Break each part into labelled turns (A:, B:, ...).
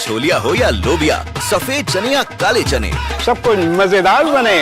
A: छोलिया हो या लोबिया, सफेद चने या काले चने,
B: सब कुछ मजेदार बने।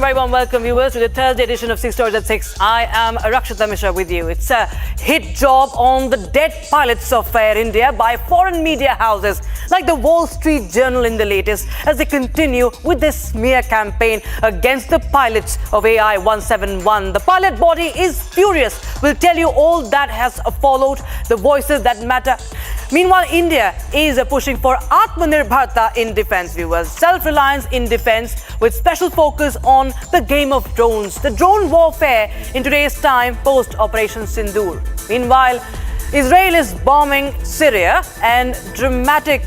C: very warm welcome, viewers, to the Thursday edition of 6 Stories at 6. I am Rakshita Mishra with you. It's a hit job on the dead pilots of Air India by foreign media houses like the Wall Street Journal in the latest, as they continue with this smear campaign against the pilots of AI-171. The pilot body is furious. We'll tell you all that has followed, the voices that matter. Meanwhile, India is pushing for Atmanirbharta in defense, viewers. Self-reliance in defense with special focus on the game of drones. The drone warfare in today's time post-Operation Sindoor. Meanwhile, Israel is bombing Syria and dramatic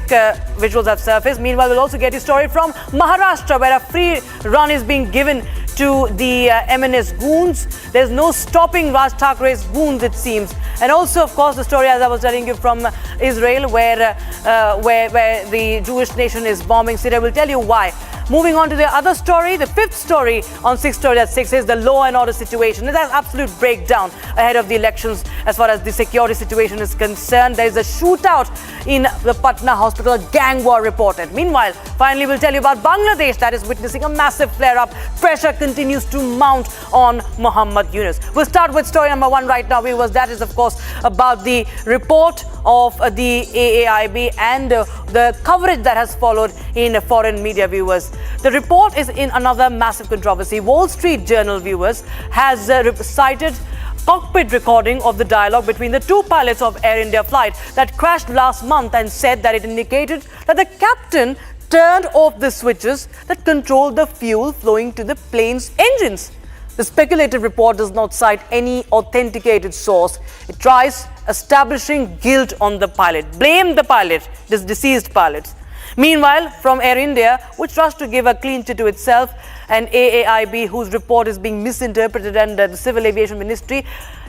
C: visuals have surfaced. Meanwhile, we'll also get a story from Maharashtra, where a free run is being given to the MNS goons. There's no stopping Raj Thakre's goons, it seems. And also, of course, the story, as I was telling you, from Israel, where the Jewish nation is bombing Syria. We'll tell you why. Moving on to the other story, the fifth story on 6 Stories at 6 is the law and order situation. There's an absolute breakdown ahead of the elections as far as the security situation is concerned. There is a shootout in the Patna hospital, a gang war reported. Meanwhile, finally, we'll tell you about Bangladesh that is witnessing a massive flare-up. Pressure continues to mount on Muhammad Yunus. We'll start with story number 1 right now, viewers. That is, of course, about the report of the AAIB and the coverage that has followed in foreign media, viewers. The report is in another massive controversy. Wall Street Journal, viewers, has cited cockpit recording of the dialogue between the two pilots of Air India flight that crashed last month, and said that it indicated that the captain turned off the switches that controlled the fuel flowing to the plane's engines. The speculative report does not cite any authenticated source. It tries establishing guilt on the pilot, blame the pilot, this deceased pilot. Meanwhile, from Air India, which rushed to give a clean chit to itself, and AAIB, whose report is being misinterpreted, and the Civil Aviation Ministry,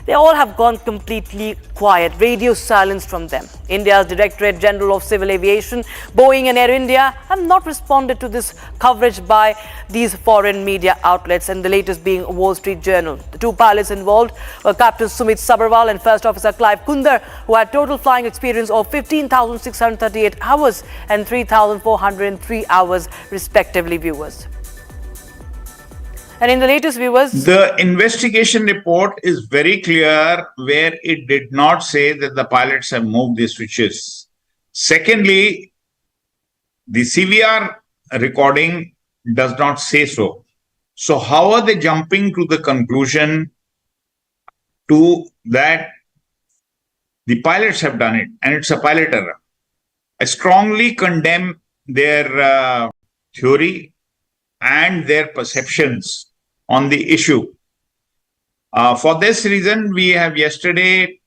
C: they all have gone completely quiet, radio silence from them. India's Directorate General of Civil Aviation, Boeing and Air India have not responded to this coverage by these foreign media outlets, and the latest being Wall Street Journal. The two pilots involved were Captain Sumit Sabharwal and First Officer Clive Kundar, who had total flying experience of 15,638 hours and 3,403 hours, respectively, viewers. And in the latest, viewers,
D: the investigation report is very clear, where it did not say that the pilots have moved the switches. Secondly, the CVR recording does not say so. So how are they jumping to the conclusion to that the pilots have done it and it's a pilot error? I strongly condemn their theory and their perceptions on the issue. For this reason, we have yesterday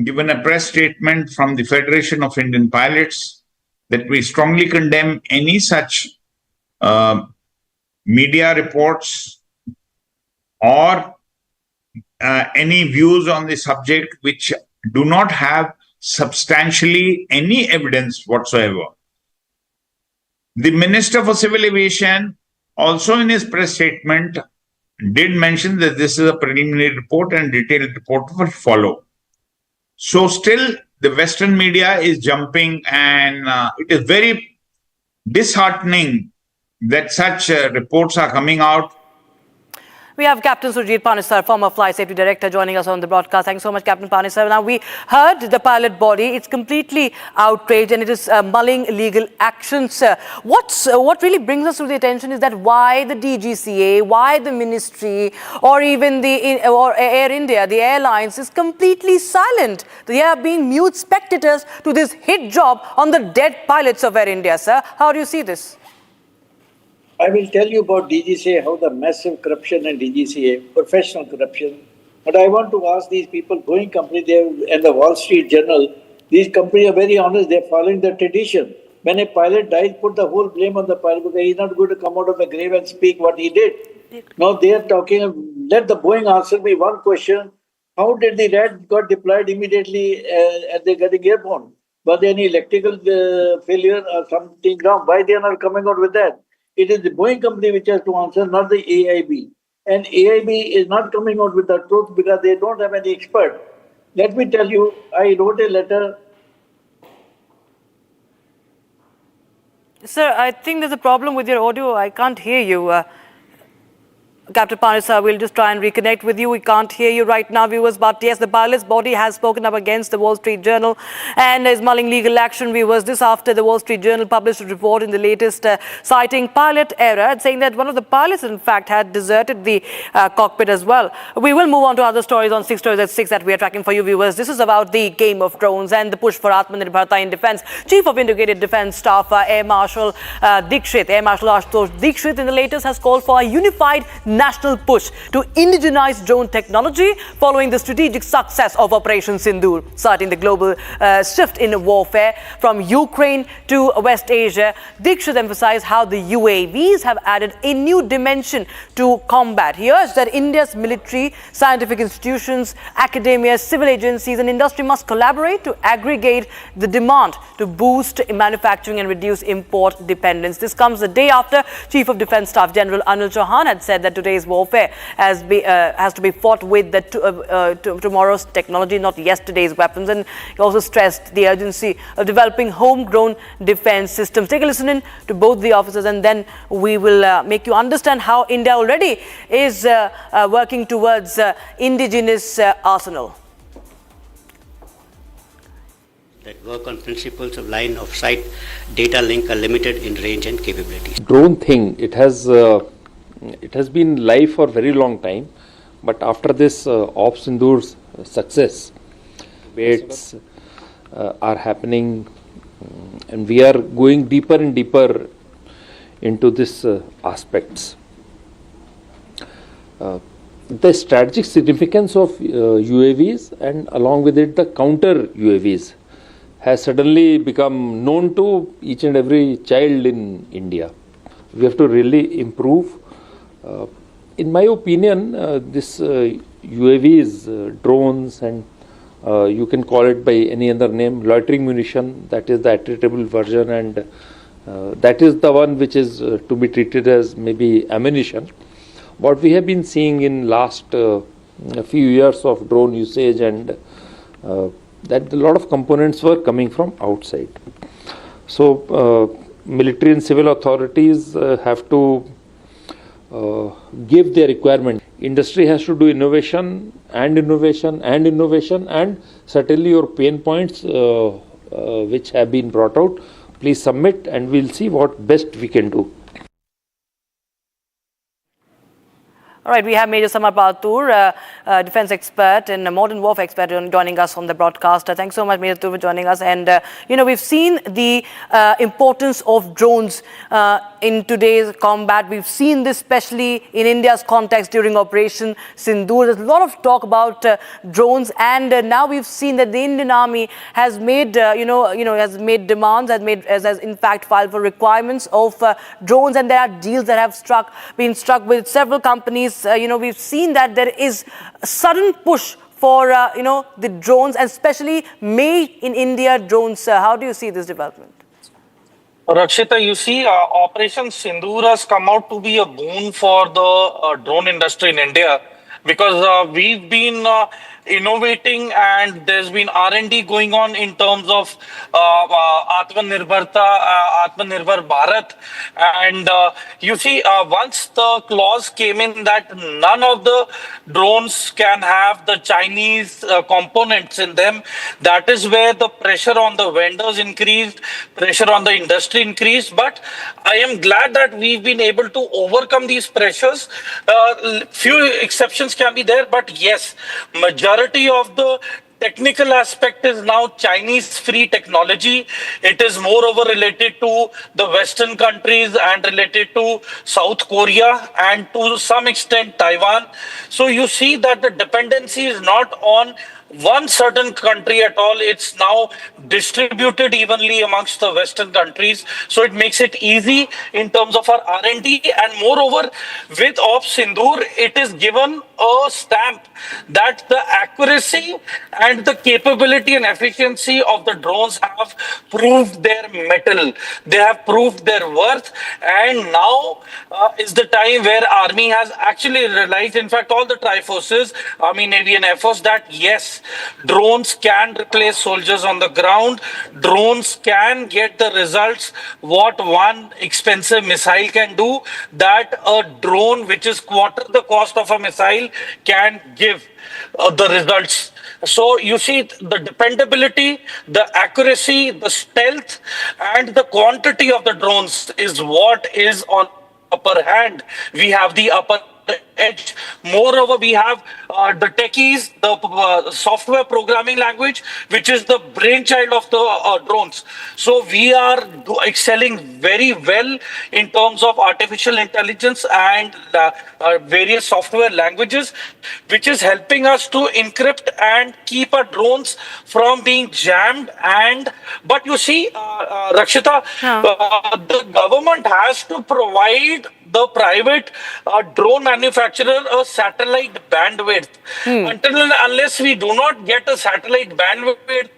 D: given a press statement from the Federation of Indian Pilots that we strongly condemn any such media reports or any views on the subject which do not have substantially any evidence whatsoever. The Minister for Civil Aviation also in his press statement did mention that this is a preliminary report and detailed report will follow. So still the Western media is jumping, and it is very disheartening that such reports are coming out.
C: We have Captain Surjit Panisar, former Flight Safety Director, joining us on the broadcast. Thanks so much, Captain Panisar. Now, we heard the pilot body. It's completely outraged and it is mulling legal actions. What really brings us to the attention is that why the DGCA, why the ministry, or even or Air India, the airlines, is completely silent. They are being mute spectators to this hit job on the dead pilots of Air India, sir. How do you see this?
E: I will tell you about DGCA, how the massive corruption in DGCA, professional corruption. But I want to ask these people, Boeing company and the Wall Street Journal, these companies are very honest, they're following the tradition. When a pilot dies, put the whole blame on the pilot because he's not going to come out of the grave and speak what he did. Now they are talking, let the Boeing answer me one question. How did the rat got deployed immediately as they're getting airborne? Was there any electrical failure or something wrong? Why they are not coming out with that? It is the Boeing company which has to answer, not the AIB. And AIB is not coming out with the truth because they don't have any expert. Let me tell you, I wrote a letter.
C: Sir, I think there's a problem with your audio. I can't hear you. Captain Kanani, we'll just try and reconnect with you. We can't hear you right now, viewers. But yes, the pilot's body has spoken up against the Wall Street Journal and is mulling legal action, viewers. This after the Wall Street Journal published a report in the latest citing pilot error, saying that one of the pilots, in fact, had deserted the cockpit as well. We will move on to other stories on 6 Stories at 6 that we are tracking for you, viewers. This is about the game of drones and the push for Atmanirbharta in defense. Chief of Integrated Defense Staff, Air Marshal Ashutosh Dikshit, in the latest has called for a unified national push to indigenize drone technology following the strategic success of Operation Sindoor, citing the global shift in warfare from Ukraine to West Asia. Dikshit emphasized how the UAVs have added a new dimension to combat. He urged that India's military, scientific institutions, academia, civil agencies and industry must collaborate to aggregate the demand to boost manufacturing and reduce import dependence. This comes the day after Chief of Defense Staff General Anil Chauhan had said that today's warfare has to be fought with tomorrow's technology, not yesterday's weapons. And he also stressed the urgency of developing homegrown defense systems. Take a listen in to both the officers, and then we will make you understand how India already is working towards indigenous arsenal.
F: That work on principles of line of sight, data link are limited in range and capabilities.
G: Drone thing, it has been live for a very long time, but after this Op Sindoor's success, debates are happening, and we are going deeper and deeper into this aspects. The strategic significance of UAVs and along with it the counter UAVs has suddenly become known to each and every child in India. We have to really improve. In my opinion, this UAVs, drones, and you can call it by any other name, loitering munition, that is the attritable version, and that is the one which is to be treated as maybe ammunition. What we have been seeing in last a few years of drone usage, and that a lot of components were coming from outside. So military and civil authorities have to give their requirement. Industry has to do innovation and innovation and innovation, and certainly your pain points which have been brought out, please submit and we'll see what best we can do.
C: All right, we have Major Samar Patur, defense expert and a modern warfare expert, joining us on the broadcast. Thanks so much, Major Patur, for joining us. And, we've seen the importance of drones in today's combat. We've seen this especially in India's context during Operation Sindoor. There's a lot of talk about drones, and now we've seen that the Indian Army has made, has made demands, has in fact filed for requirements of drones, and there are deals that have been struck with several companies. We've seen that there is a sudden push for, the drones, and especially made in India drones. How do you see this development?
H: Rakshita, you see, Operation Sindoor has come out to be a boon for the drone industry in India, because we've been innovating, and there's been R&D going on in terms of Atmanirbhar Bharat. And you see, once the clause came in that none of the drones can have the Chinese components in them, that is where the pressure on the vendors increased, pressure on the industry increased. But I am glad that we've been able to overcome these pressures. Few exceptions can be there, but yes, majority of the technical aspect is now Chinese free technology. It is moreover related to the Western countries and related to South Korea and to some extent Taiwan. So you see that the dependency is not on one certain country at all. It's now distributed evenly amongst the Western countries. So it makes it easy in terms of our R&D. And moreover, with Op Sindoor, it is given a stamp that the accuracy and the capability and efficiency of the drones have proved their mettle. They have proved their worth. And now is the time where Army has actually realized, in fact, all the Triforces, Army, Navy and Air Force, that yes, yes, drones can replace soldiers on the ground. Drones can get the results what one expensive missile can do, that a drone which is quarter the cost of a missile can give the results. So you see, the dependability, the accuracy, the stealth, and the quantity of the drones is what is on upper hand. We have the upper edge. Moreover, we have the techies, the software programming language, which is the brainchild of the drones. So we are excelling very well in terms of artificial intelligence and various software languages, which is helping us to encrypt and keep our drones from being jammed. But you see, Rakshita, the government has to provide the private drone manufacturer a satellite bandwidth. Until and unless we do not get a satellite bandwidth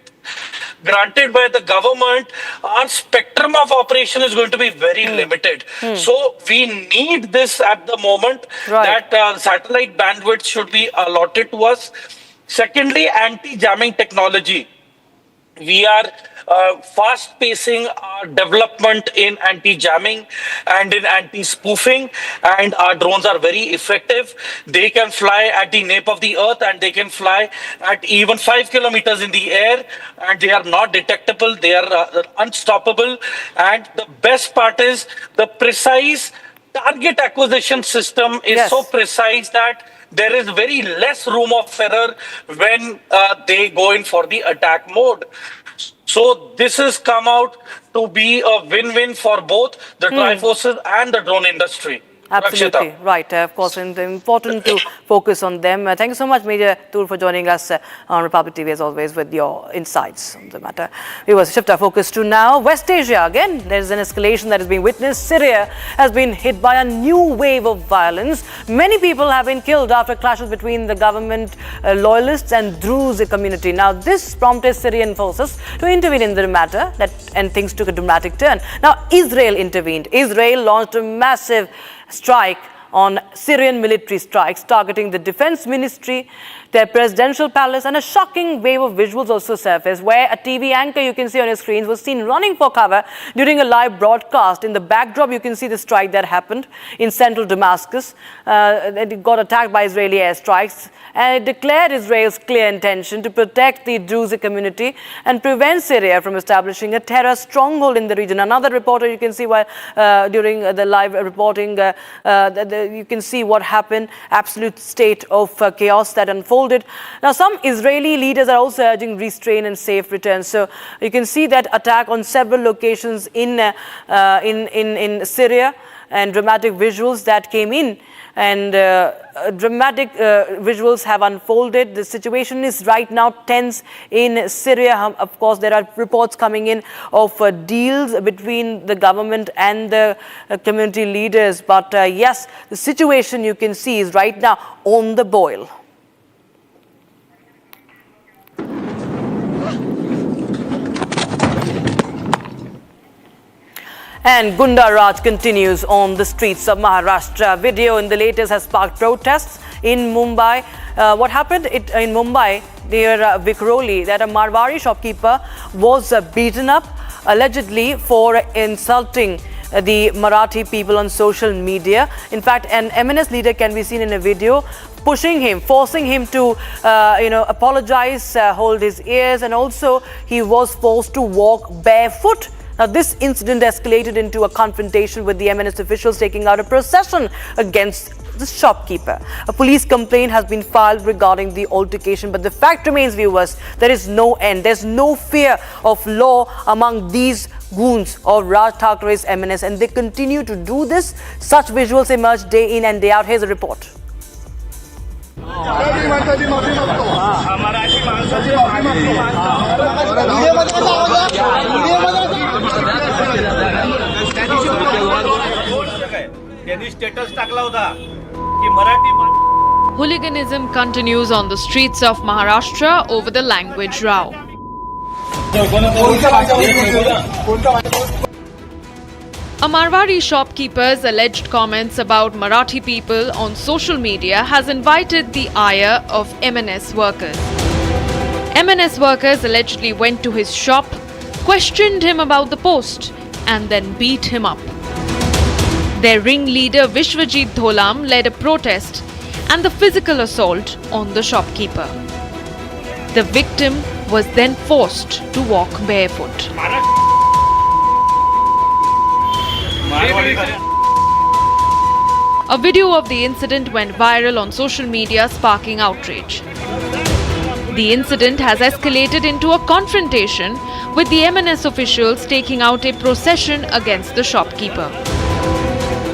H: granted by the government, our spectrum of operation is going to be very limited. So we need this at the moment, that satellite bandwidth should be allotted to us. Secondly, anti-jamming technology. We are fast-pacing our development in anti-jamming and in anti-spoofing, and our drones are very effective. They can fly at the nape of the earth, and they can fly at even 5 kilometers in the air, and they are not detectable. They are unstoppable. And the best part is the precise target acquisition system is so precise that there is very less room of error when they go in for the attack mode. So this has come out to be a win-win for both the Triforces and the drone industry.
C: Absolutely.
H: Rakshita.
C: Right. Of course, and important to focus on them. Thank you so much, Major Toor, for joining us on Republic TV, as always, with your insights on the matter. We will shift our focus to now West Asia. Again, there is an escalation that is being witnessed. Syria has been hit by a new wave of violence. Many people have been killed after clashes between the government loyalists and Druze community. Now, this prompted Syrian forces to intervene in the matter, and things took a dramatic turn. Now, Israel intervened. Israel launched a massive strike on Syrian military strikes targeting the defense ministry, their presidential palace, and a shocking wave of visuals also surfaced where a TV anchor you can see on your screens was seen running for cover during a live broadcast. In the backdrop, you can see the strike that happened in central Damascus. It got attacked by Israeli airstrikes, and it declared Israel's clear intention to protect the Druze community and prevent Syria from establishing a terror stronghold in the region. Another reporter you can see while during the live reporting, you can see what happened, absolute state of chaos that unfolded. Now, some Israeli leaders are also urging restraint and safe return. So you can see that attack on several locations in Syria, and dramatic visuals that came in, and dramatic visuals have unfolded. The situation is right now tense in Syria. Of course, there are reports coming in of deals between the government and the community leaders. But yes, the situation you can see is right now on the boil. And Gunda Raj continues on the streets of Maharashtra. Video in the latest has sparked protests in Mumbai. What happened in Mumbai near Vikhroli, that a Marwari shopkeeper was beaten up allegedly for insulting the Marathi people on social media. In fact, an MNS leader can be seen in a video pushing him, forcing him to, apologize, hold his ears, and also he was forced to walk barefoot. Now, this incident escalated into a confrontation with the MNS officials taking out a procession against the shopkeeper. A police complaint has been filed regarding the altercation, but the fact remains, viewers, there is no end. There's no fear of law among these goons of Raj Thakre's MNS, and they continue to do this. Such visuals emerge day in and day out. Here's a report.
I: Hooliganism continues on the streets of Maharashtra over the language row. A Marwari shopkeeper's alleged comments about Marathi people on social media has invited the ire of MNS workers. MNS workers allegedly went to his shop, questioned him about the post, and then beat him up. Their ringleader Vishwajit Dholam led a protest and the physical assault on the shopkeeper. The victim was then forced to walk barefoot. A video of the incident went viral on social media, sparking outrage. The incident has escalated into a confrontation, with the MNS officials taking out a procession against the shopkeeper.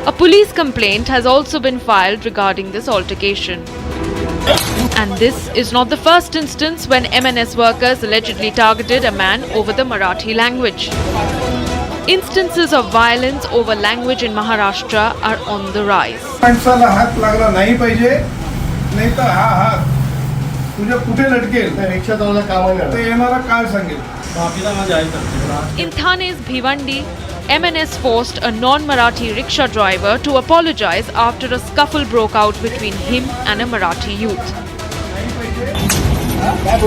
I: A police complaint has also been filed regarding this altercation. And this is not the first instance when MNS workers allegedly targeted a man over the Marathi language. Instances of violence over language in Maharashtra are on the rise.
J: माणसाला हात लागला नाही पाहिजे, नाही तर हा हात तुझ्या कुठे लटकेल रिक्षा जाऊन कामाला ते येणारा काळ सांगेल.
I: In Thane's Bhivandi, MNS forced a non-Marathi rickshaw driver to apologize after a scuffle broke out between him and a Marathi youth.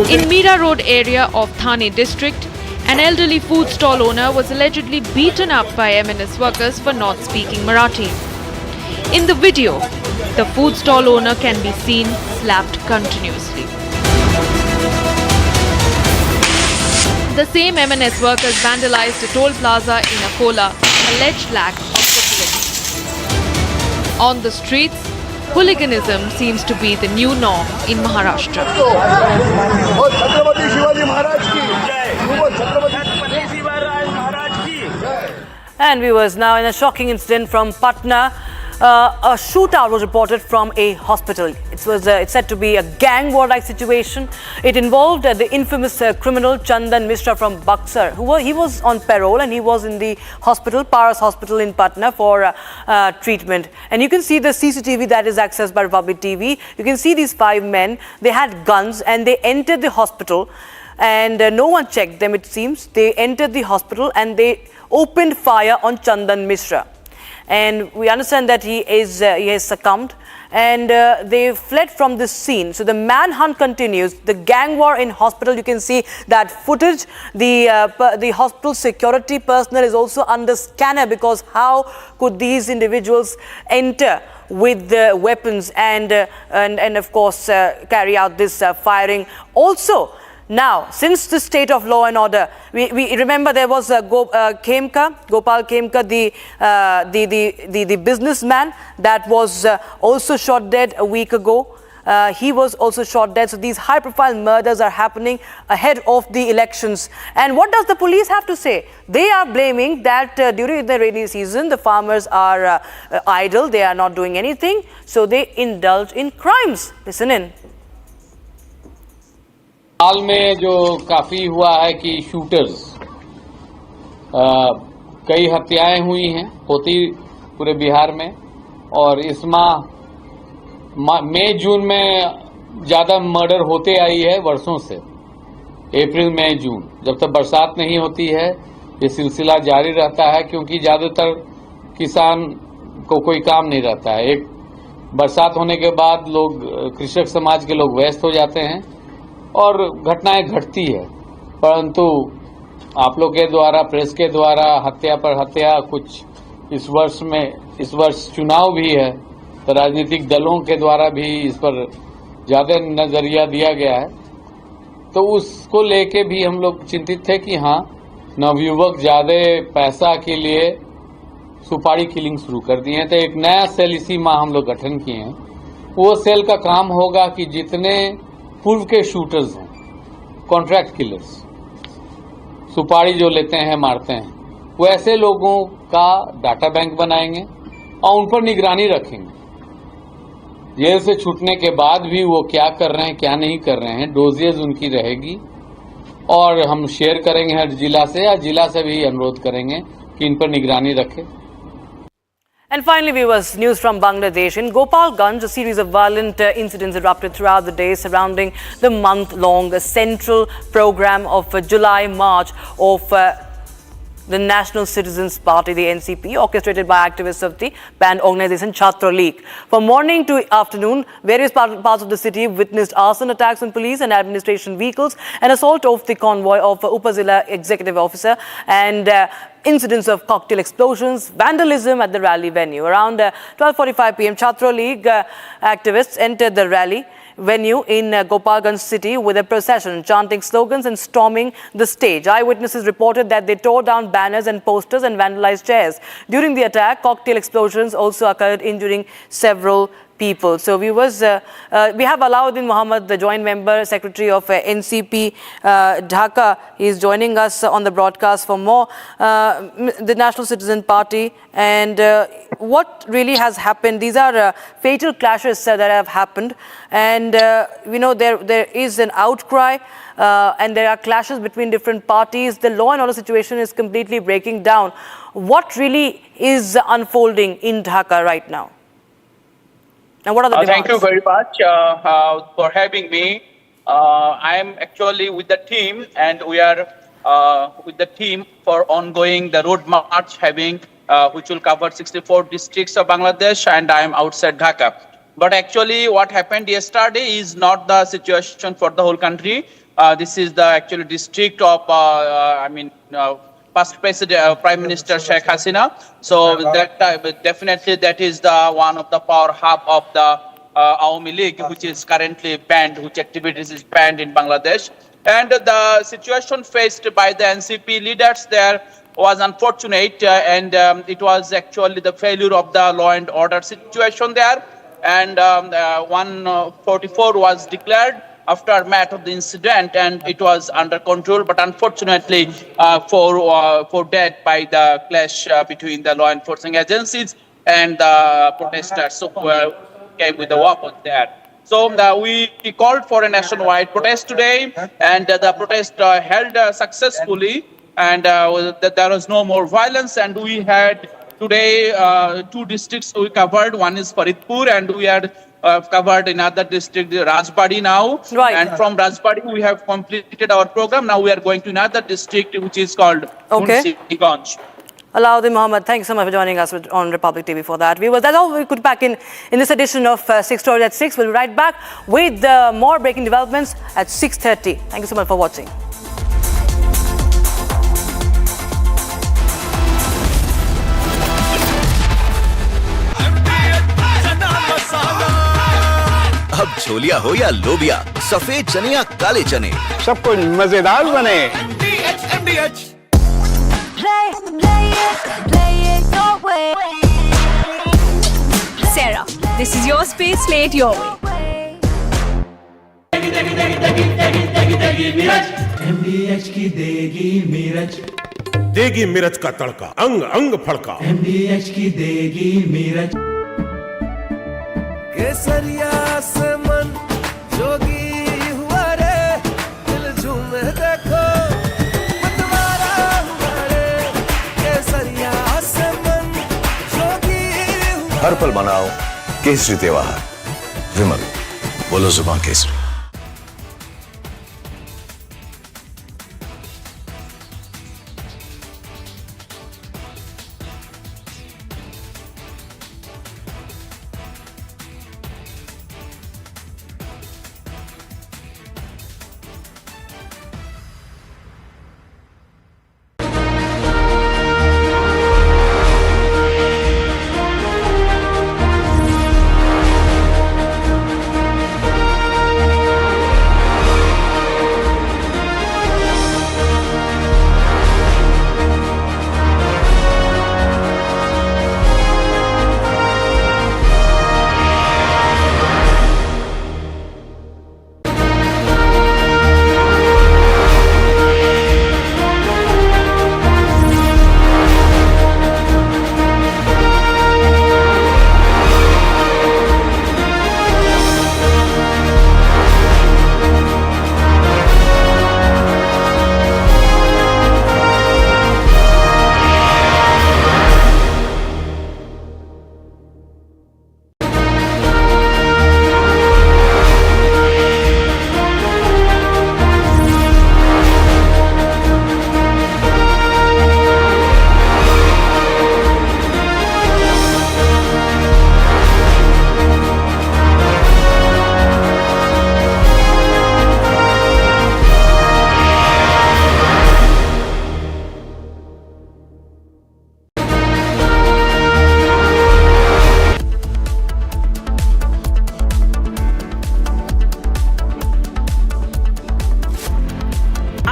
I: In Mira Road area of Thane district, an elderly food stall owner was allegedly beaten up by MNS workers for not speaking Marathi. In the video, the food stall owner can be seen slapped continuously. The same MNS workers vandalized a toll plaza in Akola, alleged lack of security. On the streets, hooliganism seems to be the new norm in Maharashtra.
C: And viewers, now in a shocking incident from Patna, a shootout was reported from a hospital. It's said to be a gang war-like situation. It involved the infamous criminal Chandan Mishra from Buxar. He was on parole and he was in the hospital, Paras Hospital in Patna for treatment. And you can see the CCTV that is accessed by Republic TV. You can see these 5 men. They had guns and they entered the hospital and no one checked them, it seems. They entered the hospital and they opened fire on Chandan Mishra. And we understand that he has succumbed and they fled from this scene. So the manhunt continues. The gang war in hospital, you can see that footage. The hospital security personnel is also under scanner because how could these individuals enter with the weapons and of course carry out this firing. Also, now, since the state of law and order, we remember there was Gopal Khemka, the businessman that was also shot dead a week ago. He was also shot dead. So these high-profile murders are happening ahead of the elections. And what does the police have to say? They are blaming that during the rainy season, the farmers are idle. They are not doing anything. So they indulge in crimes. Listen in.
G: हाल में जो काफ़ी हुआ है कि shooters कई हत्याएं हुई हैं होती पूरे बिहार में और इस माह मई जून में ज़्यादा मर्डर होते आई है वर्षों से अप्रैल मई जून जब तक बरसात नहीं होती है ये सिलसिला जारी रहता है क्योंकि ज़्यादातर किसान को कोई काम नहीं रहता है। एक बरसात होने के बाद लोग कृषक समाज के लोग व्यस्त हो जाते हैं और घटनाएं घटती है, परंतु आप लोग के द्वारा प्रेस के द्वारा हत्या पर हत्या कुछ इस वर्ष चुनाव भी है तो राजनीतिक दलों के द्वारा भी इस पर ज्यादा नजरिया दिया गया है तो उसको लेके भी हम लोग चिंतित थे कि हाँ नवयुवक ज्यादा पैसा के लिए सुपारी किलिंग शुरू कर दिए हैं। तो एक नया सेल इसी माह हम लोग गठन किए हैं। वो सेल का काम होगा कि जितने पूर्व के शूटर्स हैं, कॉन्ट्रैक्ट किलर्स, सुपारी जो लेते हैं मारते हैं, वो ऐसे लोगों का डाटा बैंक बनाएंगे और उन पर निगरानी रखेंगे। जेल से छूटने के बाद भी वो क्या कर रहे हैं क्या नहीं कर रहे हैं, डोजेज उनकी रहेगी और हम शेयर करेंगे हर जिला से या जिला से भी अनुरोध करेंगे कि इन पर निगरानी रखें।
C: And finally, viewers, news from Bangladesh. In Gopalganj, a series of violent incidents erupted throughout the day surrounding the month-long central program of July March of the National Citizens Party, the NCP, orchestrated by activists of the banned organization Chhatra League. From morning to afternoon, various parts of the city witnessed arson attacks on police and administration vehicles, an assault of the convoy of Upazila Executive Officer, and incidents of cocktail explosions, vandalism at the rally venue. Around 12:45 p.m., Chhatra League activists entered the rally venue in Gopalganj city with a procession, chanting slogans and storming the stage. Eyewitnesses reported that they tore down banners and posters and vandalized chairs. During the attack, cocktail explosions also occurred, injuring several people. So viewers, we have Alauddin Muhammad, the joint member secretary of NCP Dhaka. He is joining us on the broadcast for more. The National Citizen Party, and what really has happened? These are fatal clashes that have happened, and we know there is an outcry and there are clashes between different parties. The law and order situation is completely breaking down. What really is unfolding in Dhaka right now? And what are the demands?
K: Thank you very much for having me. I am actually with the team, and we are with the team for ongoing the road march which will cover 64 districts of Bangladesh, and I am outside Dhaka. But actually what happened yesterday is not the situation for the whole country. This is the actual district of, past President, Prime Minister Sheikh Hasina. So that definitely that is the one of the power hub of the Awami League, which is currently banned, which activities is banned in Bangladesh. And the situation faced by the NCP leaders there was unfortunate, and it was actually the failure of the law and order situation there. And 144 was declared aftermath of the incident, and it was under control, but unfortunately for death by the clash between the law enforcing agencies and the protesters who came with the weapons there. So we called for a nationwide protest today, and the protest held successfully, and there was no more violence. And we had today 2 districts we covered. One is Faridpur, and we had covered another district, Rajbari now.
C: Right.
K: And from Rajbari we have completed our program. Now we are going to another district which is called Munsiganj.
C: Alauddin Muhammad, thanks so much for joining us on Republic TV for that. Viewers, that's all we could pack in this edition of 6 Stories at 6. We'll be right back with more breaking developments at 6:30. Thank you so much for watching.
A: अब छोलिया हो या लोबिया, सफेद चने या काले चने,
B: सब कुछ मजेदार बने।
L: Sarah, this is your space, play it your way.
M: MDH की देगी मिर्च,
N: देगी मिर्च का तड़का, अंग अंग फड़का।
M: MDH की देगी मिर्च।
O: केसरिया से मन जोगी हुआ रे, दिल झूमे देखो मतवारा हुआ रे। केसरिया से मन जोगी हुआ।
P: हर पल मनाओ केसरी त्योहार। विमल, बोलो जुबान केसरी।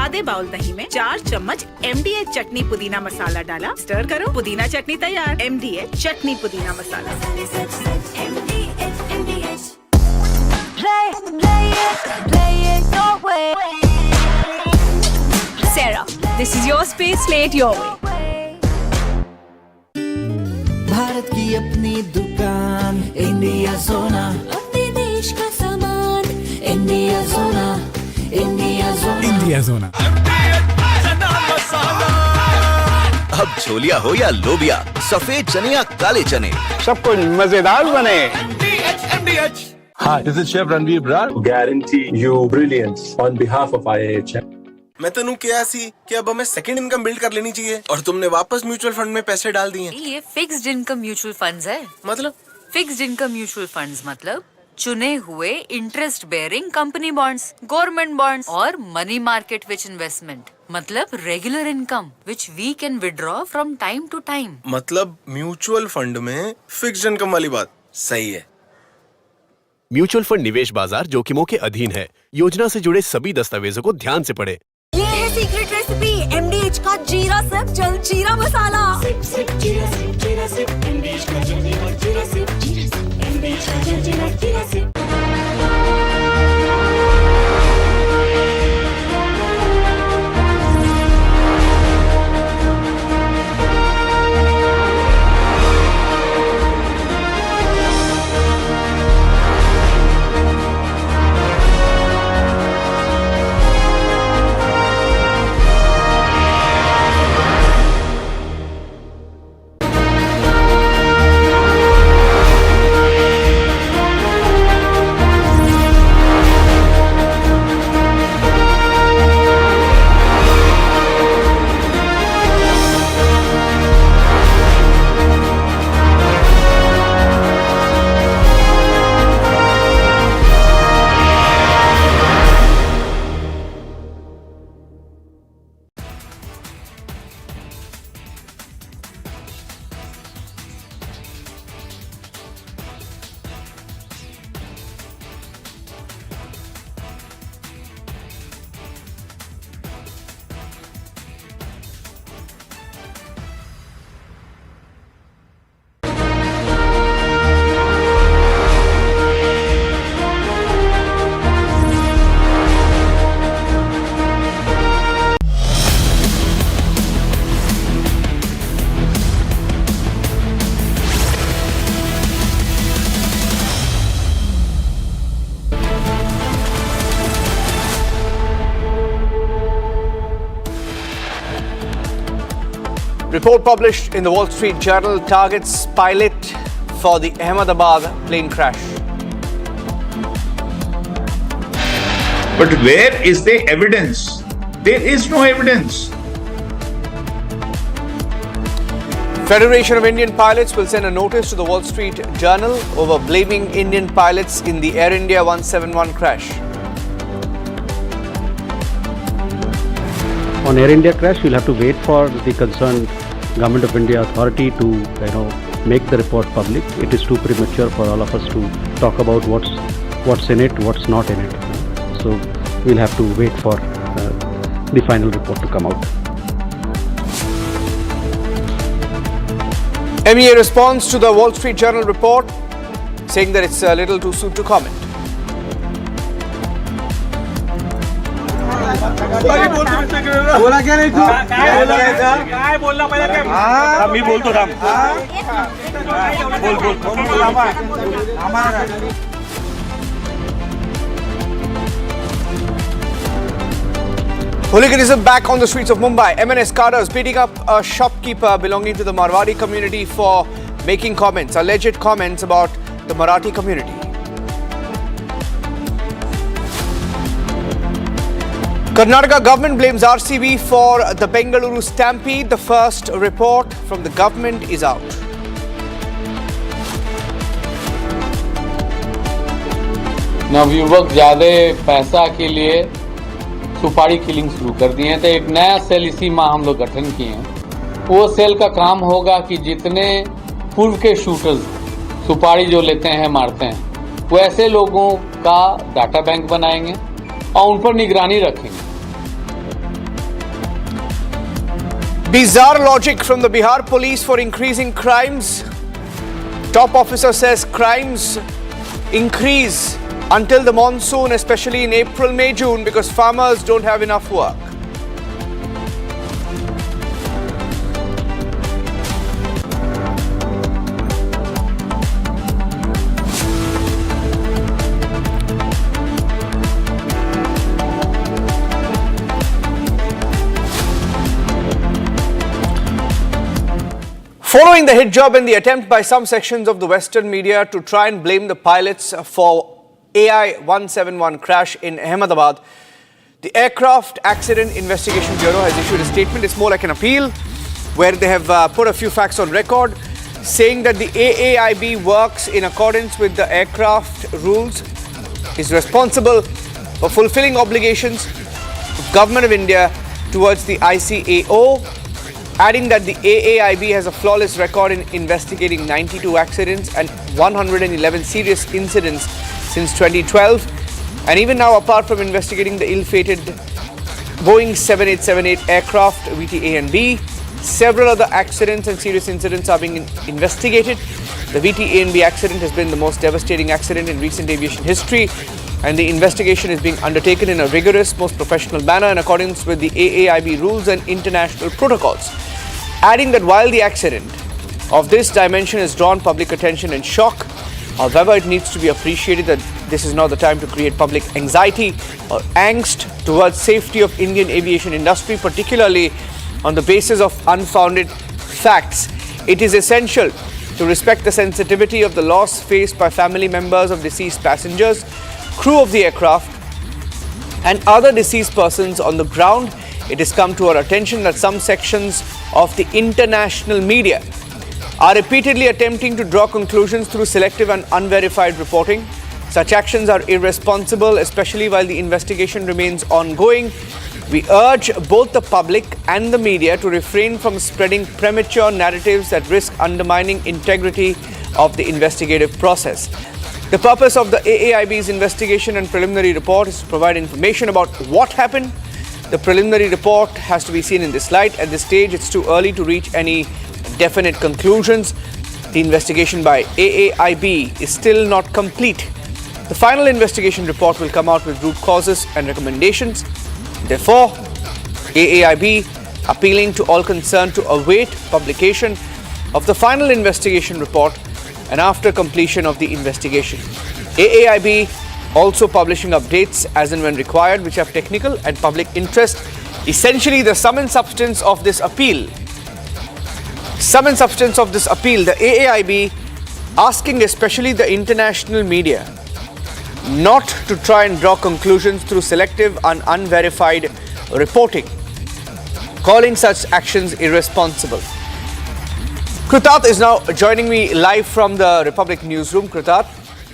L: आधे बाउल दही में 4 चम्मच MDH चटनी पुदीना मसाला डाला, स्टर करो, पुदीना चटनी तैयार। MDH चटनी पुदीना मसाला।
Q: Sarah, this is your space, play it your way.
O: Bharat की अपनी दुकान, इंडिया सोना,
Q: अपने देश का सामान, इंडिया सोना, इंडिया सोना,
O: इंडिया सोना।
A: अब छोलिया हो या लोबिया, सफेद चने या काले चने,
B: सब कुछ मजेदार बने।
R: Hi, this is Chef Ranveer Brar. Guarantee you brilliance on behalf of IIHM.
S: मैं तनु क्या सी कि अब हमें सेकंड इनकम बिल्ड कर लेनी चाहिए और तुमने वापस म्यूचुअल फंड में पैसे डाल दिए।
T: ये फिक्स्ड इनकम म्यूचुअल फंड्स है।
S: मतलब
T: फिक्स्ड इनकम म्यूचुअल फंड्स मतलब चुने हुए interest bearing company bonds, government bonds और मनी मार्केट विच इन्वेस्टमेंट मतलब regular income which we can withdraw from time to time.
S: मतलब म्यूचुअल फंड में फिक्स्ड इनकम वाली बात सही है।
U: म्यूचुअल फंड निवेश बाजार जोखिमों के अधीन है। योजना से जुड़े सभी दस्तावेजों को ध्यान से पढ़ें।
Q: ये है सीक्रेट रेसिपी MDH का जीरा सिप जल जीरा मसाला। सिप सिप जीरा सिप जीरा सिप MDH का जल जीरा सिप MDH का जल जीरा SIP.
V: Report published in the Wall Street Journal targets pilot for the Ahmedabad plane crash.
D: But where is the evidence? There is no evidence.
V: Federation of Indian Pilots will send a notice to the Wall Street Journal over blaming Indian pilots in the Air India 171 crash.
W: On Air India crash, we'll have to wait for the concerned Government of India authority to, make the report public. It is too premature for all of us to talk about what's in it, what's not in it. So we'll have to wait for the final report to come out.
V: MEA responds to the Wall Street Journal report, saying that it's a little too soon to comment.
J: बोला क्या नहीं था? काय बोलना पहले क्या? मी बोलतो थांब. बोल. हमारा.
V: Hooliganism back on the streets of Mumbai. MNS cadres beating up a shopkeeper belonging to the Marwari community for making comments, alleged comments about the Marathi community. Karnataka government blames RCB for the Bengaluru stampede. The first report from the government is out.
X: नवयुवक ज्यादा पैसा के लिए सुपारी killing शुरू कर दिए हैं, तो एक नया सेल इसी माह हम लोग गठन किए हैं। वो सेल का काम होगा कि जितने पूर्व के शूटर्स सुपारी जो लेते हैं मारते हैं, वो ऐसे लोगों का डाटा बैंक बनाएंगे और उन पर निगरानी रखेंगे।
V: Bizarre logic from the Bihar police for increasing crimes. Top officer says crimes increase until the monsoon, especially in April, May, June, because farmers don't have enough work. Following the hit job and the attempt by some sections of the Western media to try and blame the pilots for AI-171 crash in Ahmedabad, the Aircraft Accident Investigation Bureau has issued a statement. It's more like an appeal where they have put a few facts on record, saying that the AAIB works in accordance with the aircraft rules, is responsible for fulfilling obligations of Government of India towards the ICAO, adding that the AAIB has a flawless record in investigating 92 accidents and 111 serious incidents since 2012. And even now, apart from investigating the ill-fated Boeing 7878 aircraft VT-A and B, several other accidents and serious incidents are being investigated. The VT-A and B accident has been the most devastating accident in recent aviation history, and the investigation is being undertaken in a rigorous, most professional manner in accordance with the AAIB rules and international protocols. Adding that while the accident of this dimension has drawn public attention and shock, however, it needs to be appreciated that this is not the time to create public anxiety or angst towards safety of Indian aviation industry, particularly on the basis of unfounded facts. It is essential to respect the sensitivity of the loss faced by family members of deceased passengers, crew of the aircraft, and other deceased persons on the ground. It has come to our attention that some sections of the international media are repeatedly attempting to draw conclusions through selective and unverified reporting. Such actions are irresponsible, especially while the investigation remains ongoing. We urge both the public and the media to refrain from spreading premature narratives that risk undermining integrity of the investigative process. The purpose of the AAIB's investigation and preliminary report is to provide information about what happened. The preliminary report has to be seen in this light. At this stage, it's too early to reach any definite conclusions. The investigation by AAIB is still not complete. The final investigation report will come out with root causes and recommendations. Therefore, AAIB appealing to all concerned to await publication of the final investigation report and after completion of the investigation. AAIB also publishing updates as and when required which have technical and public interest. Essentially, the sum and substance of this appeal, the AAIB asking especially the international media not to try and draw conclusions through selective and unverified reporting, calling such actions irresponsible. Krutat is now joining me live from the Republic newsroom. Krutat,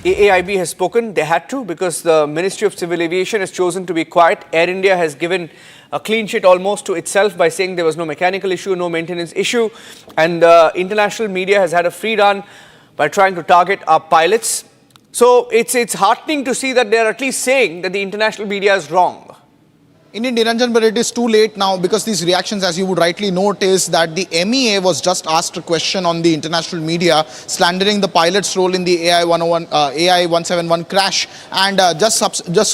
V: AAIB has spoken. They had to, because the Ministry of Civil Aviation has chosen to be quiet. Air India has given a clean sheet almost to itself by saying there was no mechanical issue, no maintenance issue. And the international media has had a free run by trying to target our pilots. So it's heartening to see that they're at least saying that the international media is wrong.
E: Indeed, Niranjan, but it is too late now, because these reactions, as you would rightly note, is that the MEA was just asked a question on the international media, slandering the pilot's role in the AI-171 crash. And just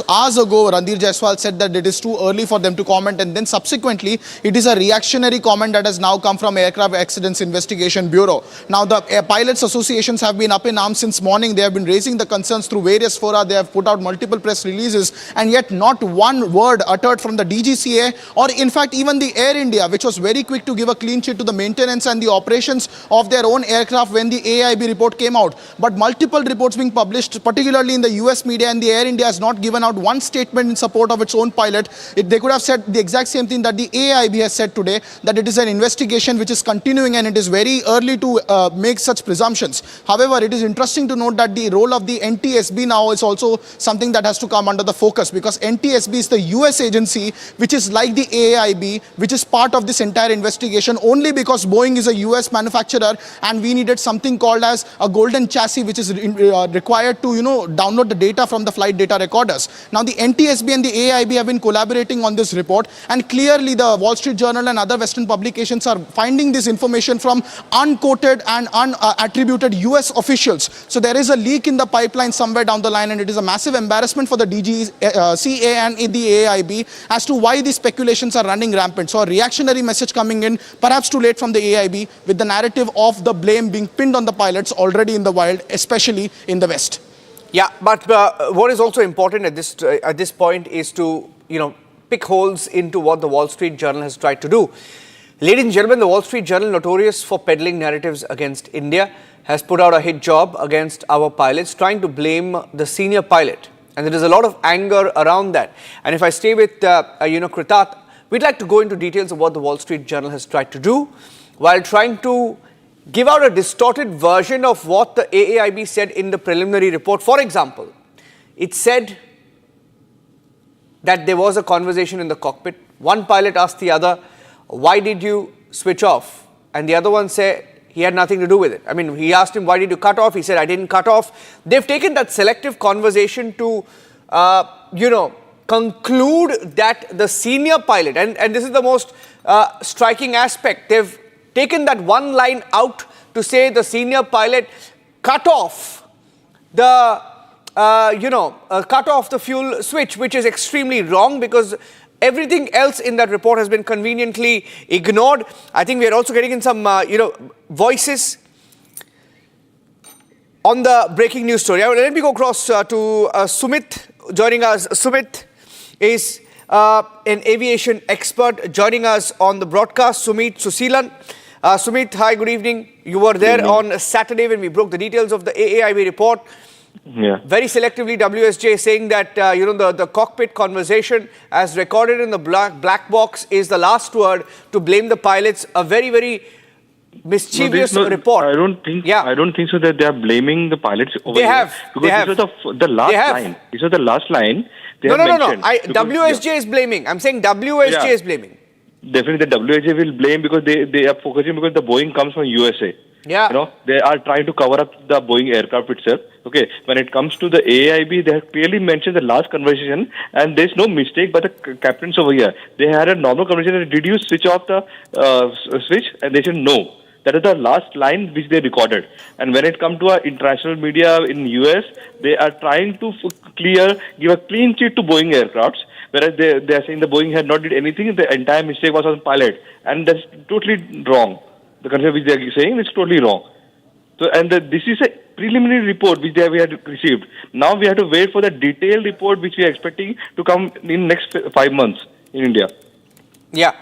E: hours ago, Randir Jaiswal said that it is too early for them to comment. And then subsequently, it is a reactionary comment that has now come from Aircraft Accidents Investigation Bureau. Now, the pilots associations have been up in arms since morning. They have been raising the concerns through various fora. They have put out multiple press releases, and yet not one word uttered from the DGCA, or in fact even the Air India, which was very quick to give a clean sheet to the maintenance and the operations of their own aircraft when the AIB report came out. But multiple reports being published, particularly in the US media, and the Air India has not given out one statement in support of its own pilot. They could have said the exact same thing that the AIB has said today, that it is an investigation which is continuing and it is very early to make such presumptions. However, it is interesting to note that the role of the NTSB now is also something that has to come under the focus, because NTSB is the US agency agency which is like the AIB, which is part of this entire investigation only because Boeing is a US manufacturer and we needed something called as a golden chassis which is required to, download the data from the flight data recorders. Now the NTSB and the AIB have been collaborating on this report, and clearly the Wall Street Journal and other Western publications are finding this information from unquoted and unattributed US officials. So there is a leak in the pipeline somewhere down the line, and it is a massive embarrassment for the DGCA and the AIB as to why these speculations are running rampant. So a reactionary message coming in, perhaps too late from the AIB, with the narrative of the blame being pinned on the pilots already in the wild, especially in the West.
V: Yeah, but what is also important at this point is to, pick holes into what the Wall Street Journal has tried to do. Ladies and gentlemen, the Wall Street Journal, notorious for peddling narratives against India, has put out a hit job against our pilots, trying to blame the senior pilot. And there is a lot of anger around that. And if I stay with, Kritat, we'd like to go into details of what the Wall Street Journal has tried to do while trying to give out a distorted version of what the AAIB said in the preliminary report. For example, it said that there was a conversation in the cockpit. One pilot asked the other, why did you switch off? And the other one said he had nothing to do with it. I mean, he asked him, why did you cut off? He said, I didn't cut off. They've taken that selective conversation to, conclude that the senior pilot, and this is the most striking aspect, they've taken that one line out to say the senior pilot cut off the cut off the fuel switch, which is extremely wrong because everything else in that report has been conveniently ignored. I think we are also getting in some, voices on the breaking news story. Let me go across to Sumit joining us. Sumit is an aviation expert joining us on the broadcast. Sumit Susilan. Sumit, hi, good evening. You were there on Saturday when we broke the details of the AAIB report.
F: Yeah.
V: Very selectively, WSJ saying that, the cockpit conversation as recorded in the black box is the last word to blame the pilots. A very, very mischievous report.
F: I don't think so that they are blaming the pilots over
V: They have.
F: Because this was the last line. This was the last line.
V: No. WSJ is blaming. I'm saying WSJ is blaming.
F: Definitely the WSJ will blame because they are focusing because the Boeing comes from USA.
V: Yeah.
F: They are trying to cover up the Boeing aircraft itself. Okay. When it comes to the AIB, they have clearly mentioned the last conversation, and there's no mistake by the captains over here. They had a normal conversation. Did you switch off the switch? And they said no. That is the last line which they recorded. And when it comes to our international media in US, they are trying to give a clean sheet to Boeing aircrafts, whereas they are saying the Boeing had not did anything. The entire mistake was on the pilot, and that's totally wrong. The concept which they are saying is totally wrong. So, and this is a preliminary report which we had received. Now we have to wait for the detailed report which we are expecting to come in next 5 months in India.
V: Yeah.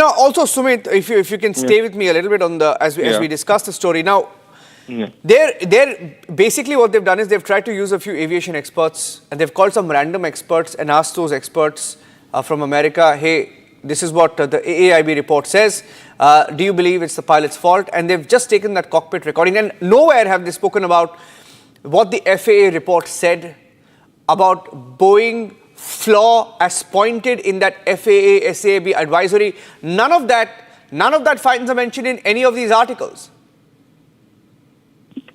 V: Also, Sumit, if you can stay with me a little bit on the as we discuss the story now. They're basically what they've done is they've tried to use a few aviation experts, and they've called some random experts and asked those experts from America, hey, this is what the AAIB report says. Do you believe it's the pilot's fault? And they've just taken that cockpit recording, and nowhere have they spoken about what the FAA report said about Boeing flaw as pointed in that FAA SAB advisory. None of that finds a mention in any of these articles.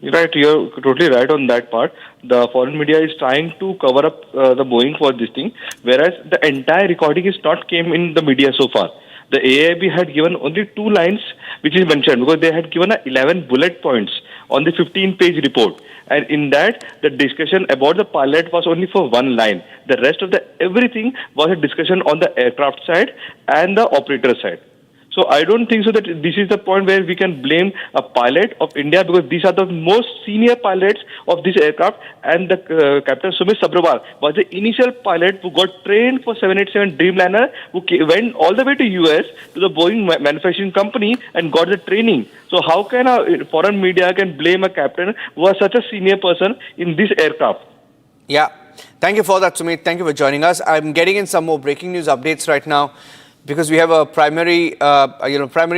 F: Right, you're totally right on that part. The foreign media is trying to cover up the Boeing for this thing, whereas the entire recording is not came in the media so far. The AIB had given only 2 lines which is mentioned because they had given 11 bullet points on the 15-page report. And in that, the discussion about the pilot was only for 1 line. The rest of everything was a discussion on the aircraft side and the operator side. So I don't think so that this is the point where we can blame a pilot of India, because these are the most senior pilots of this aircraft, and the Captain Sumit Sabharwal was the initial pilot who got trained for 787 Dreamliner, who went all the way to US to the Boeing manufacturing company and got the training. So how can a foreign media can blame a captain who was such a senior person in this aircraft?
V: Yeah. Thank you for that, Sumit. Thank you for joining us. I'm getting in some more breaking news updates right now, because we have a primary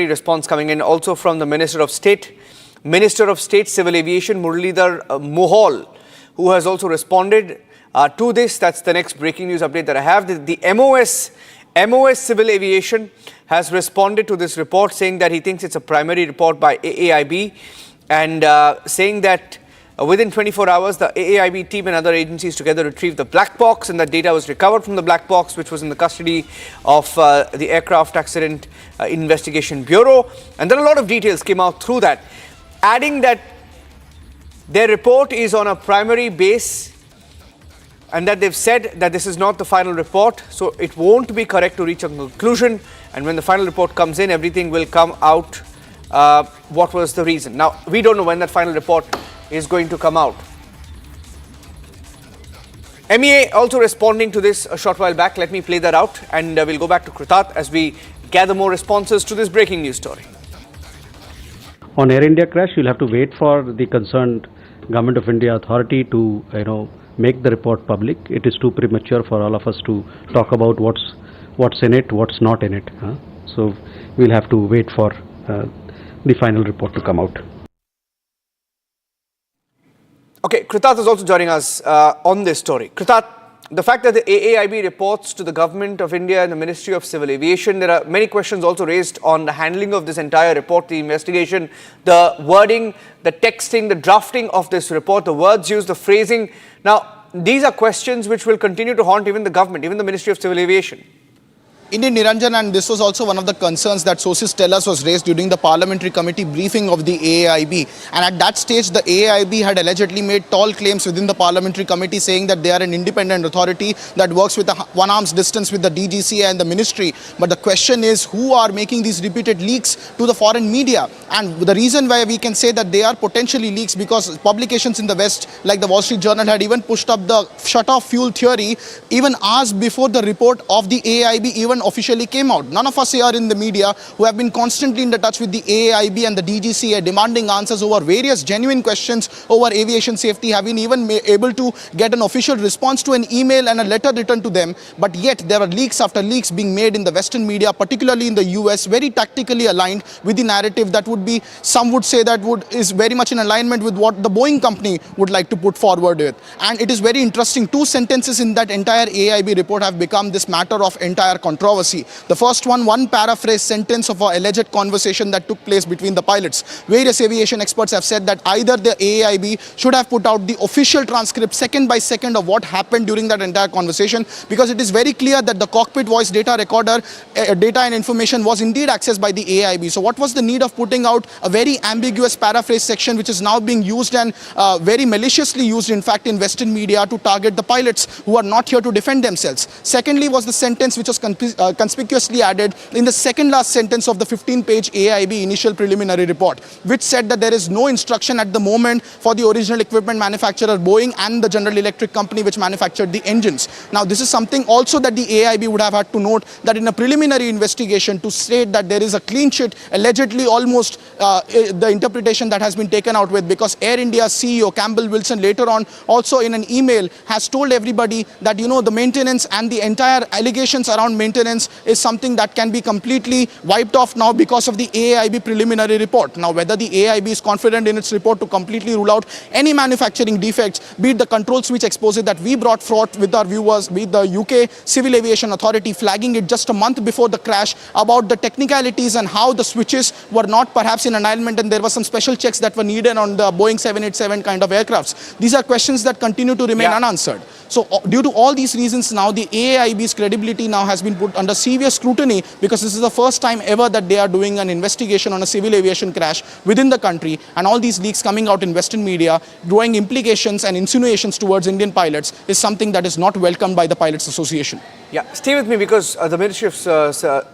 V: response coming in also from the Minister of State Civil Aviation, Muralidhar Mohol, who has also responded to this. That's the next breaking news update that I have. The MOS Civil Aviation has responded to this report, saying that he thinks it's a primary report by AAIB, and saying that within 24 hours, the AAIB team and other agencies together retrieved the black box, and that data was recovered from the black box, which was in the custody of the Aircraft Accident Investigation Bureau. And then a lot of details came out through that, adding that their report is on a primary base, and that they've said that this is not the final report, so it won't be correct to reach a conclusion. And when the final report comes in, everything will come out. What was the reason? Now, we don't know when that final report is going to come out. MEA also responding to this a short while back. Let me play that out, and we'll go back to Kritat as we gather more responses to this breaking news story.
W: On Air India crash, you'll have to wait for the concerned Government of India authority to, make the report public. It is too premature for all of us to talk about what's in it, what's not in it. So we'll have to wait for the final report to come out.
V: Okay, Kritat is also joining us on this story. Kritat, the fact that the AAIB reports to the Government of India and the Ministry of Civil Aviation, there are many questions also raised on the handling of this entire report, the investigation, the wording, the texting, the drafting of this report, the words used, the phrasing. Now, these are questions which will continue to haunt even the government, even the Ministry of Civil Aviation.
E: Indeed, Niranjan, and this was also one of the concerns that sources tell us was raised during the parliamentary committee briefing of the AAIB. And at that stage, the AAIB had allegedly made tall claims within the parliamentary committee, saying that they are an independent authority that works with a one arm's distance with the DGCA and the ministry. But the question is, who are making these repeated leaks to the foreign media? And the reason why we can say that they are potentially leaks, because publications in the West, like the Wall Street Journal, had even pushed up the shut-off fuel theory even hours before the report of the AAIB even officially came out. None of us here in the media who have been constantly in the touch with the AAIB and the DGCA demanding answers over various genuine questions over aviation safety have been even able to get an official response to an email and a letter written to them. But yet there are leaks after leaks being made in the Western media, particularly in the US, very tactically aligned with the narrative that would be, some would say that is very much in alignment with what the Boeing company would like to put forward with. And it is very interesting, two sentences in that entire AAIB report have become this matter of entire controversy. The first one paraphrase sentence of an alleged conversation that took place between the pilots. Various aviation experts have said that either the AAIB should have put out the official transcript second by second of what happened during that entire conversation, because it is very clear that the cockpit voice data recorder data and information was indeed accessed by the AAIB. So what was the need of putting out a very ambiguous paraphrase section, which is now being used and very maliciously used, in fact, in Western media to target the pilots who are not here to defend themselves? Secondly was the sentence which was conspicuously added in the second last sentence of the 15-page AAIB initial preliminary report, which said that there is no instruction at the moment for the original equipment manufacturer Boeing and the General Electric company which manufactured the engines. Now, this is something also that the AAIB would have had to note, that in a preliminary investigation to state that there is a clean sheet, allegedly almost the interpretation that has been taken out with, because Air India's CEO Campbell Wilson later on also in an email has told everybody that, the maintenance and the entire allegations around maintenance is something that can be completely wiped off now because of the AAIB preliminary report. Now, whether the AAIB is confident in its report to completely rule out any manufacturing defects, be it the control switch exposure that we brought forth with our viewers, be it the UK Civil Aviation Authority flagging it just a month before the crash about the technicalities and how the switches were not perhaps in alignment and there were some special checks that were needed on the Boeing 787 kind of aircrafts. These are questions that continue to remain unanswered. So due to all these reasons now, the AAIB's credibility now has been put under serious scrutiny, because this is the first time ever that they are doing an investigation on a civil aviation crash within the country, and all these leaks coming out in Western media, drawing implications and insinuations towards Indian pilots, is something that is not welcomed by the Pilots Association.
V: Yeah, stay with me, because the Ministry of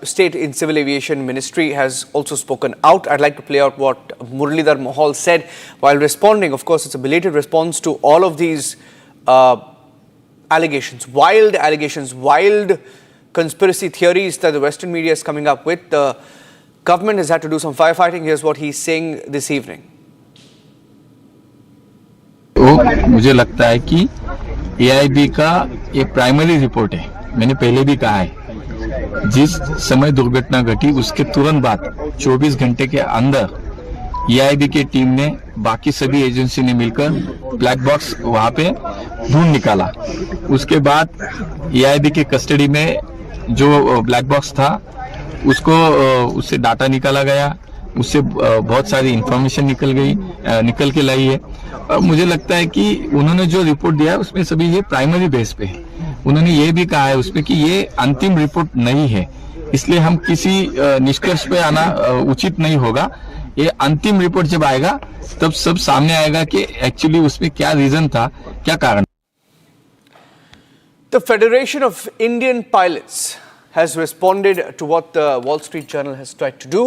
V: State in Civil Aviation Ministry has also spoken out. I'd like to play out what Muralidhar Mohal said while responding. Of course, it's a belated response to all of these allegations, wild conspiracy theories that the Western media is coming up with. The government has had to do some firefighting. Here's what he's saying this evening.
G: मुझे लगता है कि AIB का ये primary report है। मैंने पहले भी कहा है, जिस समय दुर्घटना घटी उसके तुरंत बाद 24 घंटे के अंदर AIB की टीम ने, बाकी सभी एजेंसी ने मिलकर ब्लैक बॉक्स वहां पे ढूंढ निकाला। उसके बाद एआईबी के कस्टडी में जो ब्लैक बॉक्स था उससे डाटा निकाला गया, उससे बहुत सारी इंफॉर्मेशन निकल के लाई है। और मुझे लगता है कि उन्होंने जो रिपोर्ट दिया है उसमें सभी ये प्राइमरी बेस पे है। उन्होंने ये भी कहा है उसमें कि ये अंतिम रिपोर्ट नहीं है, इसलिए हम किसी निष्कर्ष पे आना उचित नहीं होगा। ये अंतिम रिपोर्ट जब आएगा तब सब सामने आएगा कि एक्चुअली उसमें क्या रीजन था, क्या कारण।
V: The Federation of Indian Pilots has responded to what the Wall Street Journal has tried to do,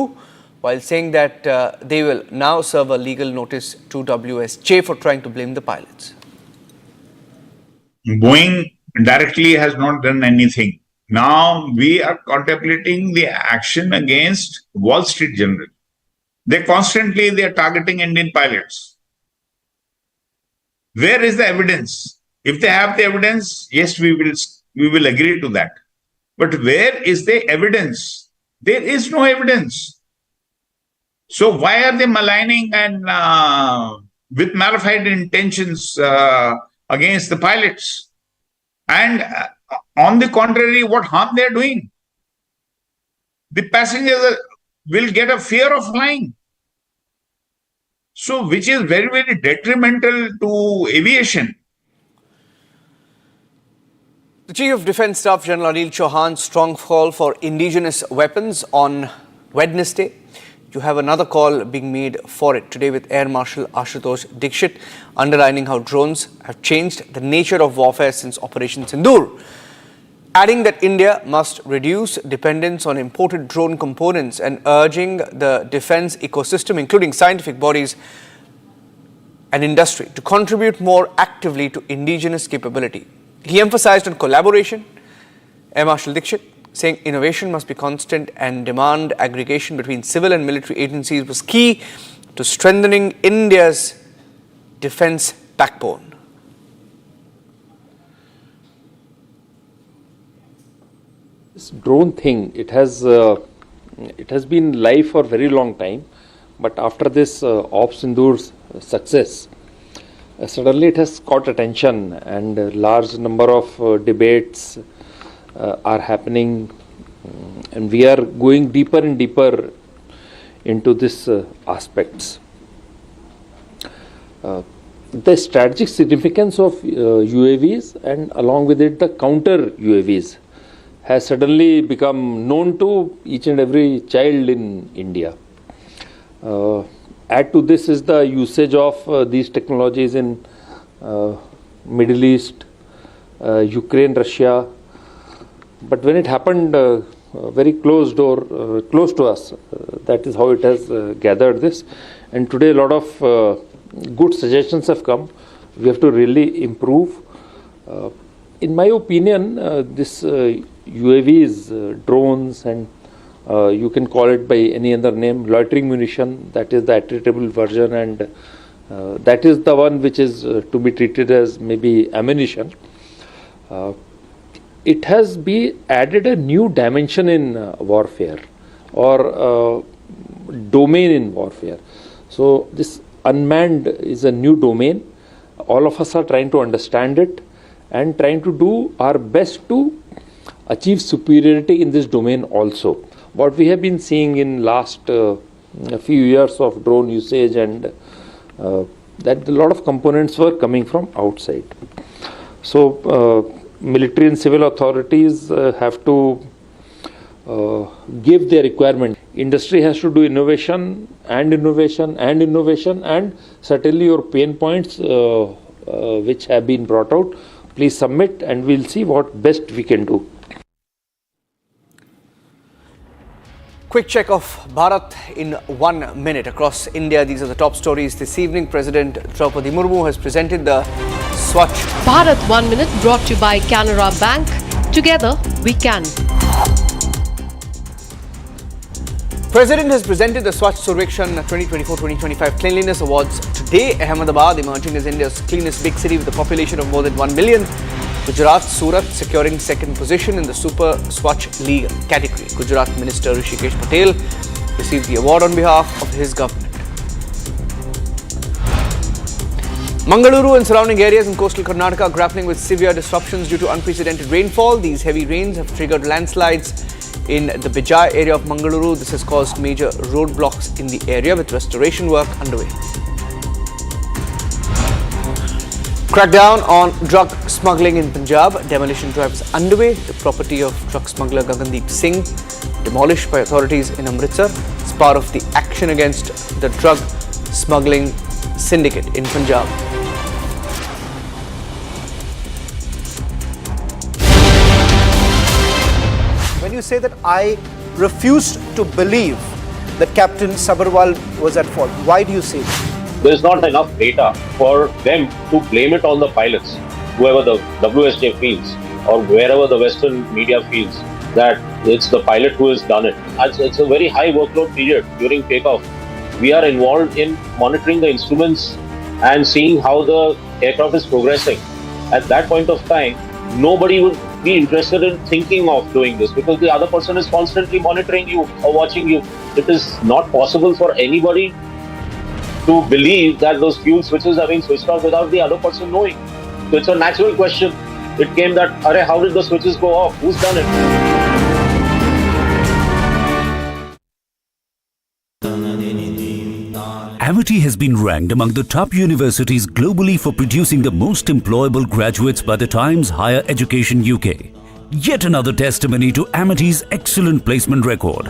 V: while saying that they will now serve a legal notice to WSJ for trying to blame the pilots.
D: Boeing directly has not done anything. Now we are contemplating the action against Wall Street Journal. They are targeting Indian pilots. Where is the evidence? If they have the evidence, yes, we will agree to that. But where is the evidence? There is no evidence. So why are they maligning and with malified intentions against the pilots? And on the contrary, what harm they are doing? The passengers will get a fear of flying. So which is very, very detrimental to aviation.
V: The Chief of Defence Staff General Anil Chauhan's strong call for indigenous weapons on Wednesday. You have another call being made for it today with Air Marshal Ashutosh Dikshit, underlining how drones have changed the nature of warfare since Operation Sindoor, adding that India must reduce dependence on imported drone components and urging the defence ecosystem, including scientific bodies and industry, to contribute more actively to indigenous capability. He emphasised on collaboration. Air Marshal Dikshit saying innovation must be constant and demand aggregation between civil and military agencies was key to strengthening India's defence backbone.
W: This drone thing, it has been live for a very long time, but after this Op Sindoor's success, suddenly it has caught attention, and a large number of debates are happening, and we are going deeper and deeper into these aspects. The strategic significance of UAVs and along with it the counter UAVs has suddenly become known to each and every child in India. Add to this is the usage of these technologies in Middle East, Ukraine, Russia. But when it happened very close to us, that is how it has gathered this. And today a lot of good suggestions have come. We have to really improve. In my opinion, this UAVs, drones, and you can call it by any other name, loitering munition, that is the attritable version, and that is the one which is to be treated as maybe ammunition. It has been added a new dimension in warfare, or domain in warfare. So this unmanned is a new domain. All of us are trying to understand it and trying to do our best to achieve superiority in this domain also. What we have been seeing in last a few years of drone usage, and that a lot of components were coming from outside. So military and civil authorities have to give their requirement. Industry has to do innovation and innovation and innovation, and certainly your pain points which have been brought out, please submit and we'll see what best we can do.
V: Quick check of Bharat in 1 minute across India. These are the top stories this evening. President Draupadi Murmu has presented the Swachh
C: Bharat 1 minute brought to you by Canara Bank. Together we can.
V: President has presented the Swachh Survekshan 2024-2025 Cleanliness Awards today. Ahmedabad emerging as India's cleanest big city with a population of more than 1 million. Gujarat, Surat securing second position in the Super Swachh League category. Gujarat Minister Rishikesh Patel received the award on behalf of his government. Bengaluru and surrounding areas in coastal Karnataka are grappling with severe disruptions due to unprecedented rainfall. These heavy rains have triggered landslides in the Bijai area of Bengaluru. This has caused major roadblocks in the area with restoration work underway. Crackdown on drug smuggling in Punjab. Demolition drive is underway. The property of drug smuggler Gagandeep Singh demolished by authorities in Amritsar as part of the action against the drug smuggling syndicate in Punjab. When you say that I refused to believe that Captain Sabharwal was at fault, why do you say that?
H: There is not enough data for them to blame it on the pilots, whoever the WSJ feels or wherever the Western media feels that it's the pilot who has done it. It's a very high workload period during takeoff. We are involved in monitoring the instruments and seeing how the aircraft is progressing. At that point of time, nobody would be interested in thinking of doing this because the other person is constantly monitoring you or watching you. It is not possible for anybody to believe that those fuel switches are being switched off without the other person knowing. So it's a natural question. It came that, how did the switches go off? Who's done it?
I: Amity has been ranked among the top universities globally for producing the most employable graduates by the Times Higher Education UK. Yet another testimony to Amity's excellent placement record.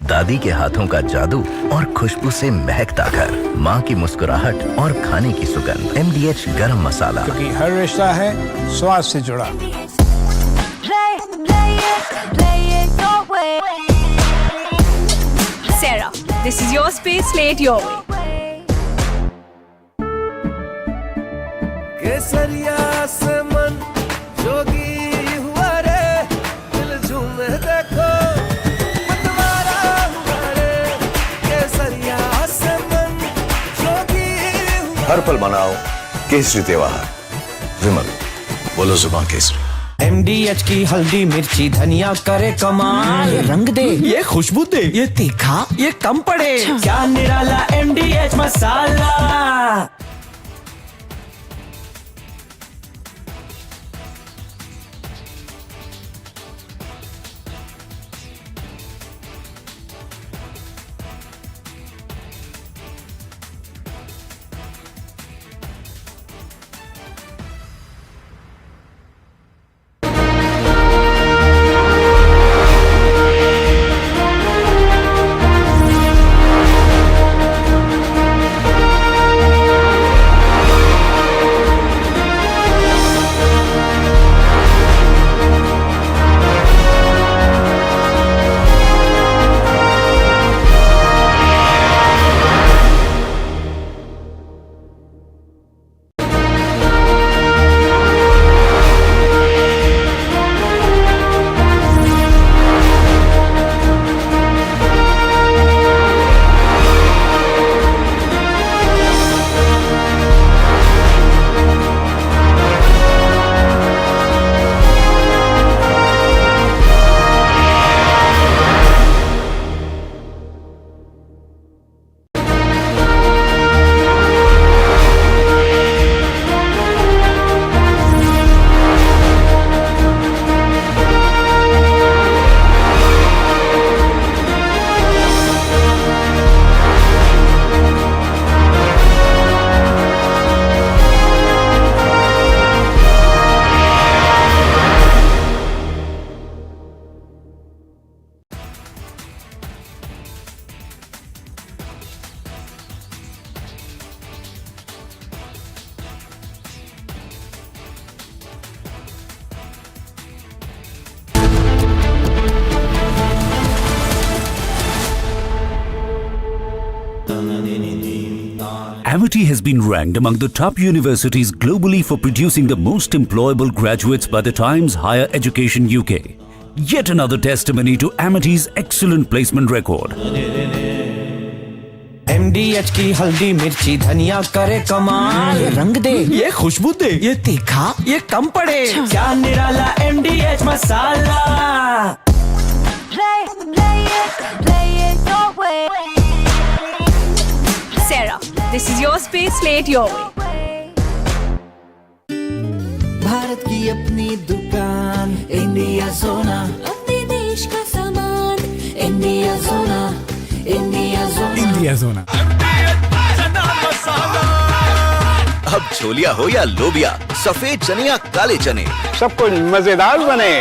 A: दादी के हाथों का जादू और खुशबू से महकता घर, माँ की मुस्कुराहट और खाने की सुगंध। MDH गरम मसाला,
J: क्योंकि हर रिश्ता है स्वाद से जुड़ा।
Q: Sarah, this is your space, play it your way.
O: केसरिया से मन जोगी हुआ रे, दिल झूमे देखो मतवारा हुआ रे, केसरिया से मन जोगी हुआ।
P: हर पल मनाओ केसरी त्योहार। विमल, बोलो जुबान केसरी।
O: MDH की हल्दी मिर्ची धनिया करे कमाल, ये रंग दे, ये खुशबू दे, ये तीखा, ये कम पड़े, क्या निराला MDH masala.
I: Amity has been ranked among the top universities globally for producing the most employable graduates by the Times Higher Education UK. Yet another testimony to Amity's excellent placement record.
O: MDH की हल्दी मिर्ची धनिया करे कमाल, ये रंग दे, ये खुशबू दे, ये तीखा, ये कम पड़े, क्या निराला MDH masala.
Q: Play it your way. Sarah, This is your space, play it your way.
O: Bharat की अपनी दुकान इंडिया सोना,
Q: अपने देश का सामान इंडिया सोना, इंडिया सोना,
K: इंडिया सोना।
A: अब छोलिया हो या लोबिया, सफेद चने या काले चने,
B: सब कुछ मजेदार बने।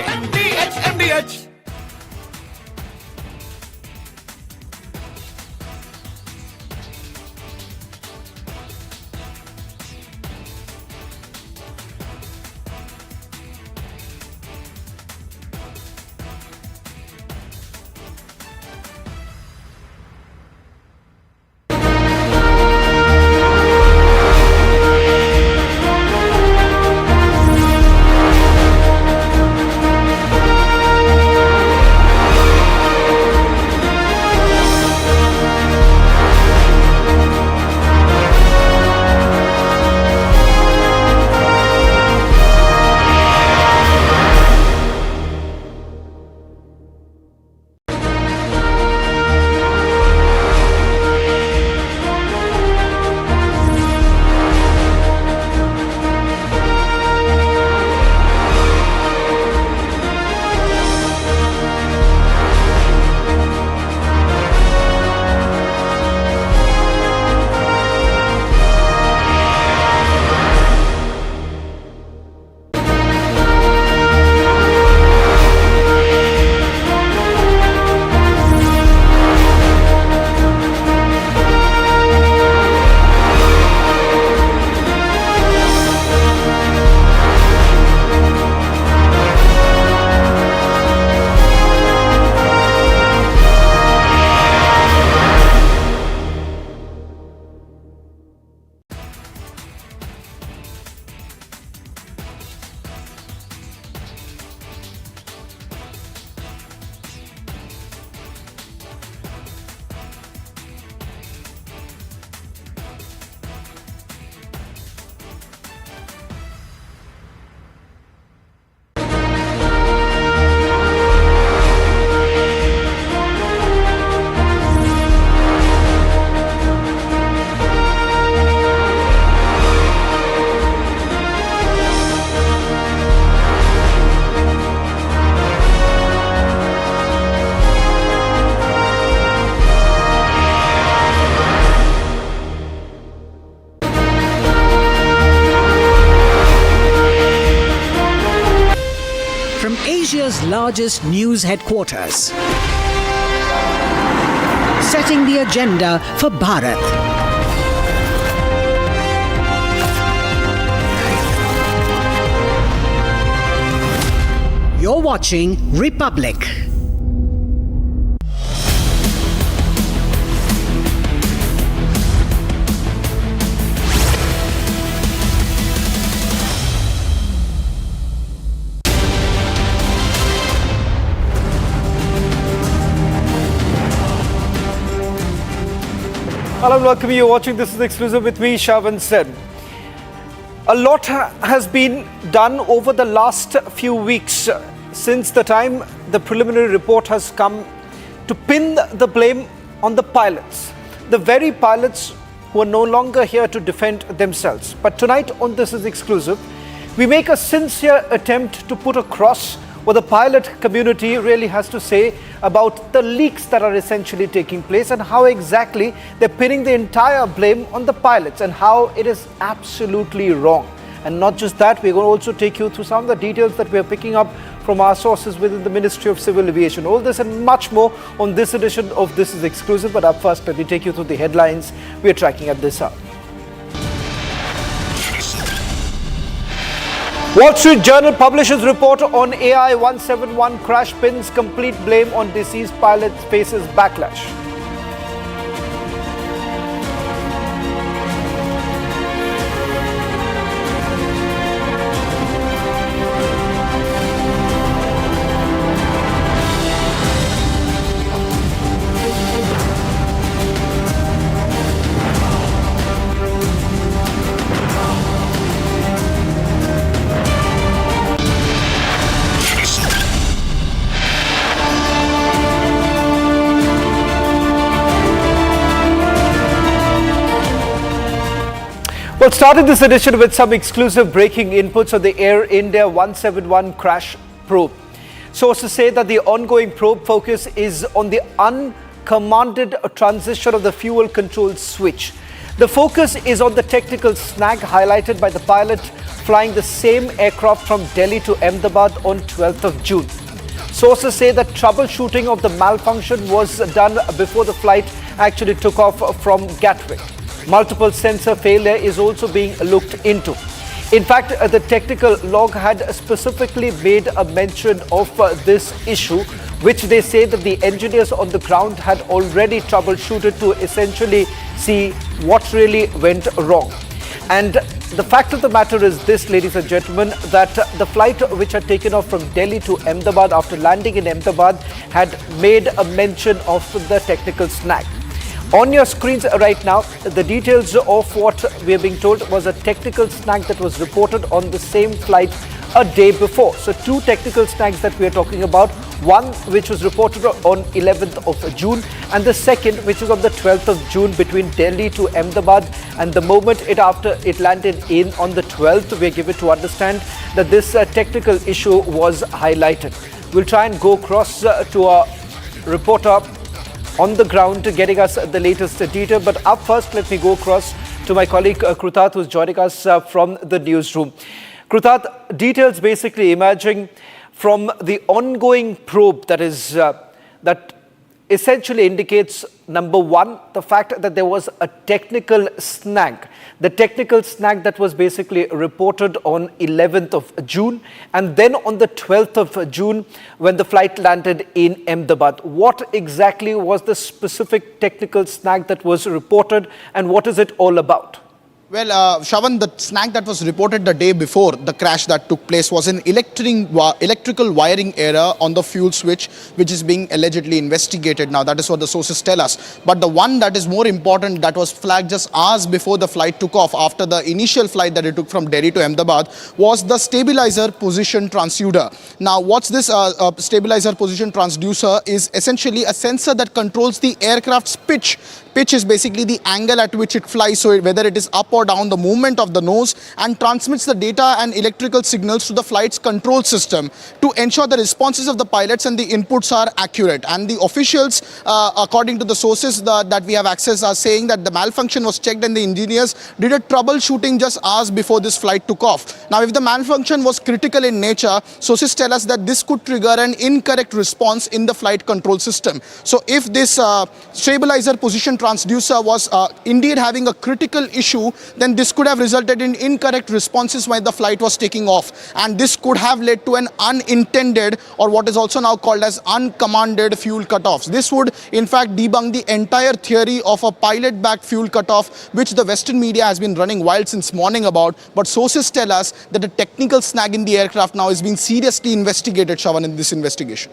O: Asia's largest news headquarters, setting the agenda for Bharat. You're watching Republic.
V: Hello and welcome. You're watching This is Exclusive with me, Shavan Sen. A lot has been done over the last few weeks since the time the preliminary report has come to pin the blame on the pilots. The very pilots who are no longer here to defend themselves. But tonight on This is Exclusive, we make a sincere attempt to put across what the pilot community really has to say about the leaks that are essentially taking place and how exactly they're pinning the entire blame on the pilots and how it is absolutely wrong. And not just that, we're going to also take you through some of the details that we're picking up from our sources within the Ministry of Civil Aviation. All this and much more on this edition of This is Exclusive. But up first, let me take you through the headlines we're tracking at this hour. Wall Street Journal publishes report on AI-171 crash, pins complete blame on deceased pilot, faces backlash. Well, starting this edition with some exclusive breaking inputs on the Air India 171 crash probe. Sources say that the ongoing probe focus is on the uncommanded transition of the fuel control switch. The focus is on the technical snag highlighted by the pilot flying the same aircraft from Delhi to Ahmedabad on 12th of June. Sources say that troubleshooting of the malfunction was done before the flight actually took off from Gatwick. Multiple sensor failure is also being looked into. In fact, the technical log had specifically made a mention of this issue, which they say that the engineers on the ground had already troubleshooted to essentially see what really went wrong. And the fact of the matter is this, ladies and gentlemen, that the flight which had taken off from Delhi to Ahmedabad after landing in Ahmedabad had made a mention of the technical snag. On your screens right now, the details of what we are being told was a technical snag that was reported on the same flight a day before. So two technical snags that we are talking about. One which was reported on 11th of June and the second which was on the 12th of June between Delhi to Ahmedabad. And the moment after it landed in on the 12th, we are given to understand that this technical issue was highlighted. We'll try and go across to our reporter on the ground getting us the latest detail. But up first, let me go across to my colleague Krutat, who's joining us from the newsroom. Krutat, details basically emerging from the ongoing probe that essentially indicates, number one, the fact that there was a technical snag. The technical snag that was basically reported on 11th of June and then on the 12th of June when the flight landed in Ahmedabad. What exactly was the specific technical snag that was reported and what is it all about?
E: Well, Shravan, the snag that was reported the day before the crash that took place was an electrical wiring error on the fuel switch, which is being allegedly investigated now. That is what the sources tell us. But the one that is more important, that was flagged just hours before the flight took off, after the initial flight that it took from Delhi to Ahmedabad, was the stabilizer position transducer. Now, what's this stabilizer position transducer is essentially a sensor that controls the aircraft's pitch. Pitch is basically the angle at which it flies, so whether it is up or down, the movement of the nose, and transmits the data and electrical signals to the flight's control system to ensure the responses of the pilots and the inputs are accurate. And the officials, according to the sources that we have access, are saying that the malfunction was checked and the engineers did a troubleshooting just hours before this flight took off. Now, if the malfunction was critical in nature, sources tell us that this could trigger an incorrect response in the flight control system. So if this stabilizer position transducer was indeed having a critical issue, then this could have resulted in incorrect responses while the flight was taking off. And this could have led to an unintended, or what is also now called as uncommanded, fuel cutoffs. This would in fact debunk the entire theory of a pilot-backed fuel cutoff, which the Western media has been running wild since morning about. But sources tell us that a technical snag in the aircraft now is being seriously investigated, Shravan, in this investigation.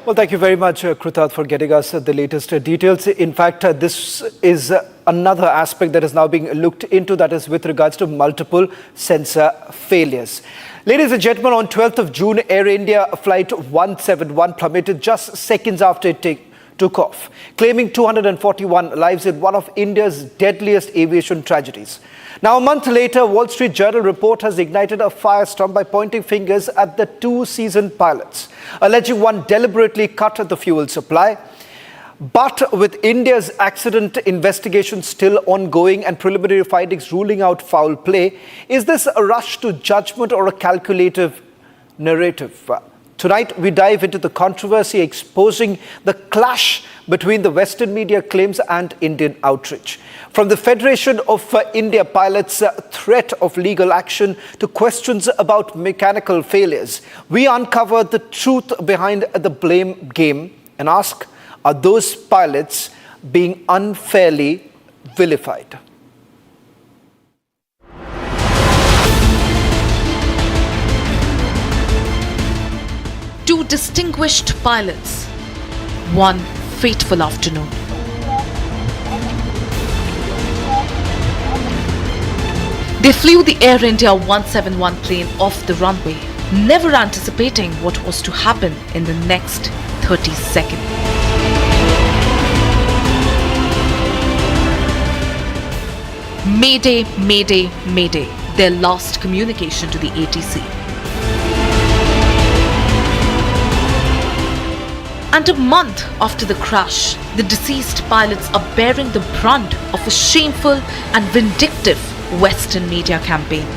V: Well, thank you very much, Krutat, for getting us the latest details. In fact, this is another aspect that is now being looked into, that is with regards to multiple sensor failures. Ladies and gentlemen, on 12th of June, Air India flight 171 plummeted just seconds after it took off, claiming 241 lives in one of India's deadliest aviation tragedies. Now, a month later, Wall Street Journal report has ignited a firestorm by pointing fingers at the two seasoned pilots, alleging one deliberately cut the fuel supply. But with India's accident investigation still ongoing and preliminary findings ruling out foul play, is this a rush to judgment or a calculative narrative? Tonight, we dive into the controversy exposing the clash between the Western media claims and Indian outrage. From the Federation of India Pilots' threat of legal action to questions about mechanical failures, we uncover the truth behind the blame game and ask, are those pilots being unfairly vilified?
C: Two distinguished pilots, one fateful afternoon. They flew the Air India 171 plane off the runway, never anticipating what was to happen in the next 30 seconds. Mayday, Mayday, Mayday, their last communication to the ATC. And a month after the crash, the deceased pilots are bearing the brunt of a shameful and vindictive Western media campaign.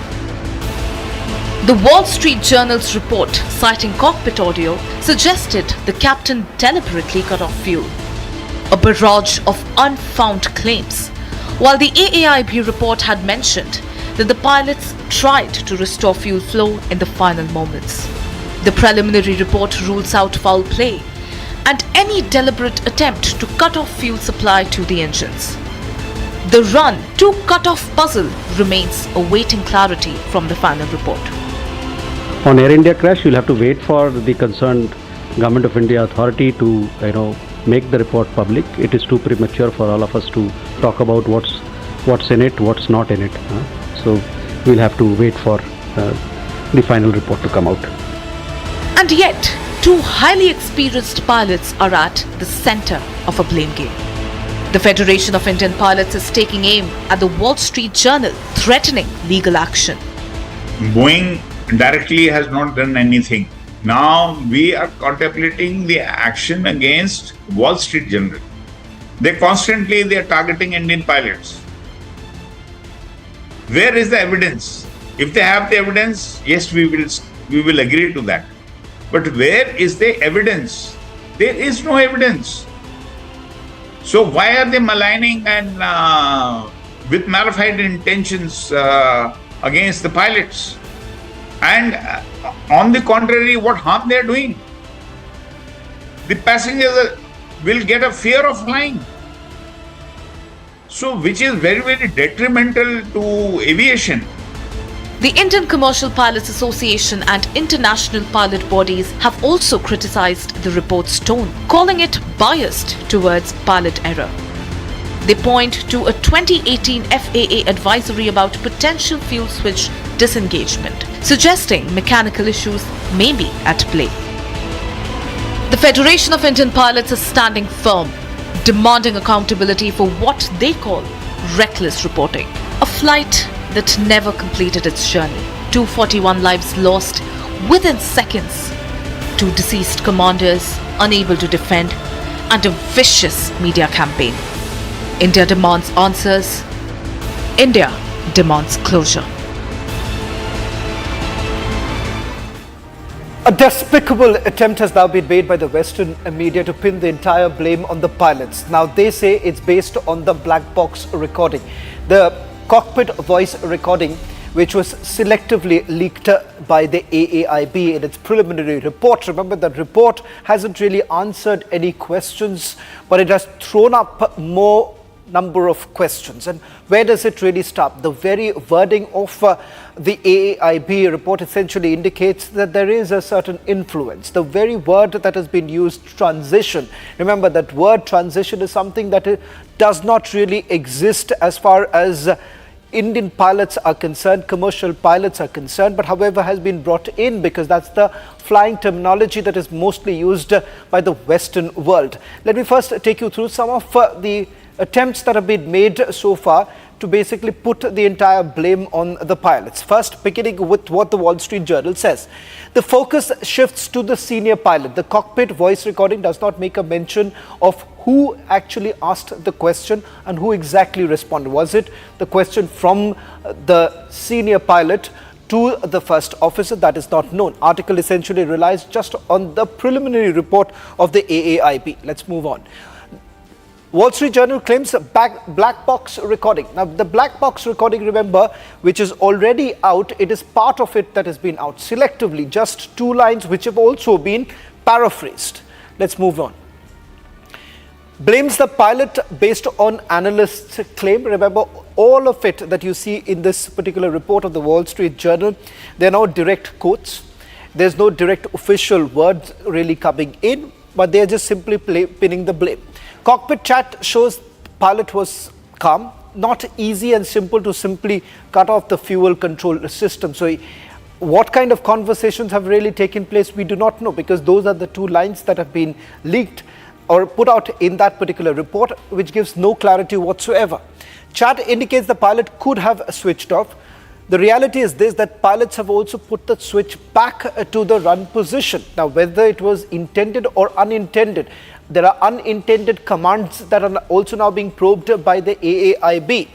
C: The Wall Street Journal's report, citing cockpit audio, suggested the captain deliberately cut off fuel. A barrage of unfound claims, while the AAIB report had mentioned that the pilots tried to restore fuel flow in the final moments. The preliminary report rules out foul play and any deliberate attempt to cut off fuel supply to the engines. The run to cut off puzzle remains awaiting clarity from the final report.
W: On Air India crash, you'll have to wait for the concerned Government of India authority to, make the report public. It is too premature for all of us to talk about what's in it, what's not in it. So we'll have to wait for the final report to come out.
C: And yet, two highly experienced pilots are at the center of a blame game. The Federation of Indian Pilots is taking aim at the Wall Street Journal, threatening legal action.
D: Boeing directly has not done anything. Now we are contemplating the action against Wall Street Journal. They are targeting Indian pilots. Where is the evidence? If they have the evidence, yes, we will agree to that. But where is the evidence? There is no evidence. So why are they maligning and with malified intentions against the pilots? And on the contrary, what harm they are doing? The passengers will get a fear of flying. So which is very, very detrimental to aviation.
C: The Indian Commercial Pilots Association and international pilot bodies have also criticized the report's tone, calling it biased towards pilot error. They point to a 2018 FAA advisory about potential fuel switch disengagement, suggesting mechanical issues may be at play. The Federation of Indian Pilots is standing firm, demanding accountability for what they call reckless reporting. A flight that never completed its journey. 241 lives lost within seconds. Two deceased commanders unable to defend, and a vicious media campaign. India demands answers. India demands closure.
V: A despicable attempt has now been made by the Western media to pin the entire blame on the pilots. Now they say it's based on the black box recording. The cockpit voice recording, which was selectively leaked by the AAIB in its preliminary report. Remember, that report hasn't really answered any questions, but it has thrown up more number of questions. And where does it really stop? The very wording of the AAIB report essentially indicates that there is a certain influence. The very word that has been used, transition. Remember, that word transition is something that does not really exist as far as Indian pilots are concerned, commercial pilots are concerned, but however has been brought in because that's the flying terminology that is mostly used by the Western world. Let me first take you through some of the attempts that have been made so far to basically put the entire blame on the pilots. First, beginning with what the Wall Street Journal says. The focus shifts to the senior pilot. The cockpit voice recording does not make a mention of who actually asked the question and who exactly responded. Was it the question from the senior pilot to the first officer? That is not known. Article essentially relies just on the preliminary report of the AAIB. Let's move on. Wall Street Journal claims a black box recording. Now, the black box recording, remember, which is already out, it is part of it that has been out selectively, just 2 lines which have also been paraphrased. Let's move on. Blames the pilot based on analysts' claim. Remember, all of it that you see in this particular report of the Wall Street Journal, there are no direct quotes. There's no direct official words really coming in, but they're just simply pinning the blame. Cockpit chat shows pilot was calm, not easy and simple to simply cut off the fuel control system. So what kind of conversations have really taken place, we do not know, because those are the 2 lines that have been leaked. or put out in that particular report, which gives no clarity whatsoever. Chat indicates the pilot could have switched off. The reality is this, that pilots have also put the switch back to the run position. Now, whether it was intended or unintended, there are unintended commands that are also now being probed by the AAIB.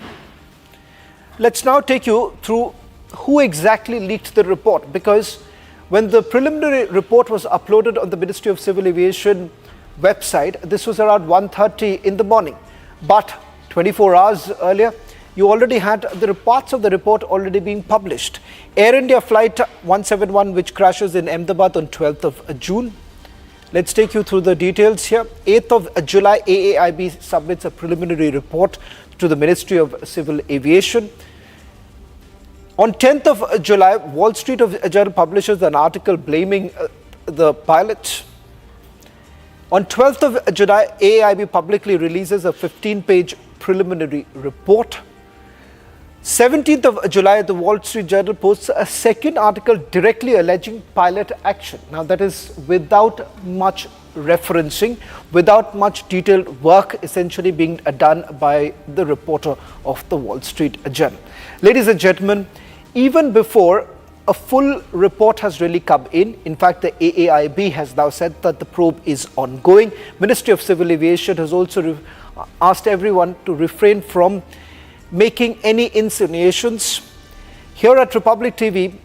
V: Let's now take you through who exactly leaked the report, because when the preliminary report was uploaded on the Ministry of Civil Aviation website, this was around 1:30 in the morning. But 24 hours earlier, you already had the parts of the report already being published. Air India flight 171, which crashes in Ahmedabad on 12th of June. Let's take you through the details here. 8th of July, AAIB submits a preliminary report to the Ministry of Civil Aviation. On 10th of July, Wall Street Journal publishes an article blaming the pilot. On 12th of July, AAIB publicly releases a 15-page preliminary report. 17th of July, the Wall Street Journal posts a second article directly alleging pilot action. Now, that is without much referencing, without much detailed work essentially being done by the reporter of the Wall Street Journal. Ladies and gentlemen, even before a full report has really come in fact, the AAIB has now said that the probe is ongoing. Ministry of Civil Aviation has also asked everyone to refrain from making any insinuations. Here at Republic TV,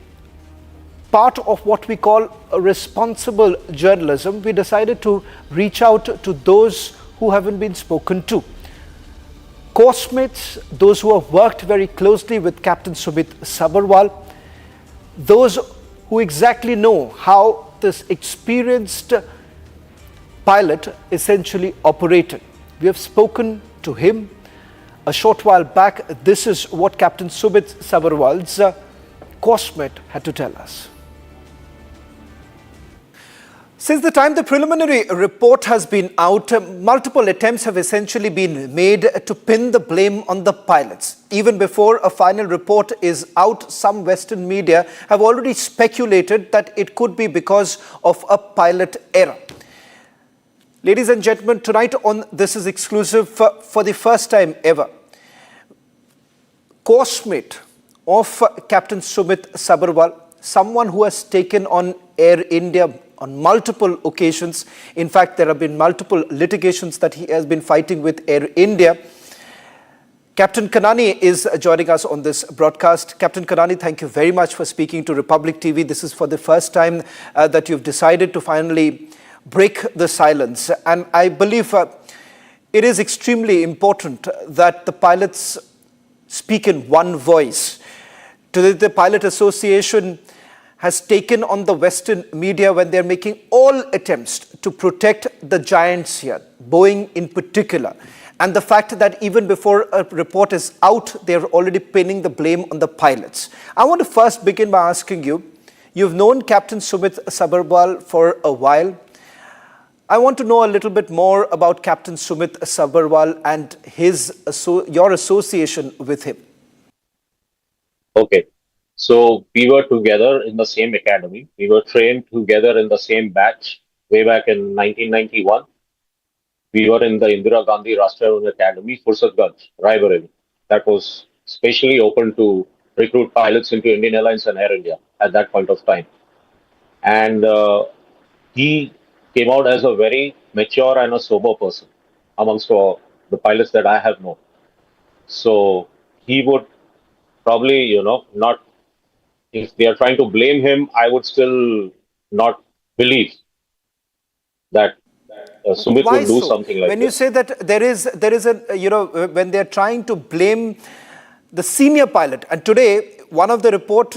V: part of what we call a responsible journalism, we decided to reach out to those who haven't been spoken to. Course-mates, those who have worked very closely with Captain Sumit Sabharwal, those who exactly know how this experienced pilot essentially operated. We have spoken to him a short while back. This is what Captain Sumit Sabharwal's coursemate had to tell us. Since the time the preliminary report has been out, multiple attempts have essentially been made to pin the blame on the pilots. Even before a final report is out, some Western media have already speculated that it could be because of a pilot error. Ladies and gentlemen, tonight on This Is Exclusive, for the first time ever, coursemate of Captain Sumit Sabharwal, someone who has taken on Air India on multiple occasions. In fact, there have been multiple litigations that he has been fighting with Air India. Captain Kanani is joining us on this broadcast. Captain Kanani, thank you very much for speaking to Republic TV. This is for the first time that you've decided to finally break the silence. And I believe it is extremely important that the pilots speak in one voice. Today, the Pilot Association has taken on the Western media when they're making all attempts to protect the giants here, Boeing in particular. And the fact that even before a report is out, they're already pinning the blame on the pilots. I want to first begin by asking you, you've known Captain Sumit Sabharwal for a while. I want to know a little bit more about Captain Sumit Sabharwal and your association with him.
H: Okay. So we were together in the same academy. We were trained together in the same batch way back in 1991. We were in the Indira Gandhi Rashtriya Academy, Fursatganj, Raebareli. That was specially open to recruit pilots into Indian Airlines and Air India at that point of time. And he came out as a very mature and a sober person amongst the pilots that I have known. So he would probably, not, if they are trying to blame him, I would still not believe that Sumit would do something like
V: when
H: this.
V: You say that there is a, when they're trying to blame the senior pilot, and today one of the report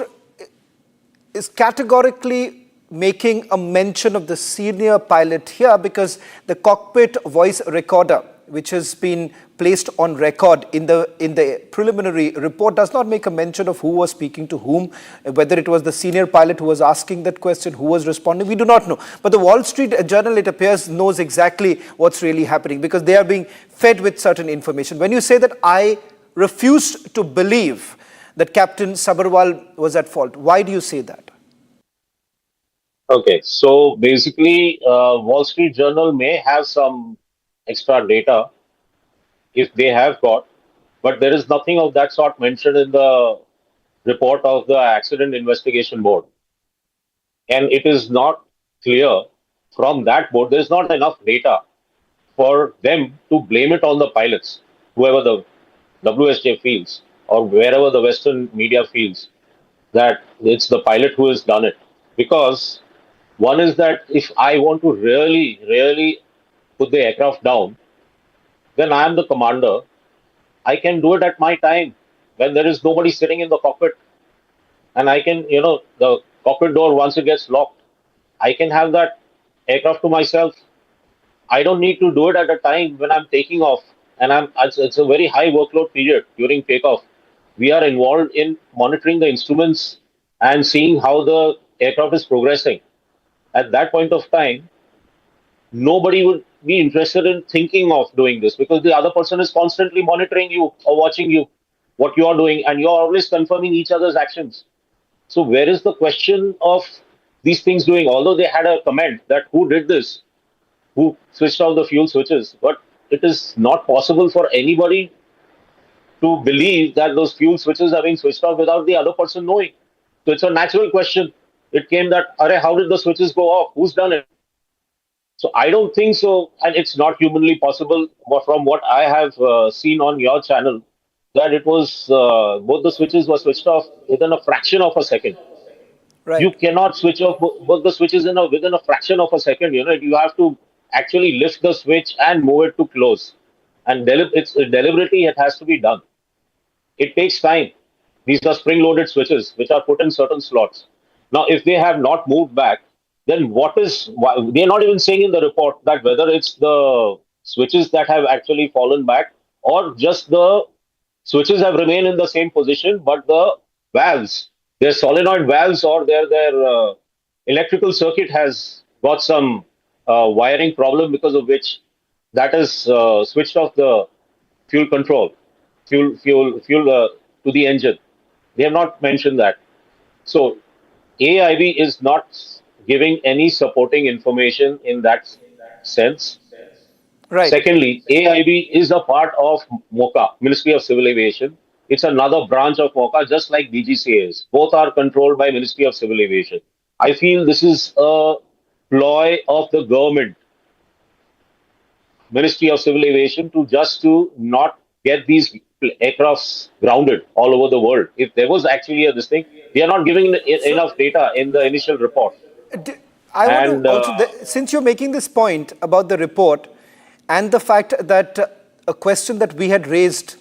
V: is categorically making a mention of the senior pilot here, because the cockpit voice recorder, which has been placed on record in the preliminary report, does not make a mention of who was speaking to whom, whether it was the senior pilot who was asking that question, who was responding, we do not know. But the Wall Street Journal, it appears, knows exactly what's really happening, because they are being fed with certain information. When you say that I refuse to believe that Captain Sabharwal was at fault, why do you say that?
H: Okay, so basically, Wall Street Journal may have some extra data if they have got, but there is nothing of that sort mentioned in the report of the Accident Investigation Board. And it is not clear from that board, there's not enough data for them to blame it on the pilots, whoever the WSJ feels, or wherever the Western media feels that it's the pilot who has done it. Because one is that if I want to really put the aircraft down, then I am the commander. I can do it at my time when there is nobody sitting in the cockpit. And I can, the cockpit door, once it gets locked, I can have that aircraft to myself. I don't need to do it at a time when I'm taking off. And it's a very high workload period during takeoff. We are involved in monitoring the instruments and seeing how the aircraft is progressing. At that point of time, nobody would be interested in thinking of doing this because the other person is constantly monitoring you or watching you, what you are doing, and you're always confirming each other's actions. So where is the question of these things doing? Although they had a comment that who did this, who switched off the fuel switches, but it is not possible for anybody to believe that those fuel switches are being switched off without the other person knowing. So it's a natural question. It came that, how did the switches go off? Who's done it? So I don't think so, and it's not humanly possible. But from what I have seen on your channel, that it was both the switches were switched off within a fraction of a second.
V: Right.
H: You cannot switch off both the switches within a fraction of a second. You have to actually lift the switch and move it to close, and deliberately it has to be done. It takes time. These are spring-loaded switches which are put in certain slots. Now, if they have not moved back, then they're not even saying in the report that whether it's the switches that have actually fallen back or just the switches have remained in the same position, but the valves, their solenoid valves or their electrical circuit has got some wiring problem because of which that has switched off the fuel control, fuel to the engine. They have not mentioned that. So AIB is not giving any supporting information in that sense.
V: Right.
H: Secondly, AIB is a part of MOCA, Ministry of Civil Aviation. It's another branch of MOCA, just like DGCA is. Both are controlled by Ministry of Civil Aviation. I feel this is a ploy of the government, Ministry of Civil Aviation, to not get these aircrafts grounded all over the world. If there was actually this thing, they are not giving enough data in the initial report.
V: I want to also, since you're making this point about the report and the fact that a question that we had raised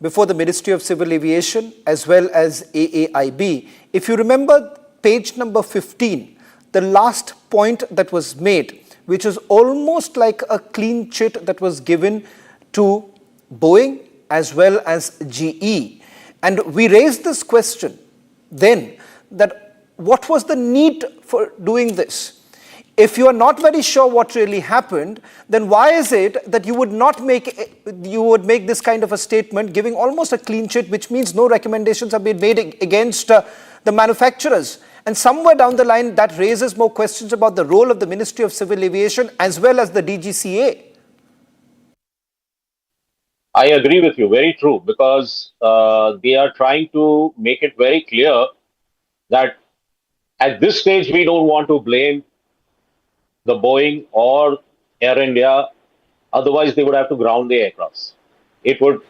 V: before the Ministry of Civil Aviation as well as AAIB, if you remember page number 15, the last point that was made, which was almost like a clean chit that was given to Boeing as well as GE. And we raised this question then, that what was the need for doing this? If you are not very sure what really happened, then why is it that you would make this kind of a statement giving almost a clean chit, which means no recommendations have been made against the manufacturers? And somewhere down the line, that raises more questions about the role of the Ministry of Civil Aviation as well as the DGCA.
H: I agree with you, very true, because they are trying to make it very clear that at this stage, we don't want to blame the Boeing or Air India. Otherwise, they would have to ground the aircrafts. It would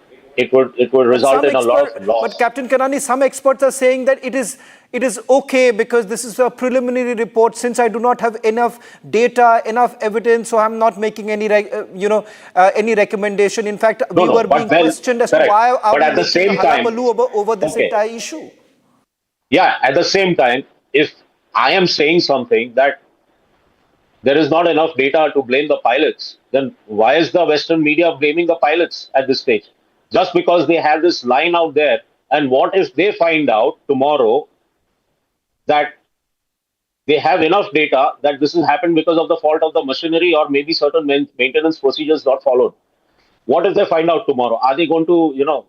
H: result in a lot of loss.
V: But Captain Kanani, some experts are saying that it is okay because this is a preliminary report. Since I do not have enough data, enough evidence, so I'm not making any any recommendation. In fact, we were being questioned as to why are we making a hullabaloo over this entire issue.
H: Yeah, at the same time, if I am saying something that there is not enough data to blame the pilots, then why is the Western media blaming the pilots at this stage? Just because they have this line out there, and what if they find out tomorrow that they have enough data that this has happened because of the fault of the machinery or maybe certain maintenance procedures not followed? What if they find out tomorrow? Are they going to,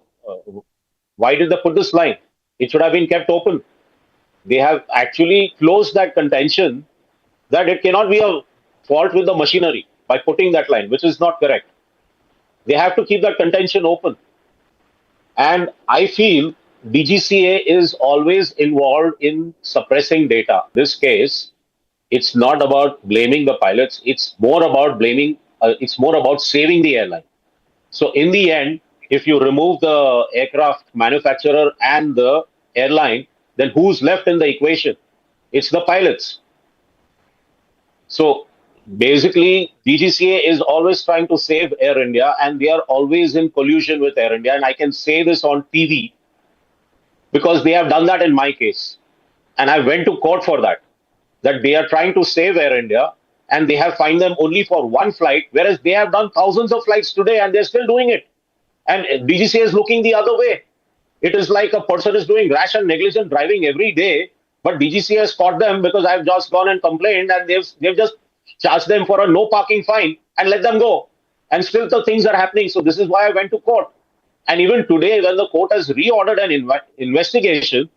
H: why did they put this line? It should have been kept open. They have actually closed that contention that it cannot be a fault with the machinery by putting that line, which is not correct. They have to keep that contention open. And I feel DGCA is always involved in suppressing data. This case, it's not about blaming the pilots. It's more about it's more about saving the airline. So in the end, if you remove the aircraft manufacturer and the airline, then who's left in the equation? It's the pilots. So basically, DGCA is always trying to save Air India, and they are always in collusion with Air India. And I can say this on TV because they have done that in my case. And I went to court for that they are trying to save Air India, and they have fined them only for one flight, whereas they have done thousands of flights today and they're still doing it. And DGCA is looking the other way. It is like a person is doing rash and negligent driving every day, but DGCA has caught them because I've just gone and complained, and they've just charged them for a no parking fine and let them go. And still the things are happening. So this is why I went to court. And even today, when the court has reordered an investigation,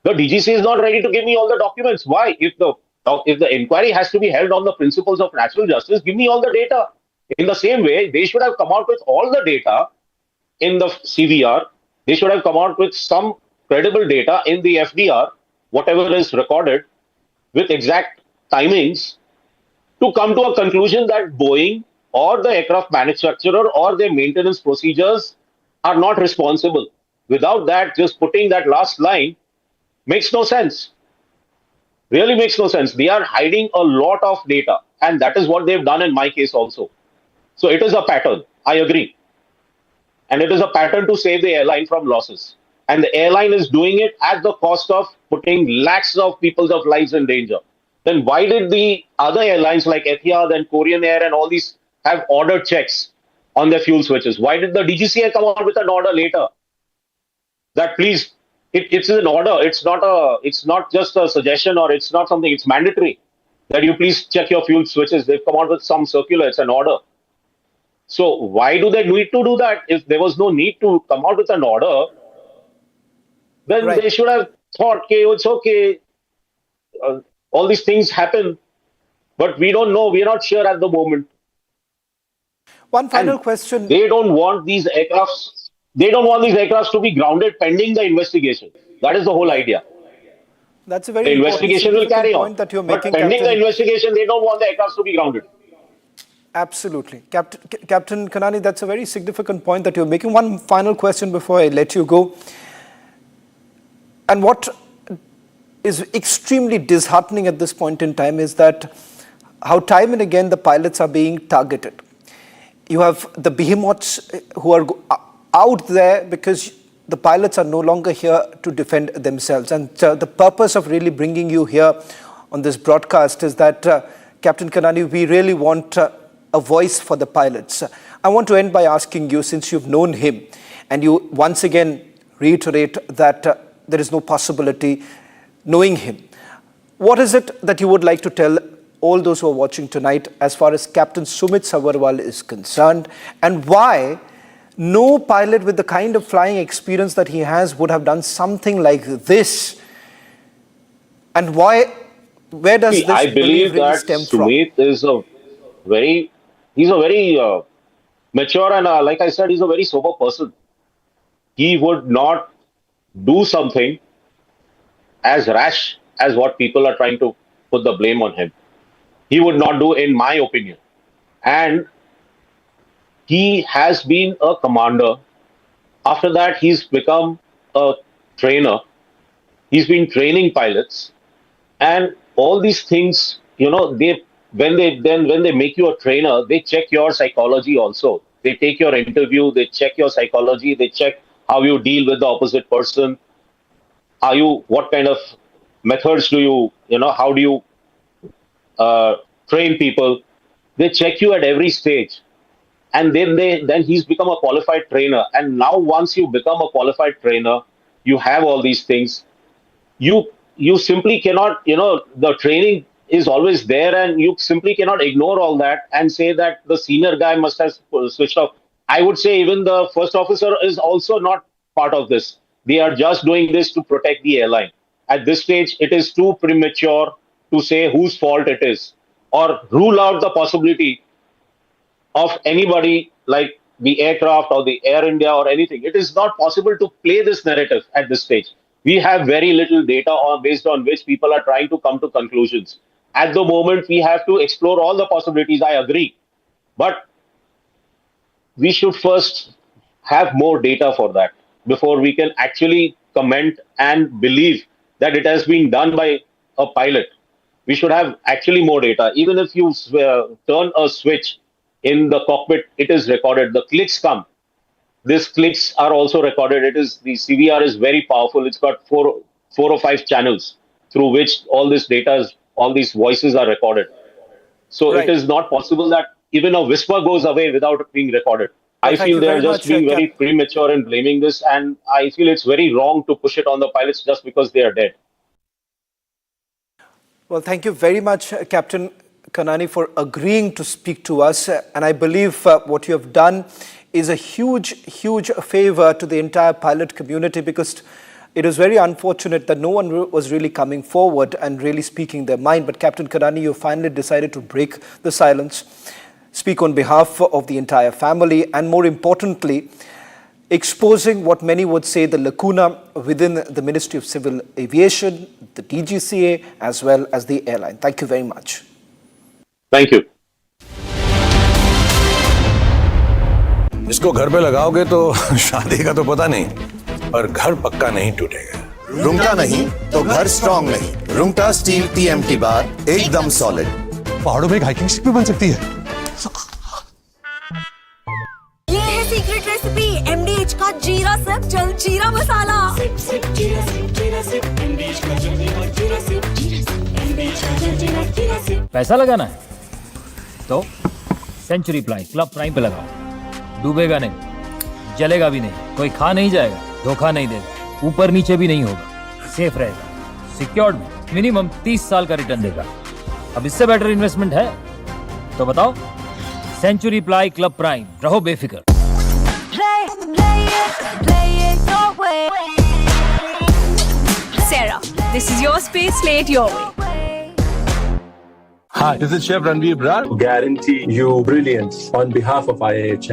H: the DGCA is not ready to give me all the documents. Why? If the inquiry has to be held on the principles of natural justice, give me all the data. In the same way, they should have come out with all the data in the CVR. They should have come out with some credible data in the FDR, whatever is recorded, with exact timings, to come to a conclusion that Boeing or the aircraft manufacturer or their maintenance procedures are not responsible. Without that, just putting that last line makes no sense. Really makes no sense. They are hiding a lot of data, and that is what they've done in my case also. So it is a pattern. I agree. And it is a pattern to save the airline from losses. And the airline is doing it at the cost of putting lakhs of people's lives in danger. Then why did the other airlines like Etihad and Korean Air and all these have ordered checks on their fuel switches? Why did the DGCA come out with an order later? That please, it's an order. It's not just a suggestion, or it's not something. It's mandatory that you please check your fuel switches. They've come out with some circular. It's an order. So why do they need to do that? If there was no need to come out with an order, then they should have thought, okay, it's okay. All these things happen, but we don't know. We are not sure at the moment.
V: One final question.
H: They don't want these aircrafts. They don't want these aircrafts to be grounded pending the investigation. That is the whole idea.
V: That's a very
H: the investigation will carry on.
V: That you're
H: but
V: making,
H: pending
V: Captain.
H: the investigation, they don't want the aircrafts to be grounded.
V: Absolutely. Captain Kanani, that's a very significant point that you're making. One final question before I let you go. And what is extremely disheartening at this point in time is that how time and again the pilots are being targeted. You have the behemoths who are out there because the pilots are no longer here to defend themselves. And the purpose of really bringing you here on this broadcast is that, Captain Kanani, we really want a voice for the pilots. I want to end by asking you, since you've known him, and you once again reiterate that there is no possibility knowing him. What is it that you would like to tell all those who are watching tonight as far as Captain Sumit Savarwal is concerned, and why no pilot with the kind of flying experience that he has would have done something like this? And why, where does this
H: I believe
V: really
H: that
V: stem
H: Sumit
V: from?
H: is he's a very mature and like I said, he's a very sober person. He would not do something as rash as what people are trying to put the blame on him. He would not do, in my opinion. And he has been a commander. After that, he's become a trainer. He's been training pilots. And all these things, you know, when they make you a trainer, they check your psychology also. They take your interview, they check your psychology, they check how you deal with the opposite person. What kind of methods do you how do you train people? They check you at every stage. And then he's become a qualified trainer. And now once you become a qualified trainer, you have all these things. You simply cannot, the training is always there, and you simply cannot ignore all that and say that the senior guy must have switched off. I would say even the first officer is also not part of this. They are just doing this to protect the airline. At this stage, it is too premature to say whose fault it is or rule out the possibility of anybody like the aircraft or the Air India or anything. It is not possible to play this narrative at this stage. We have very little data based on which people are trying to come to conclusions. At the moment, we have to explore all the possibilities, I agree. But we should first have more data for that before we can actually comment and believe that it has been done by a pilot. We should have actually more data. Even if you turn a switch in the cockpit, it is recorded. The clicks come. These clicks are also recorded. The CVR is very powerful. It's got four or five channels through which all this data, all these voices are recorded. So
V: Right.
H: it is not possible that even a whisper goes away without it being recorded. I
V: Thank
H: feel
V: you
H: they're
V: very
H: just
V: much,
H: being very
V: Cap-
H: premature in blaming this, and I feel it's very wrong to push it on the pilots just because they are dead.
V: Well, thank you very much, Captain Kanani, for agreeing to speak to us. And I believe what you have done is a huge, huge favor to the entire pilot community, because it was very unfortunate that no one was really coming forward and really speaking their mind. But Captain Kanani, you finally decided to break the silence, speak on behalf of the entire family, and more importantly, exposing what many would say the lacuna within the Ministry of Civil Aviation, the DGCA, as well as the airline. Thank you very much.
H: Thank you.
P: इसको घर पे लगाओगे तो शादी का तो पता नहीं, पर घर पक्का नहीं टूटेगा।
A: रुंगटा नहीं तो घर स्ट्रॉन्ग नहीं। रुंगटा स्टील TMT बार एकदम सॉलिड।
R: पहाड़ों में एक हाइकिंग स्टिक भी बन सकती है।
Q: ये है सीक्रेट रेसिपी MDH का जीरा सिप जल जीरा मसाला। सिप सिप जीरा सिप MDH का जल जीरा सिप MDH का जल जीरा सिप।
K: पैसा लगाना है तो सेंचुरी प्लाई क्लब प्राइम पे लगाओ। डूबेगा नहीं, जलेगा भी नहीं, कोई खा नहीं जाएगा, धोखा नहीं देगा, ऊपर नीचे भी नहीं होगा, सेफ रहेगा, सिक्योर्ड, मिनिमम 30 साल का रिटर्न देगा। अब इससे बेटर इन्वेस्टमेंट है तो बताओ। सेंचुरी प्लाई क्लब प्राइम, रहो बेफिक्र।
Q: Sarah, this is your space, play it your way.
R: Hi, this is Chef Ranveer Brar. Guarantee you brilliance on behalf of IAH.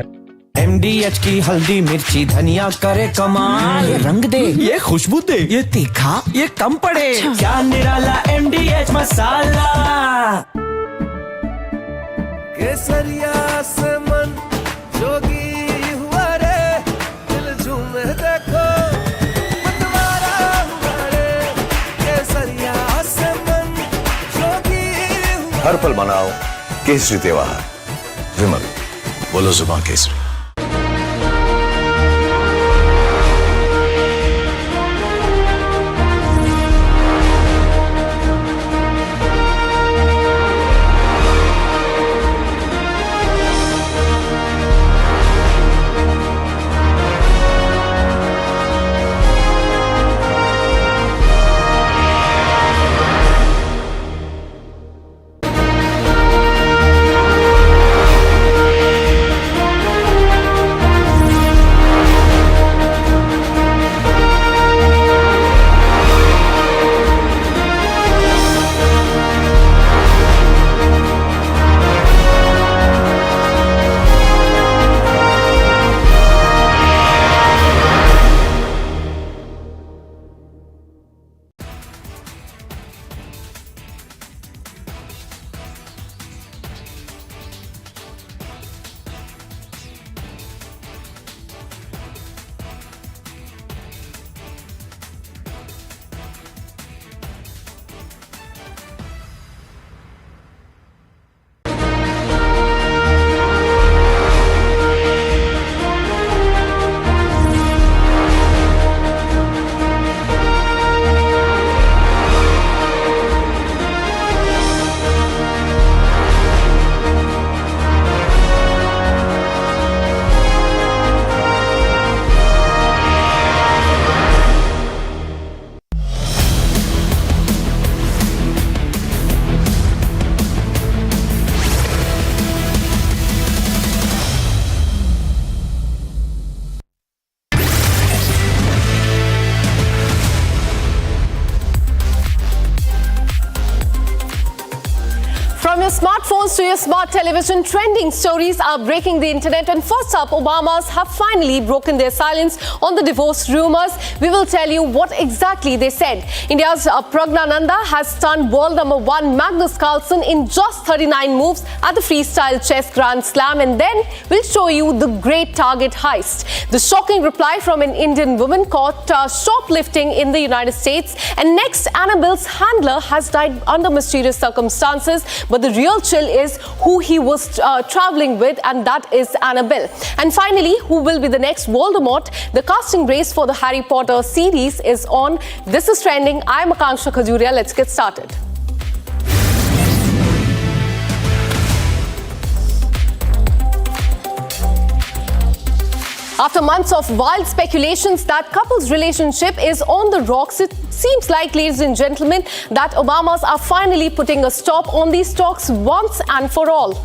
O: MDH की हल्दी मिर्ची धनिया करे कमाल, ये रंग दे, ये खुशबू दे, ये तीखा, ये कम पड़े, क्या निराला MDH मसाला।
S: केसरिया से मन जोगी हुआ रे, दिल झूमे देखो मतवारा हुआ रे, केसरिया से मन जोगी हुआ।
P: हर पल मनाओ केसरी त्योहार। विमल, बोलो जुबान Kesari.
L: Thanks to your smart television, trending stories are breaking the internet. And first up, Obamas have finally broken their silence on the divorce rumors. We will tell you what exactly they said. India's Pragnananda has stunned world number 1 Magnus Carlsen in just 39 moves at the freestyle chess Grand Slam. And then we'll show you the great target heist. The shocking reply from an Indian woman caught shoplifting in the United States. And next, Annabelle's handler has died under mysterious circumstances. But the real chill is who he was traveling with, and that is Annabelle. And finally, who will be the next Voldemort? The casting race for the Harry Potter series is on. This is Trending. I'm Akanksha Khajuria. Let's get started. After months of wild speculations that couple's relationship is on the rocks, it seems like, ladies and gentlemen, that Obamas are finally putting a stop on these talks once and for all.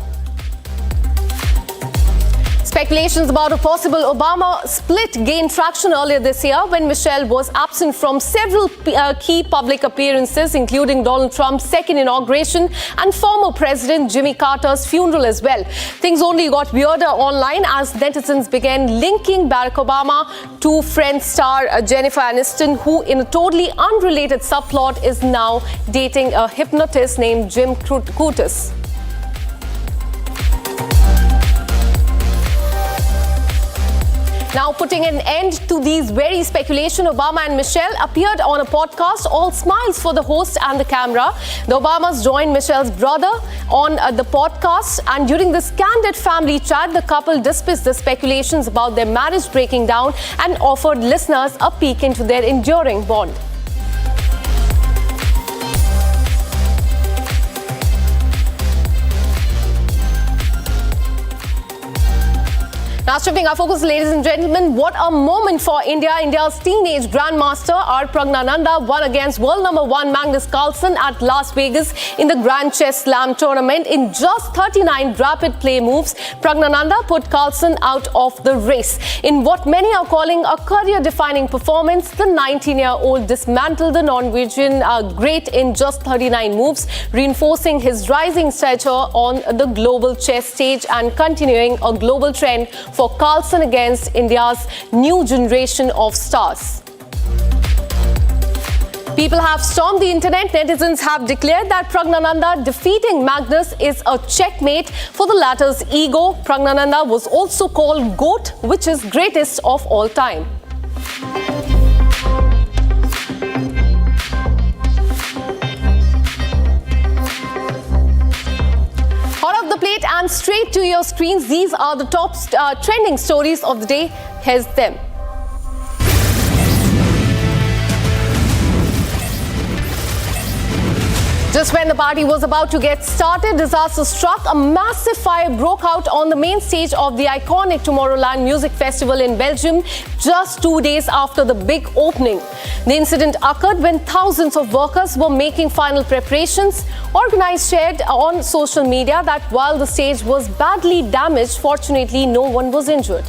L: Speculations about a possible Obama split gained traction earlier this year when Michelle was absent from several key public appearances, including Donald Trump's second inauguration and former President Jimmy Carter's funeral as well. Things only got weirder online as netizens began linking Barack Obama to Friends star Jennifer Aniston, who, in a totally unrelated subplot, is now dating a hypnotist named Jim Curtis. Now, putting an end to these very speculation, Obama and Michelle appeared on a podcast, all smiles for the host and the camera. The Obamas joined Michelle's brother on the podcast, and during this candid family chat, the couple dismissed the speculations about their marriage breaking down and offered listeners a peek into their enduring bond. Now, shifting our focus, ladies and gentlemen, what a moment for India. India's teenage grandmaster, R. Pragnananda, won against world number 1 Magnus Carlsen at Las Vegas in the Grand Chess Slam tournament. In just 39 rapid play moves, Pragnananda put Carlsen out of the race. In what many are calling a career-defining performance, the 19-year-old dismantled the Norwegian great in just 39 moves, reinforcing his rising stature on the global chess stage and continuing a global trend for Carlsen against India's new generation of stars. People have stormed the internet. Netizens have declared that Pragnananda defeating Magnus is a checkmate for the latter's ego. Pragnananda was also called GOAT, which is greatest of all time. Hot off the plate and straight to your screens, these are the top trending stories of the day. Here's them. Just when the party was about to get started, disaster struck. A massive fire broke out on the main stage of the iconic Tomorrowland Music Festival in Belgium just 2 days after the big opening. The incident occurred when thousands of workers were making final preparations. Organizers shared on social media that while the stage was badly damaged, fortunately no one was injured.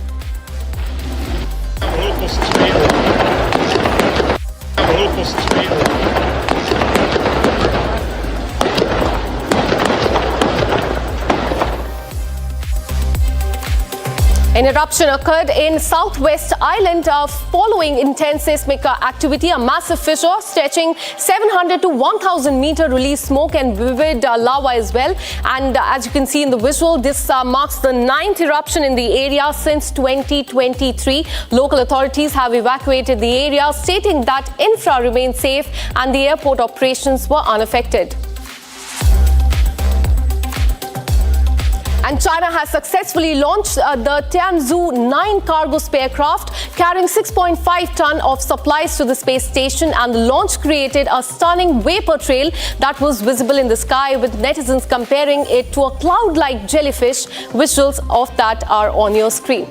L: An eruption occurred in southwest island following intense seismic activity. A massive fissure stretching 700 to 1,000 meter released smoke and vivid lava as well. And as you can see in the visual, this marks the 9th eruption in the area since 2023. Local authorities have evacuated the area, stating that infra remains safe and the airport operations were unaffected. And China has successfully launched the Tianzhou 9 cargo spacecraft, carrying 6.5 tons of supplies to the space station, and the launch created a stunning vapor trail that was visible in the sky, with netizens comparing it to a cloud-like jellyfish. Visuals of that are on your screen.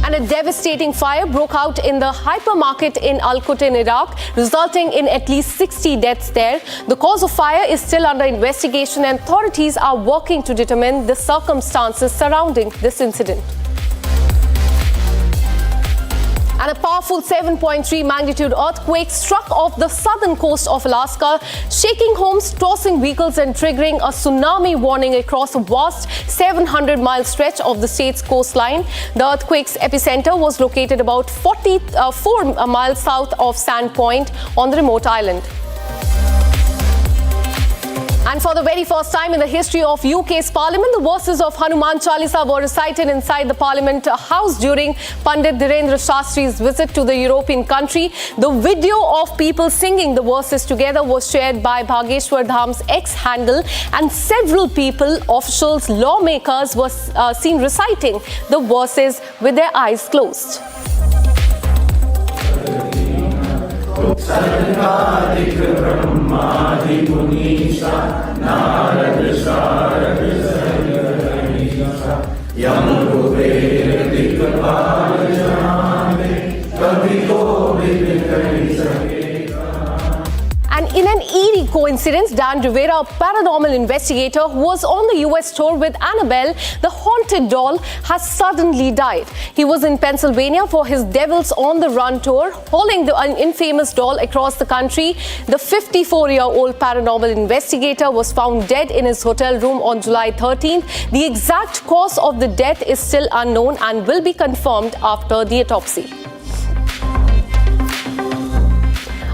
L: And a devastating fire broke out in the hypermarket in Al-Qut in Iraq, resulting in at least 60 deaths there. The cause of fire is still under investigation, and authorities are working to determine the circumstances surrounding this incident. And a powerful 7.3 magnitude earthquake struck off the southern coast of Alaska, shaking homes, tossing vehicles and triggering a tsunami warning across a vast 700-mile stretch of the state's coastline. The earthquake's epicenter was located about 44 miles south of Sand Point on the remote island. And for the very first time in the history of UK's parliament, the verses of Hanuman Chalisa were recited inside the Parliament House during Pandit Dhirendra Shastri's visit to the European country. The video of people singing the verses together was shared by Bhageshwar Dham's X handle, and several people, officials, lawmakers were seen reciting the verses with their eyes closed.
O: सर्वाधिक ब्रह्मादि मुनीषा नारद शारद सहिता यम कुबेर दिक्पाल जनाने कभी कोविद कहि सके.
L: And in an eerie coincidence, Dan Rivera, a paranormal investigator who was on the US tour with Annabelle, the haunted doll, has suddenly died. He was in Pennsylvania for his Devils on the Run tour, hauling the infamous doll across the country. The 54-year-old paranormal investigator was found dead in his hotel room on July 13th. The exact cause of the death is still unknown and will be confirmed after the autopsy.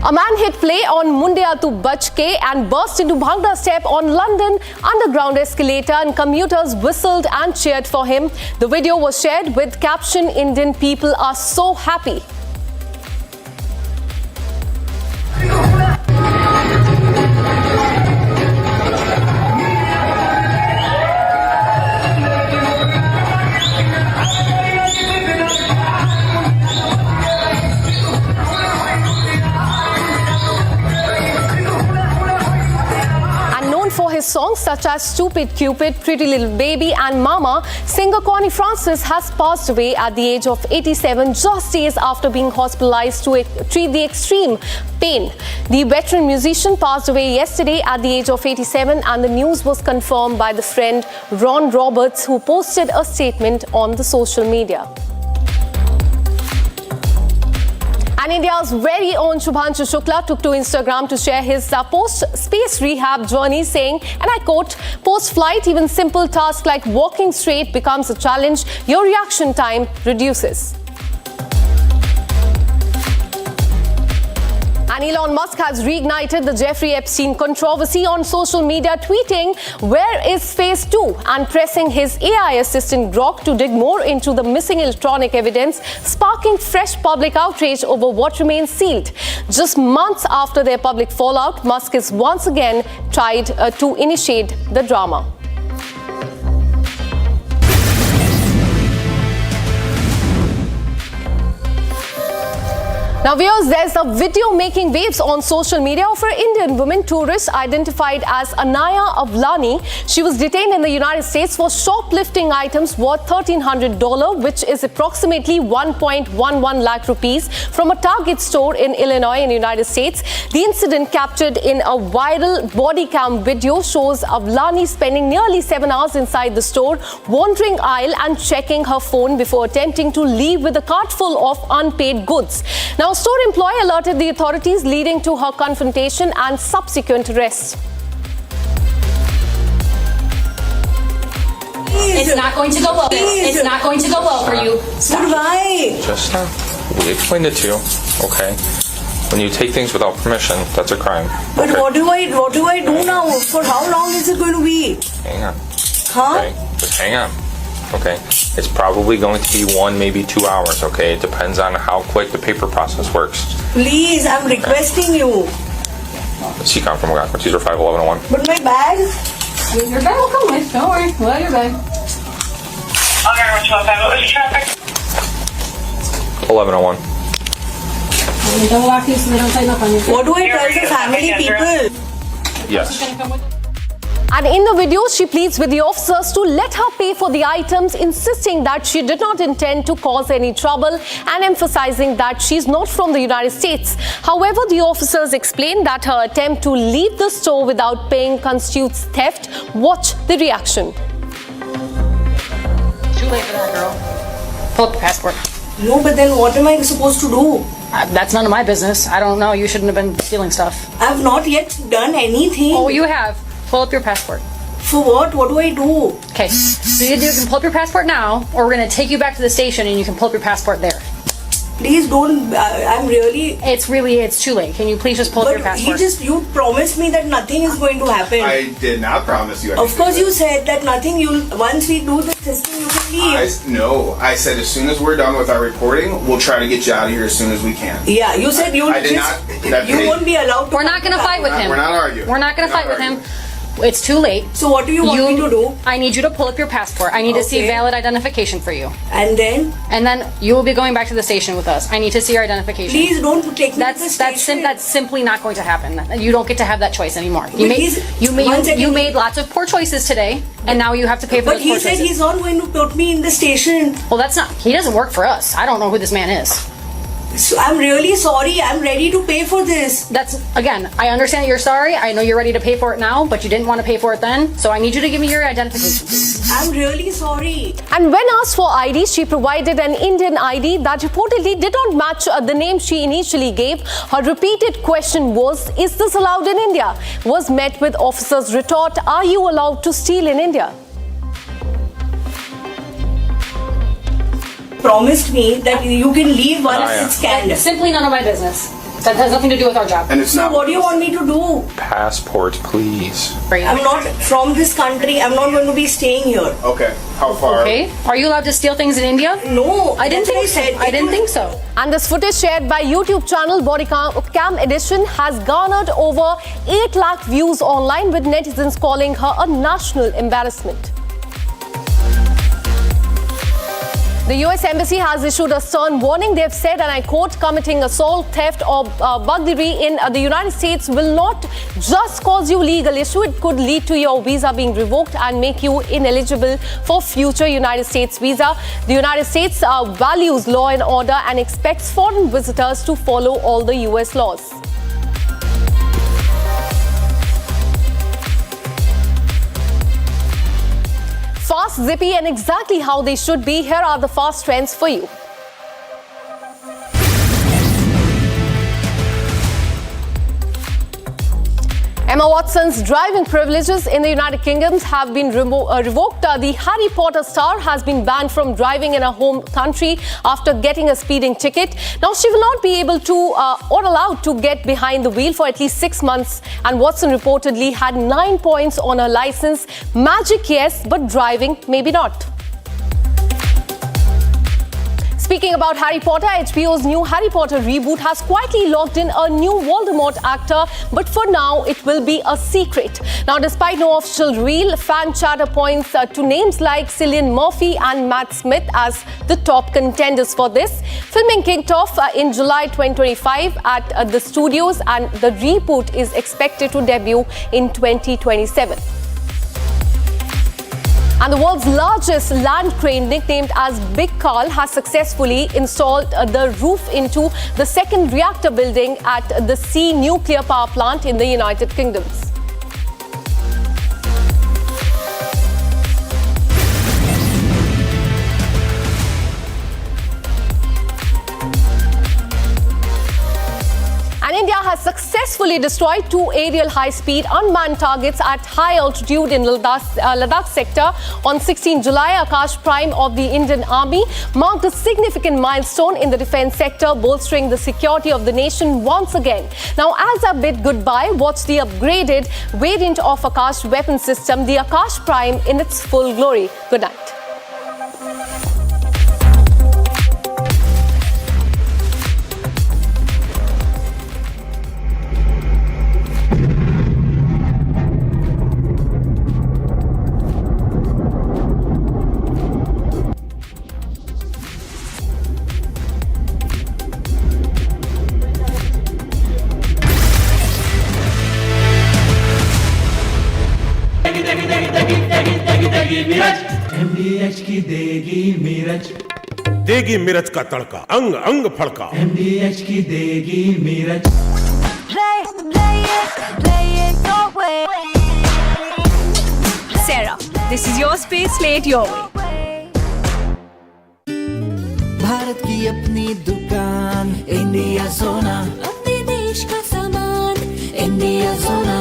L: A man hit play on Mundia to Bachke and burst into Bhangra Step on London Underground escalator, and commuters whistled and cheered for him. The video was shared with caption, "Indian people are so happy." His songs such as Stupid Cupid, Pretty Little Baby and Mama, singer Connie Francis has passed away at the age of 87, just days after being hospitalized to treat the extreme pain. The veteran musician passed away yesterday at the age of 87, and the news was confirmed by the friend Ron Roberts, who posted a statement on the social media. And India's very own Shubhanshu Shukla took to Instagram to share his post-space rehab journey, saying, and I quote, "Post-flight, even simple tasks like walking straight becomes a challenge. Your reaction time reduces." And Elon Musk has reignited the Jeffrey Epstein controversy on social media, tweeting, "Where is phase 2?" and pressing his AI assistant Grok to dig more into the missing electronic evidence, sparking fresh public outrage over what remains sealed. Just months after their public fallout, Musk is once again tried to initiate the drama. Now viewers, there's a video making waves on social media of an Indian woman tourist identified as Anaya Avlani. She was detained in the United States for shoplifting items worth $1,300, which is approximately 1.11 lakh rupees, from a Target store in Illinois in the United States. The incident, captured in a viral body cam video, shows Avlani spending nearly 7 hours inside the store, wandering aisle and checking her phone before attempting to leave with a cart full of unpaid goods. Now, store employee alerted the authorities, leading to her confrontation and subsequent arrest.
Q: It's not going to go well. It's not going to go well for you. But why?
M: Just we explained it to you, okay? When you take things without permission, that's a crime.
Q: But okay. What do I do now? For how long is it going to be?
M: Hang on.
Q: Huh?
M: Okay, just hang on. Okay, it's probably going to be 1, maybe 2 hours. Okay, it depends on how quick the paper process works.
Q: Please, I'm requesting you.
M: CCOM from Maharashtra, Caesar 51101.
Q: But my bag? Your bag will come with. Don't worry. We'll have your bag. Okay, what's your bag? What was traffic?
M: 1101.
Q: What do I tell the family people?
M: Yes.
L: And in the video, she pleads with the officers to let her pay for the items, insisting that she did not intend to cause any trouble and emphasizing that she's not from the United States. However, the officers explained that her attempt to leave the store without paying constitutes theft. Watch the reaction.
N: Too late for that, girl. Pull up the passport.
Q: No, but then what am I supposed to do?
N: That's none of my business. I don't know. You shouldn't have been stealing stuff.
Q: I've not yet done anything.
N: Oh, you have. Pull up your passport.
Q: For what? What do I do?
N: Okay. So you can pull up your passport now, or we're going to take you back to the station and you can pull up your passport there.
Q: Please don't. I'm really.
N: It's too late. Can you please just pull up your passport?
Q: You promised me that nothing is going to happen.
T: I did not promise you anything.
Q: Of course, you said that nothing. Once we do this testing, you can leave.
T: No, I said as soon as we're done with our reporting, we'll try to get you out of here as soon as we can.
Q: Yeah, you said you.
T: I did not.
Q: You won't be allowed to.
N: We're not going to fight with him.
T: We're not arguing.
N: We're not going to fight with him. It's too late.
Q: So what do you want me to do?
N: I need you to pull up your passport. I need to see valid identification for you.
Q: And then?
N: And then you will be going back to the station with us. I need to see your identification.
Q: Please don't take me to the station.
N: That's simply not going to happen. You don't get to have that choice anymore. You made lots of poor choices today, and now you have to pay for those poor choices.
Q: But he said he's not going to put me in the station.
N: Well, that's not. He doesn't work for us. I don't know who this man is.
Q: So I'm really sorry. I'm ready to pay for this.
N: Again, I understand that you're sorry. I know you're ready to pay for it now, but you didn't want to pay for it then. So I need you to give me your identification, please.
Q: I'm really sorry.
L: And when asked for ID, she provided an Indian ID that reportedly did not match the name she initially gave. Her repeated question was, is this allowed in India? Was met with officers' retort, are you allowed to steal in India?
Q: Promised me that you can leave once it's scanned.
N: Simply none of my business. That has nothing to do with our job.
T: And it's
Q: so what do you want me to do?
M: Passports, please.
Q: I'm not from this country. I'm not going to be staying here.
T: Okay. How far?
N: Okay. Are you allowed to steal things in India?
Q: No.
N: I didn't think so. I didn't think so.
L: And this footage shared by YouTube channel Body Cam Edition has garnered over 8 lakh views online, with netizens calling her a national embarrassment. The US Embassy has issued a stern warning. They've said, and I quote, committing assault, theft or burglary in the United States will not just cause you legal issue. It could lead to your visa being revoked and make you ineligible for future United States visa. The United States values law and order and expects foreign visitors to follow all the US laws. Fast, zippy, and exactly how they should be. Here are the fast trends for you. Emma Watson's driving privileges in the United Kingdom have been revoked. The Harry Potter star has been banned from driving in her home country after getting a speeding ticket. Now, she will not be able to or allowed to get behind the wheel for at least 6 months. And Watson reportedly had 9 points on her license. Magic, yes, but driving, maybe not. Speaking about Harry Potter, HBO's new Harry Potter reboot has quietly locked in a new Voldemort actor, but for now it will be a secret. Now, despite no official reveal, fan chatter points to names like Cillian Murphy and Matt Smith as the top contenders for this. Filming kicked off in July 2025 at the studios, and the reboot is expected to debut in 2027. And the world's largest land crane, nicknamed as Big Carl, has successfully installed the roof into the second reactor building at the Sea nuclear power plant in the United Kingdom. And India has successfully destroyed 2 aerial high-speed unmanned targets at high altitude in Ladakh sector. On 16 July, Akash Prime of the Indian Army marked a significant milestone in the defense sector, bolstering the security of the nation once again. Now, as a bid goodbye, watch the upgraded variant of Akash weapon system, the Akash Prime, in its full glory. Good night.
O: MDH की देगी मिर्च,
U: देगी मिर्च का तड़का, अंग अंग फड़का।
O: MDH की देगी मिर्च।
Q: Play it your way. Sarah, this is your space, play it your way.
O: Bharat की अपनी दुकान, इंडिया सोना,
Q: अपने देश का सामान,
O: इंडिया सोना,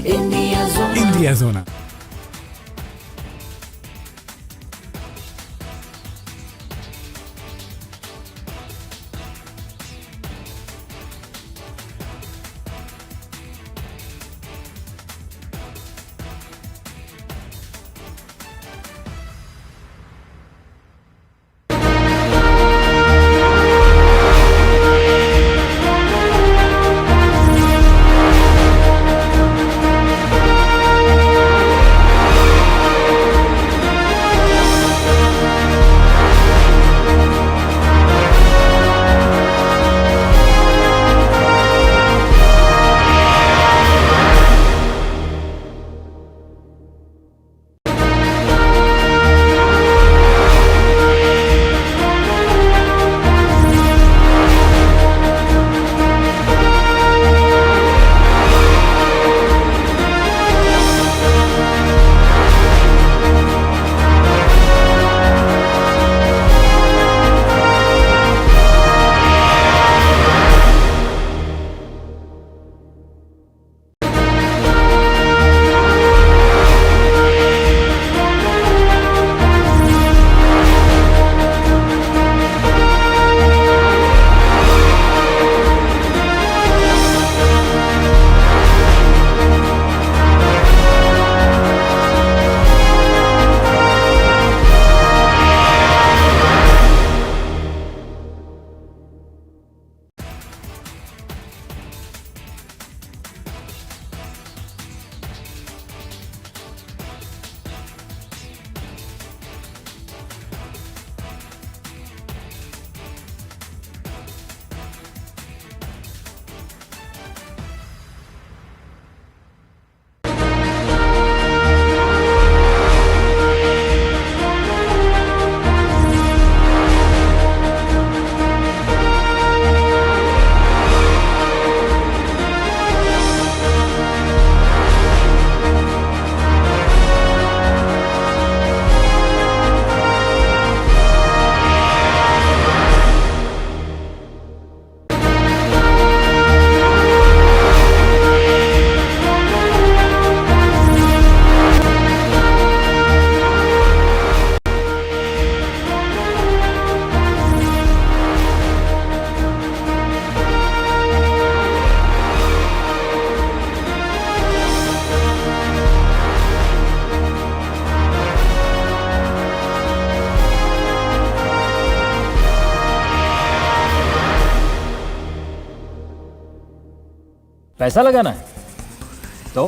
O: इंडिया सोना,
F: इंडिया सोना।
K: पैसा लगाना है तो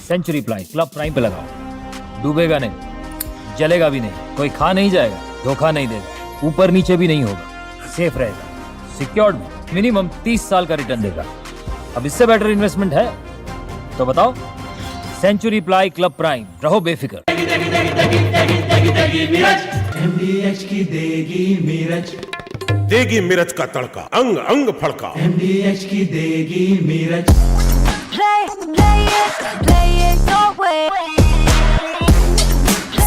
K: सेंचुरी प्लाई क्लब प्राइम पे लगाओ, डूबेगा नहीं, जलेगा भी नहीं, कोई खा नहीं जाएगा, धोखा नहीं देगा, ऊपर नीचे भी नहीं होगा, सेफ रहेगा, सिक्योर्ड में मिनिमम 30 साल का रिटर्न देगा। अब इससे बेटर इन्वेस्टमेंट है तो बताओ। सेंचुरी प्लाई क्लब प्राइम, रहो बेफिक्र।
O: MDH की देगी मिर्च,
U: देगी मिर्च का तड़का, अंग अंग फड़का।
O: MDH की देगी मिर्च।
Q: play it your way.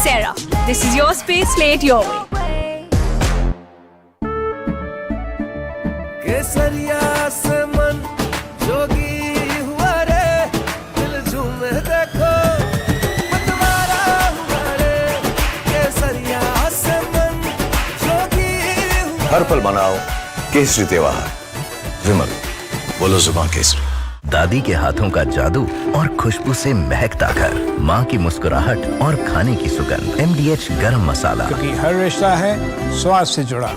Q: Sarah, this is your space, play it your way.
O: केसरिया से मन जोगी हुआ रे, दिल झूमे देखो मतवारा हुआ रे। केसरिया से मन जोगी हुआ।
P: हर पल मनाओ केसरी त्योहार। विमल, बोलो जुबान केसरी।
A: दादी के हाथों का जादू और खुशबू से महकता घर, माँ की मुस्कुराहट और खाने की सुगंध। MDH गरम मसाला,
B: क्योंकि हर रिश्ता है स्वाद से जुड़ा।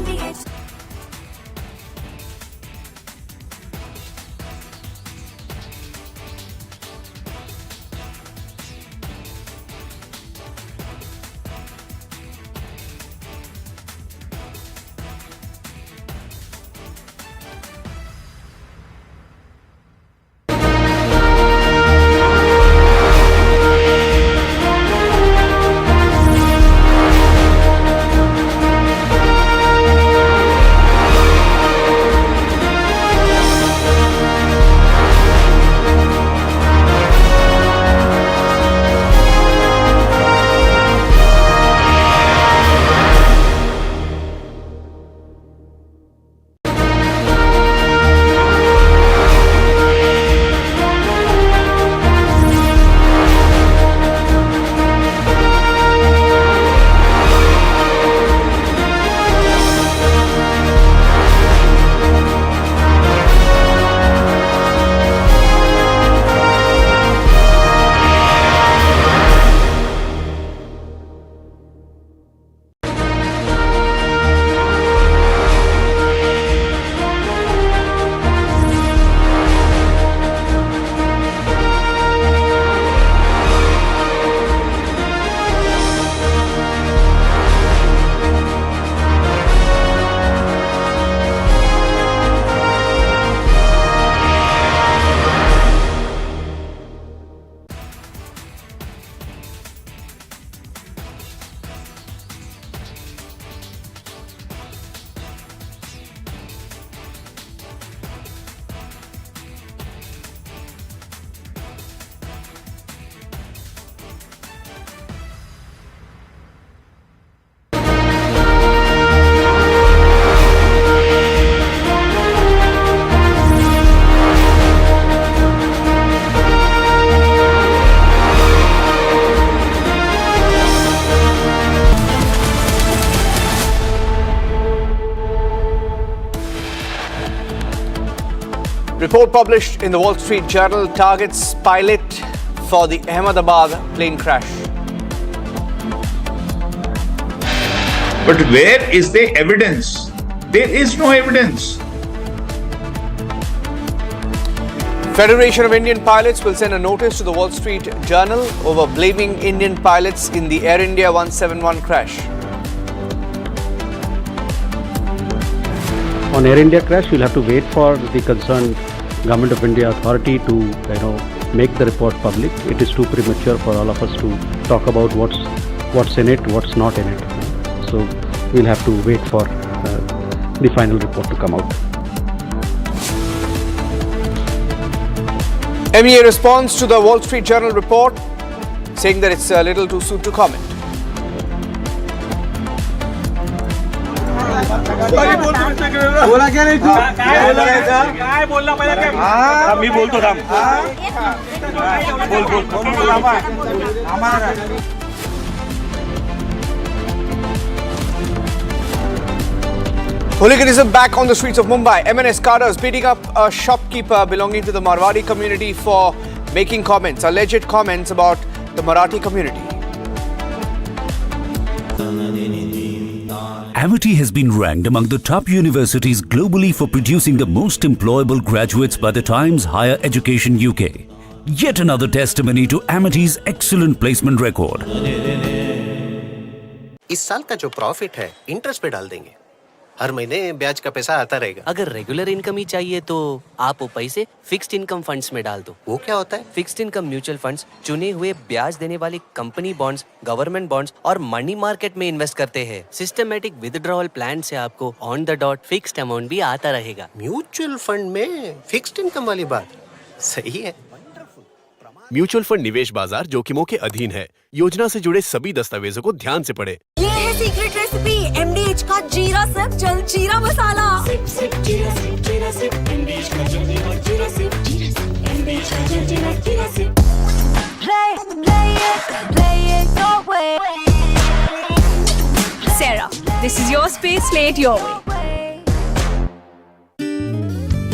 V: report published in the Wall Street Journal targets pilot for the Ahmedabad plane crash.
D: But where is the evidence? There is no evidence.
V: Federation of Indian Pilots will send a notice to the Wall Street Journal over blaming Indian pilots in the Air India 171 crash.
W: On Air India crash, you'll have to wait for the concerned Government of India authority to, make the report public. It is too premature for all of us to talk about what's in it, what's not in it. So we'll have to wait for the final report to come out.
V: MEA responds to the Wall Street Journal report, saying that it's a little too soon to comment.
F: बोला क्या नहीं तू काय बोलला पहिला काय मी बोलतो थांब बोल हमारा
V: Hooliganism back on the streets of Mumbai. MNS cadres beating up a shopkeeper belonging to the Marwari community for making comments, alleged comments about the Marathi community.
I: Amity has been ranked among the top universities globally for producing the most employable graduates by the Times Higher Education UK. Yet another testimony to Amity's excellent placement record.
G: इस साल का जो profit है interest पे डाल देंगे, हर महीने ब्याज का पैसा आता रहेगा।
J: अगर रेगुलर इनकम ही चाहिए तो आप वो पैसे फिक्स्ड इनकम फंड्स में डाल दो।
G: वो क्या होता है?
J: फिक्स्ड इनकम म्यूचुअल फंड्स चुने हुए ब्याज देने वाली कंपनी बॉन्ड्स, गवर्नमेंट बॉन्ड्स और मनी मार्केट में इन्वेस्ट करते हैं। सिस्टमैटिक विथड्रॉल प्लान से आपको on the dot fixed amount भी आता रहेगा।
G: म्यूचुअल फंड में फिक्स्ड इनकम वाली बात सही है।
X: म्यूचुअल फंड निवेश बाजार जोखिमों के अधीन है। योजना से जुड़े सभी दस्तावेजों को ध्यान से पढ़ें।
Q: ये है सीक्रेट रेसिपी MDH का जीरा सिप जल जीरा मसाला। सिप सिप जीरा सिप जीरा सिप MDH का जल जीरा जीरा सिप MDH का जल जीरा जीरा SIP. Play it your way.
Y: Sarah, this is your space. Play it your way.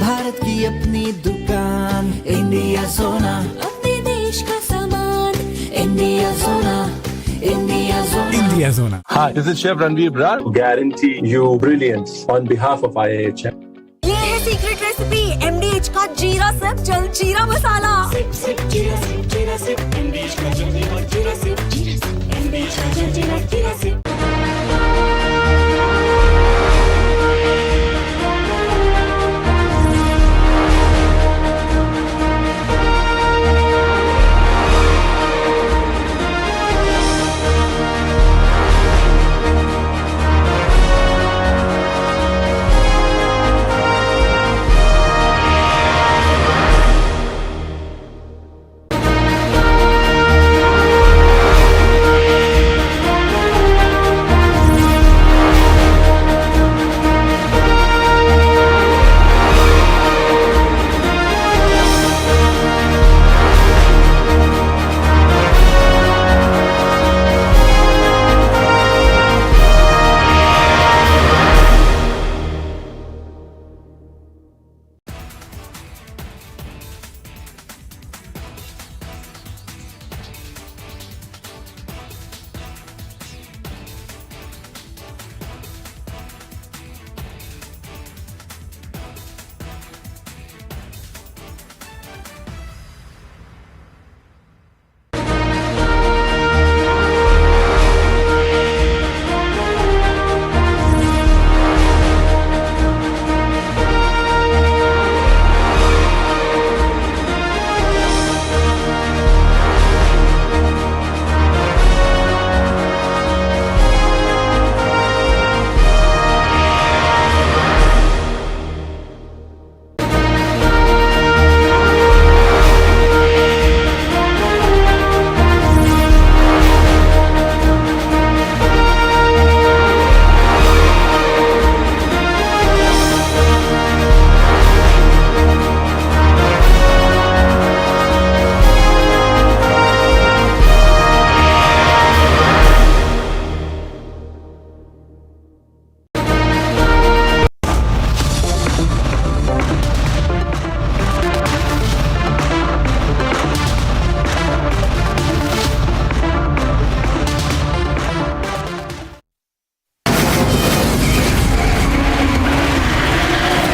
O: Bharat की अपनी दुकान इंडिया सोना,
Q: अपने देश का सामान
O: इंडिया सोना, इंडिया सोना,
R: India Zona. Hi, this is Chef Ranveer Brar. Guarantee you brilliance on behalf of IIHM.
Q: ये है सीक्रेट रेसिपी MDH का जीरा सिप जल जीरा मसाला। सिप सिप जीरा सिप MDH का जल जीरा सिप MDH का जल जीरा SIP.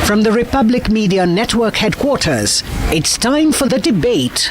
C: From the Republic Media Network headquarters, it's time for the debate.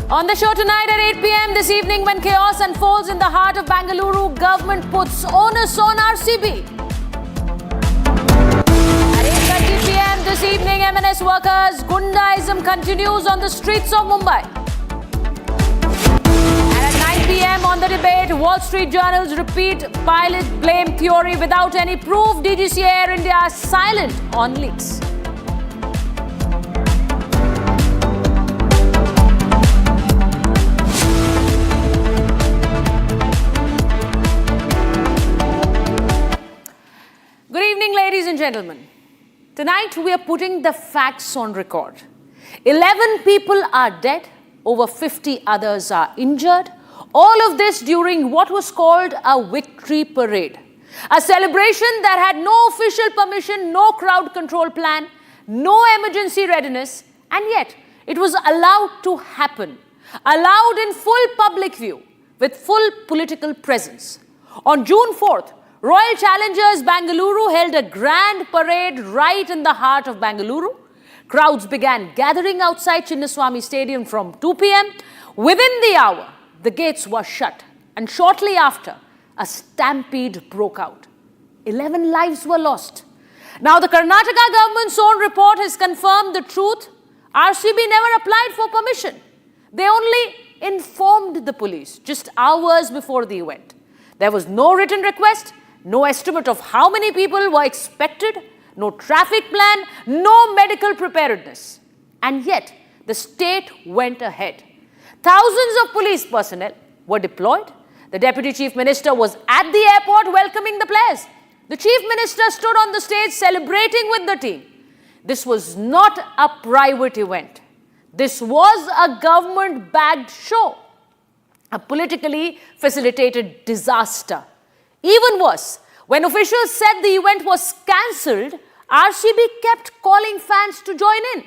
E: On the show tonight at 8 p.m. this evening, when chaos unfolds in the heart of Bengaluru, government puts onus on RCB. At 8:30 p.m. this evening, MNS workers, Gundaism continues on the streets of Mumbai. And at 9 p.m. on the debate, Wall Street journals repeat pilot blame theory without any proof. DGC Air India is silent on leaks. Good evening, ladies and gentlemen. Tonight we are putting the facts on record. 11 people are dead, over 50 others are injured. All of this during what was called a victory parade. A celebration that had no official permission, no crowd control plan, no emergency readiness, and yet it was allowed to happen. Allowed in full public view, with full political presence. On June 4th, Royal Challengers Bengaluru held a grand parade right in the heart of Bengaluru. Crowds began gathering outside Chinnaswamy Stadium from 2 p.m. Within the hour, the gates were shut, and shortly after, a stampede broke out. 11 lives were lost. Now, the Karnataka government's own report has confirmed the truth. RCB never applied for permission. They only informed the police just hours before the event. There was no written request, no estimate of how many people were expected, no traffic plan, no medical preparedness. And yet, the state went ahead. Thousands of police personnel were deployed. The Deputy Chief Minister was at the airport welcoming the players. The Chief Minister stood on the stage celebrating with the team. This was not a private event. This was a government-backed show, a politically facilitated disaster. Even worse, when officials said the event was cancelled, RCB kept calling fans to join in.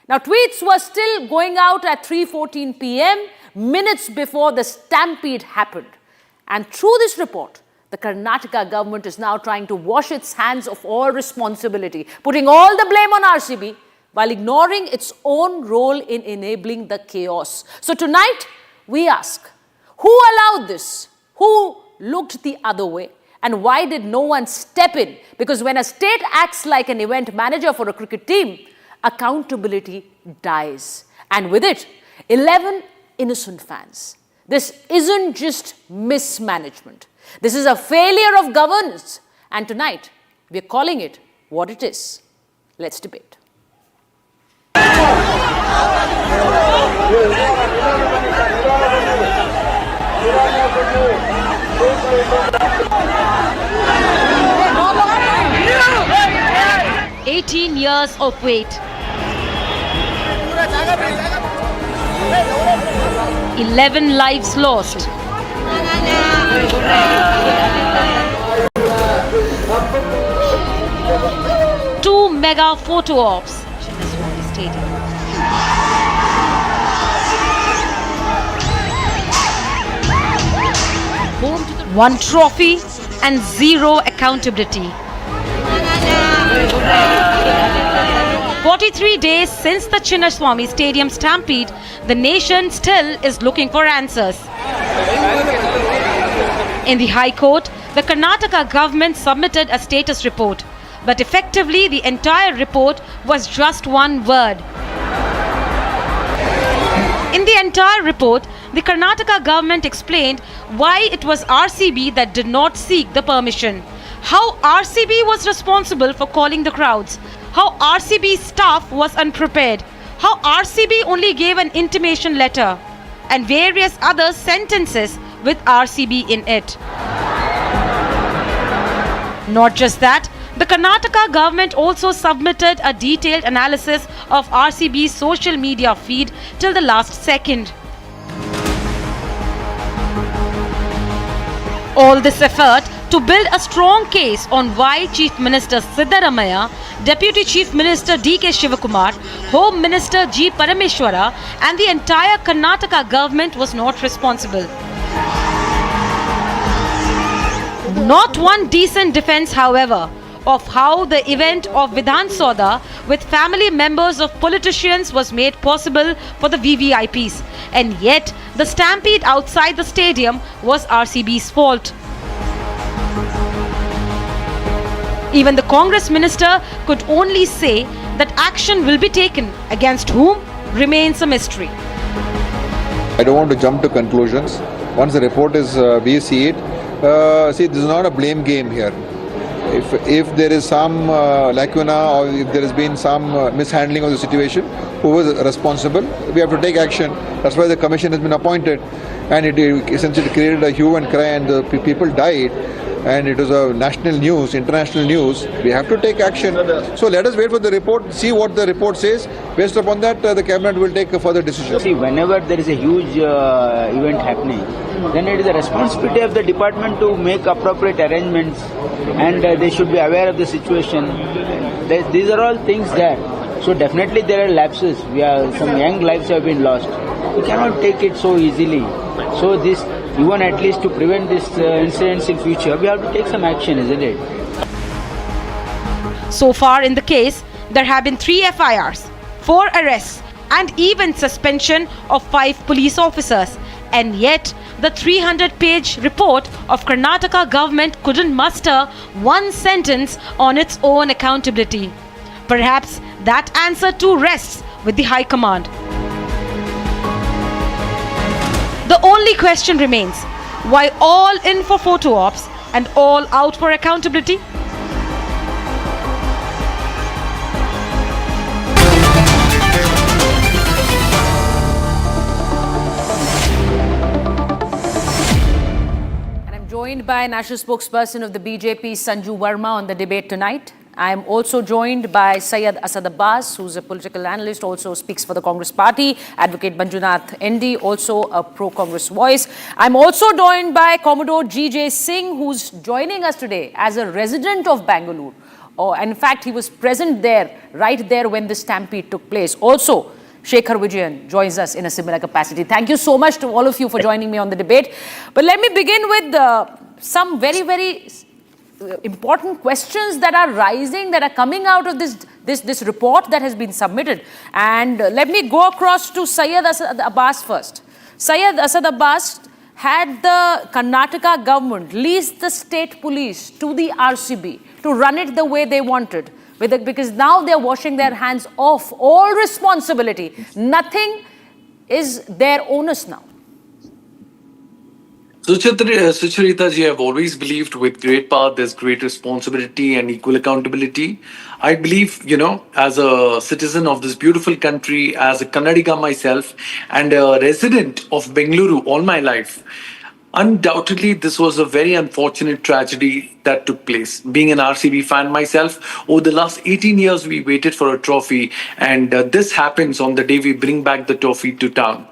E: Now, tweets were still going out at 3:14 p.m., minutes before the stampede happened. And through this report, the Karnataka government is now trying to wash its hands of all responsibility, putting all the blame on RCB while ignoring its own role in enabling the chaos. So tonight, we ask, who allowed this? Who looked the other way? And why did no one step in? Because when a state acts like an event manager for a cricket team, accountability dies. And with it, 11 innocent fans. This isn't just mismanagement. This is a failure of governance. And tonight, we're calling it what it is. Let's debate.
Y: 18 years of wait. 11 lives lost. Two mega photo ops. One trophy and zero accountability. 43 days since the Chinnaswamy Stadium stampede, the nation still is looking for answers. In the High Court, the Karnataka government submitted a status report, but effectively the entire report was just one word. In the entire report, the Karnataka government explained why it was RCB that did not seek the permission, how RCB was responsible for calling the crowds, how RCB staff was unprepared, how RCB only gave an intimation letter, and various other sentences with RCB in it. Not just that, the Karnataka government also submitted a detailed analysis of RCB's social media feed till the last second. All this effort to build a strong case on why Chief Minister Siddaramaiah, Deputy Chief Minister D.K. Shivakumar, Home Minister G. Parameshwara and the entire Karnataka government was not responsible. Not one decent defense, however, of how the event of Vidhan Soda with family members of politicians was made possible for the VVIPs, and yet the stampede outside the stadium was RCB's fault. Even the Congress minister could only say that action will be taken, against whom remains a mystery.
H: I don't want to jump to conclusions. Once the report is, we see it. See, this is not a blame game here. If there is some lacuna or if there has been some mishandling of the situation, who was responsible, we have to take action. That's why the commission has been appointed, and it essentially created a hue and cry, and the people died, and it was a national news, international news. We have to take action. So let us wait for the report, see what the report says. Based upon that, the cabinet will take a further decision.
M: See, whenever there is a huge event happening, then it is the responsibility of the department to make appropriate arrangements, and they should be aware of the situation. These are all things there. So definitely there are lapses. Some young lives have been lost. We cannot take it so easily. So this, even at least to prevent this incidents in future, we have to take some action, isn't it?
Y: So far in the case, there have been 3 FIRs, 4 arrests and even suspension of 5 police officers. And yet, the 300-page report of Karnataka government couldn't muster one sentence on its own accountability. Perhaps that answer too rests with the High Command. The only question remains, why all in for photo ops and all out for accountability?
E: Joined by National Spokesperson of the BJP, Sanju Verma, on the debate tonight. I am also joined by Syed Asad Abbas, who's a political analyst, also speaks for the Congress party, Advocate Manjunath ND, also a pro-Congress voice. I'm also joined by Commodore G.J. Singh, who's joining us today as a resident of Bengaluru. In fact, he was present there, right there when the stampede took place. Also, Shekhar Vijayan joins us in a similar capacity. Thank you so much to all of you for joining me on the debate. But let me begin with some very, very important questions that are rising, that are coming out of this report that has been submitted. And let me go across to Syed Asad Abbas first. Syed Asad Abbas, had the Karnataka government leased the state police to the RCB to run it the way they wanted, because now they're washing their hands off all responsibility. Nothing is their onus now.
N: Sucharita ji, I've always believed with great power there's great responsibility and equal accountability. I believe, as a citizen of this beautiful country, as a Kannadiga myself, and a resident of Bengaluru all my life, undoubtedly this was a very unfortunate tragedy that took place. Being an RCB fan myself, over the last 18 years we waited for a trophy, and this happens on the day we bring back the trophy to town.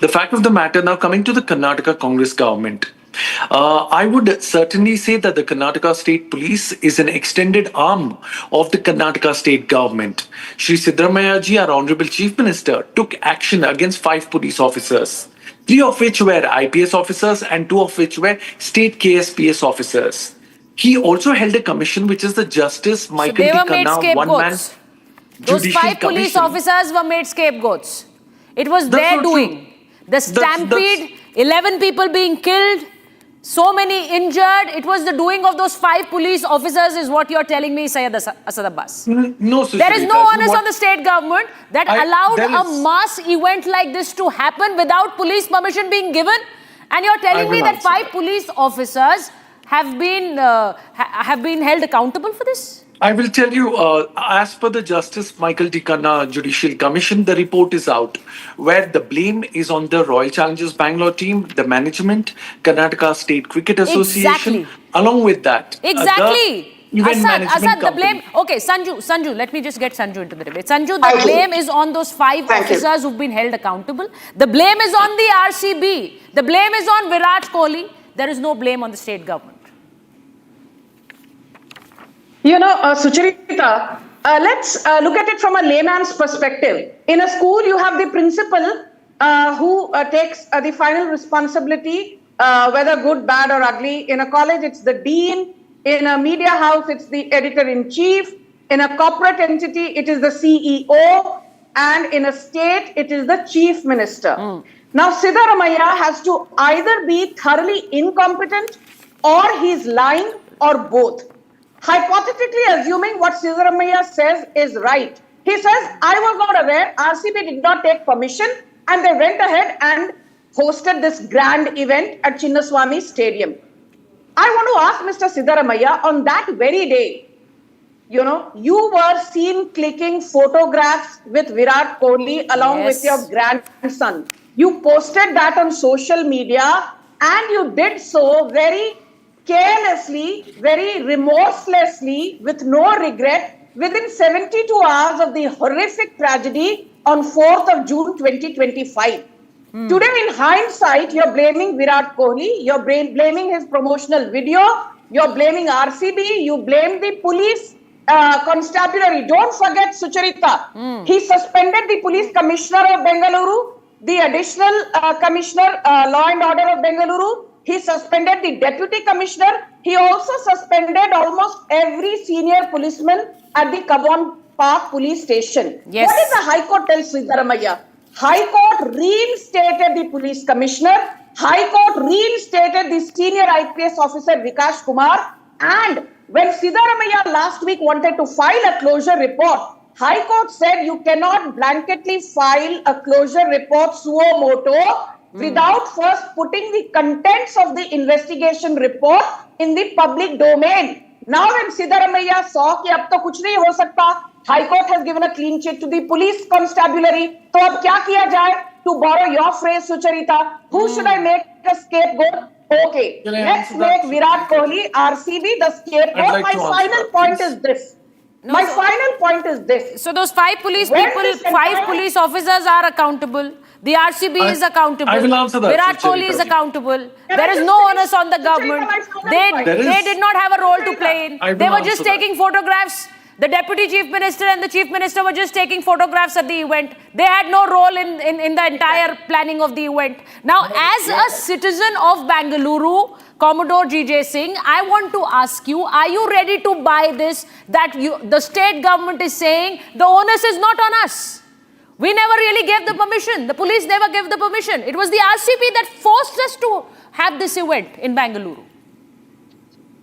N: The fact of the matter, now coming to the Karnataka Congress government, I would certainly say that the Karnataka State Police is an extended arm of the Karnataka State Government. Shri Siddaramaiah ji, our Honorable Chief Minister, took action against 5 police officers, 3 of which were IPS officers and 2 of which were state KSPS officers. He also held a commission, which is the Justice Michael D. Kanna one-man
E: Those 5 police officers were made scapegoats. It was their doing. The stampede, 11 people being killed, so many injured. It was the doing of those 5 police officers, is what you're telling me, Syed Asad Abbas.
N: No,
E: there is no onus on the state government that allowed a mass event like this to happen without police permission being given. And you're telling me that 5 police officers have been held accountable for this?
N: I will tell you, as per the Justice Michael D. Kanna Judicial Commission, the report is out, where the blame is on the Royal Challengers Bangalore team, the management, Karnataka State Cricket Association, along with that.
E: Exactly.
N: management
E: the blame. Okay, Sanju, let me just get Sanju into the debate. Sanju, the blame is on those 5 officers who've been held accountable. The blame is on the RCB. The blame is on Virat Kohli. There is no blame on the state government.
K: Sucharita, let's look at it from a layman's perspective. In a school, you have the principal who takes the final responsibility, whether good, bad or ugly. In a college, it's the dean. In a media house, it's the editor-in-chief. In a corporate entity, it is the CEO. And in a state, it is the chief minister. Now, Siddaramaiah has to either be thoroughly incompetent or he's lying or both. Hypothetically assuming what Siddaramaiah says is right. He says, I was not aware, RCB did not take permission and they went ahead and hosted this grand event at Chinnaswamy Stadium. I want to ask Mr. Siddaramaiah, on that very day, you were seen clicking photographs with Virat Kohli along with your grandson. You posted that on social media and you did so very carelessly, very remorselessly, with no regret, within 72 hours of the horrific tragedy on 4th of June 2025. Today, in hindsight, you're blaming Virat Kohli, you're blaming his promotional video, you're blaming RCB, you blame the police constabulary. Don't forget, Sucharita, he suspended the police commissioner of Bengaluru, the additional commissioner, law and order of Bengaluru. He suspended the deputy commissioner. He also suspended almost every senior policeman at the Kabon Park police station. Yes. What did the High Court tell Siddaramaiah? High Court reinstated the police commissioner. High Court reinstated the senior IPS officer Vikash Kumar. And when Siddaramaiah last week wanted to file a closure report, High Court said you cannot blanketly file a closure report suo moto without first putting the contents of the investigation report in the public domain. Now when Siddaramaiah saw कि अब तो कुछ नहीं हो सकता, High Court has given a clean sheet to the police constabulary. तो अब क्या किया जाए? To borrow your phrase, Sucharita, who should I make a scapegoat? Okay, let's make Virat Kohli, RCB, the scapegoat. My final point is this. My final point is this.
E: So those 5 police people, 5 police officers are accountable. The RCB is accountable.
N: I will answer that.
E: Virat Kohli is accountable. There is no onus on the government. They did not have a role to play in. They were just taking photographs. The deputy chief minister and the chief minister were just taking photographs at the event. They had no role in the entire planning of the event. Now, as a citizen of Bengaluru, Commodore GJ Singh, I want to ask you, are you ready to buy this, that the state government is saying the onus is not on us? We never really gave the permission. The police never gave the permission. It was the RCB that forced us to have this event in Bengaluru.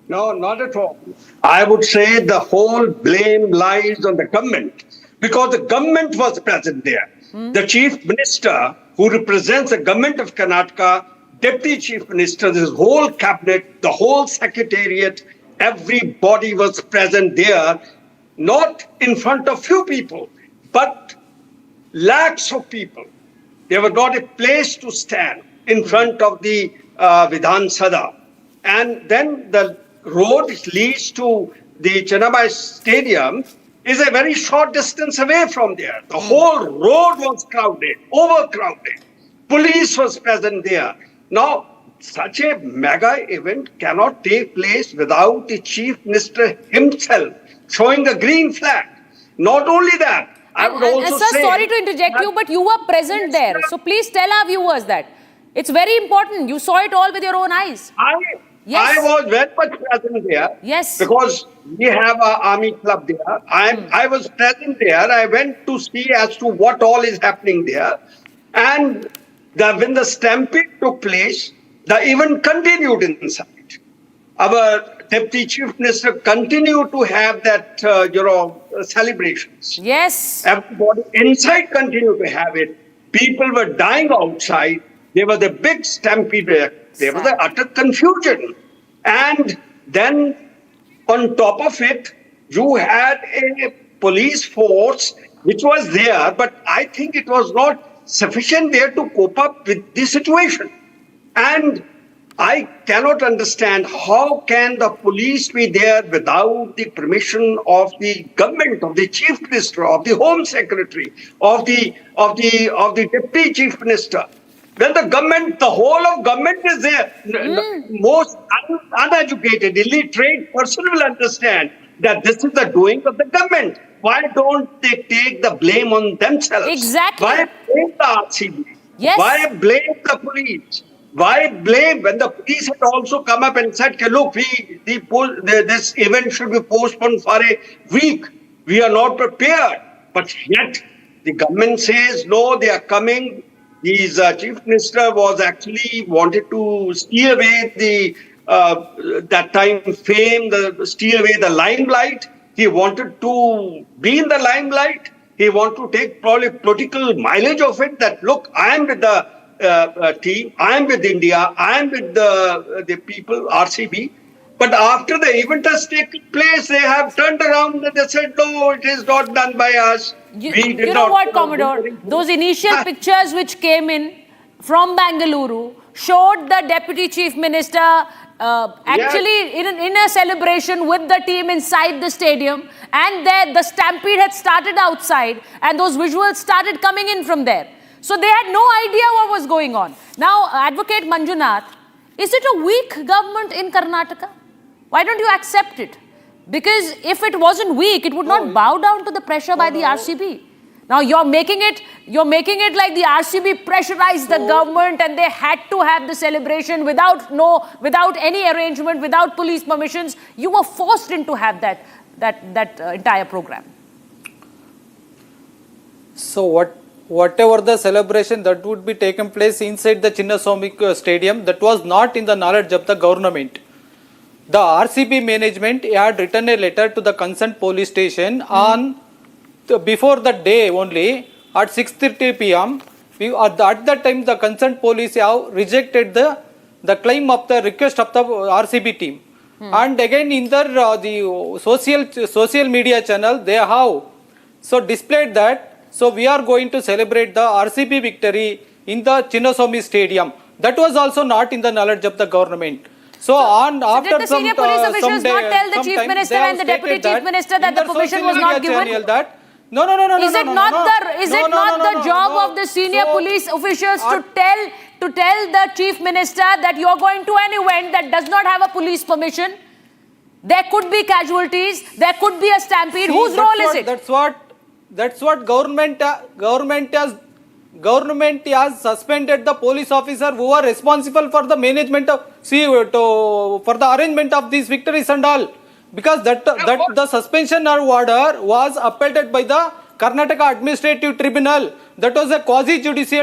L: No, not at all. I would say the whole blame lies on the government because the government was present there. The chief minister who represents the government of Karnataka, deputy chief minister, this whole cabinet, the whole secretariat, everybody was present there, not in front of few people, but lakhs of people. There was not a place to stand in front of the Vidhan Sabha. And then the road leads to the Chennai Stadium is a very short distance away from there. The whole road was crowded, overcrowded. Police was present there. Now, such a mega event cannot take place without the chief minister himself showing the green flag. Not only that, I would also say...
E: Sir, sorry to interject you, but you were present there. So please tell our viewers that. It's very important. You saw it all with your own eyes.
L: I was very much present there.
E: Yes.
L: Because we have an army club there. I was present there. I went to see as to what all is happening there. And when the stampede took place, the event continued inside. Our deputy chief minister continued to have that, celebrations.
E: Yes.
L: Everybody inside continued to have it. People were dying outside. There was a big stampede there. There was an utter confusion. And then on top of it, you had a police force which was there, but I think it was not sufficient there to cope up with the situation. And I cannot understand how can the police be there without the permission of the government, of the chief minister, of the home secretary, of the deputy chief minister. When the government, the whole of government is there, the most uneducated, illiterate person will understand that this is the doing of the government. Why don't they take the blame on themselves?
E: Exactly.
L: Why blame the RCB?
E: Yes.
L: Why blame the police? Why blame when the police had also come up and said, look, this event should be postponed for a week. We are not prepared. But yet the government says, no, they are coming. His chief minister was actually wanted to steal away that time fame, steal away the limelight. He wanted to be in the limelight. He wanted to take probably political mileage of it that, look, I am with the team, I am with India, I am with the people, RCB. But after the event has taken place, they have turned around and they said, no, it is not done by us.
E: You know what, Commodore? Those initial pictures which came in from Bengaluru showed the Deputy Chief Minister actually in a celebration with the team inside the stadium, and there the stampede had started outside and those visuals started coming in from there. So they had no idea what was going on. Now, Advocate Manjunath, is it a weak government in Karnataka? Why don't you accept it? Because if it wasn't weak, it would not bow down to the pressure by the RCB. Now you're making it like the RCB pressurized the government and they had to have the celebration without any arrangement, without police permissions. You were forced into have that entire program.
F: So whatever the celebration that would be taken place inside the Chinnaswamy Stadium, that was not in the knowledge of the government. The RCB management had written a letter to the concerned police station on before the day only at 6:30 p.m. At that time, the concerned police have rejected the claim of the request of the RCB team. And again in the social media channel, they have so displayed that. So we are going to celebrate the RCB victory in the Chinnaswamy Stadium. That was also not in the knowledge of the government. So after
E: did the senior police officials not tell the chief minister and the deputy chief minister that the permission was not given?
F: No.
E: Is it not the job of the senior police officials to tell the chief minister that you are going to an event that does not have a police permission? There could be casualties. There could be a stampede. Whose role is it?
F: That's what government has suspended the police officer who are responsible for the management of for the arrangement of these victories and all, because that the suspension or order was upheld by the Karnataka Administrative Tribunal. That was a quasi judicial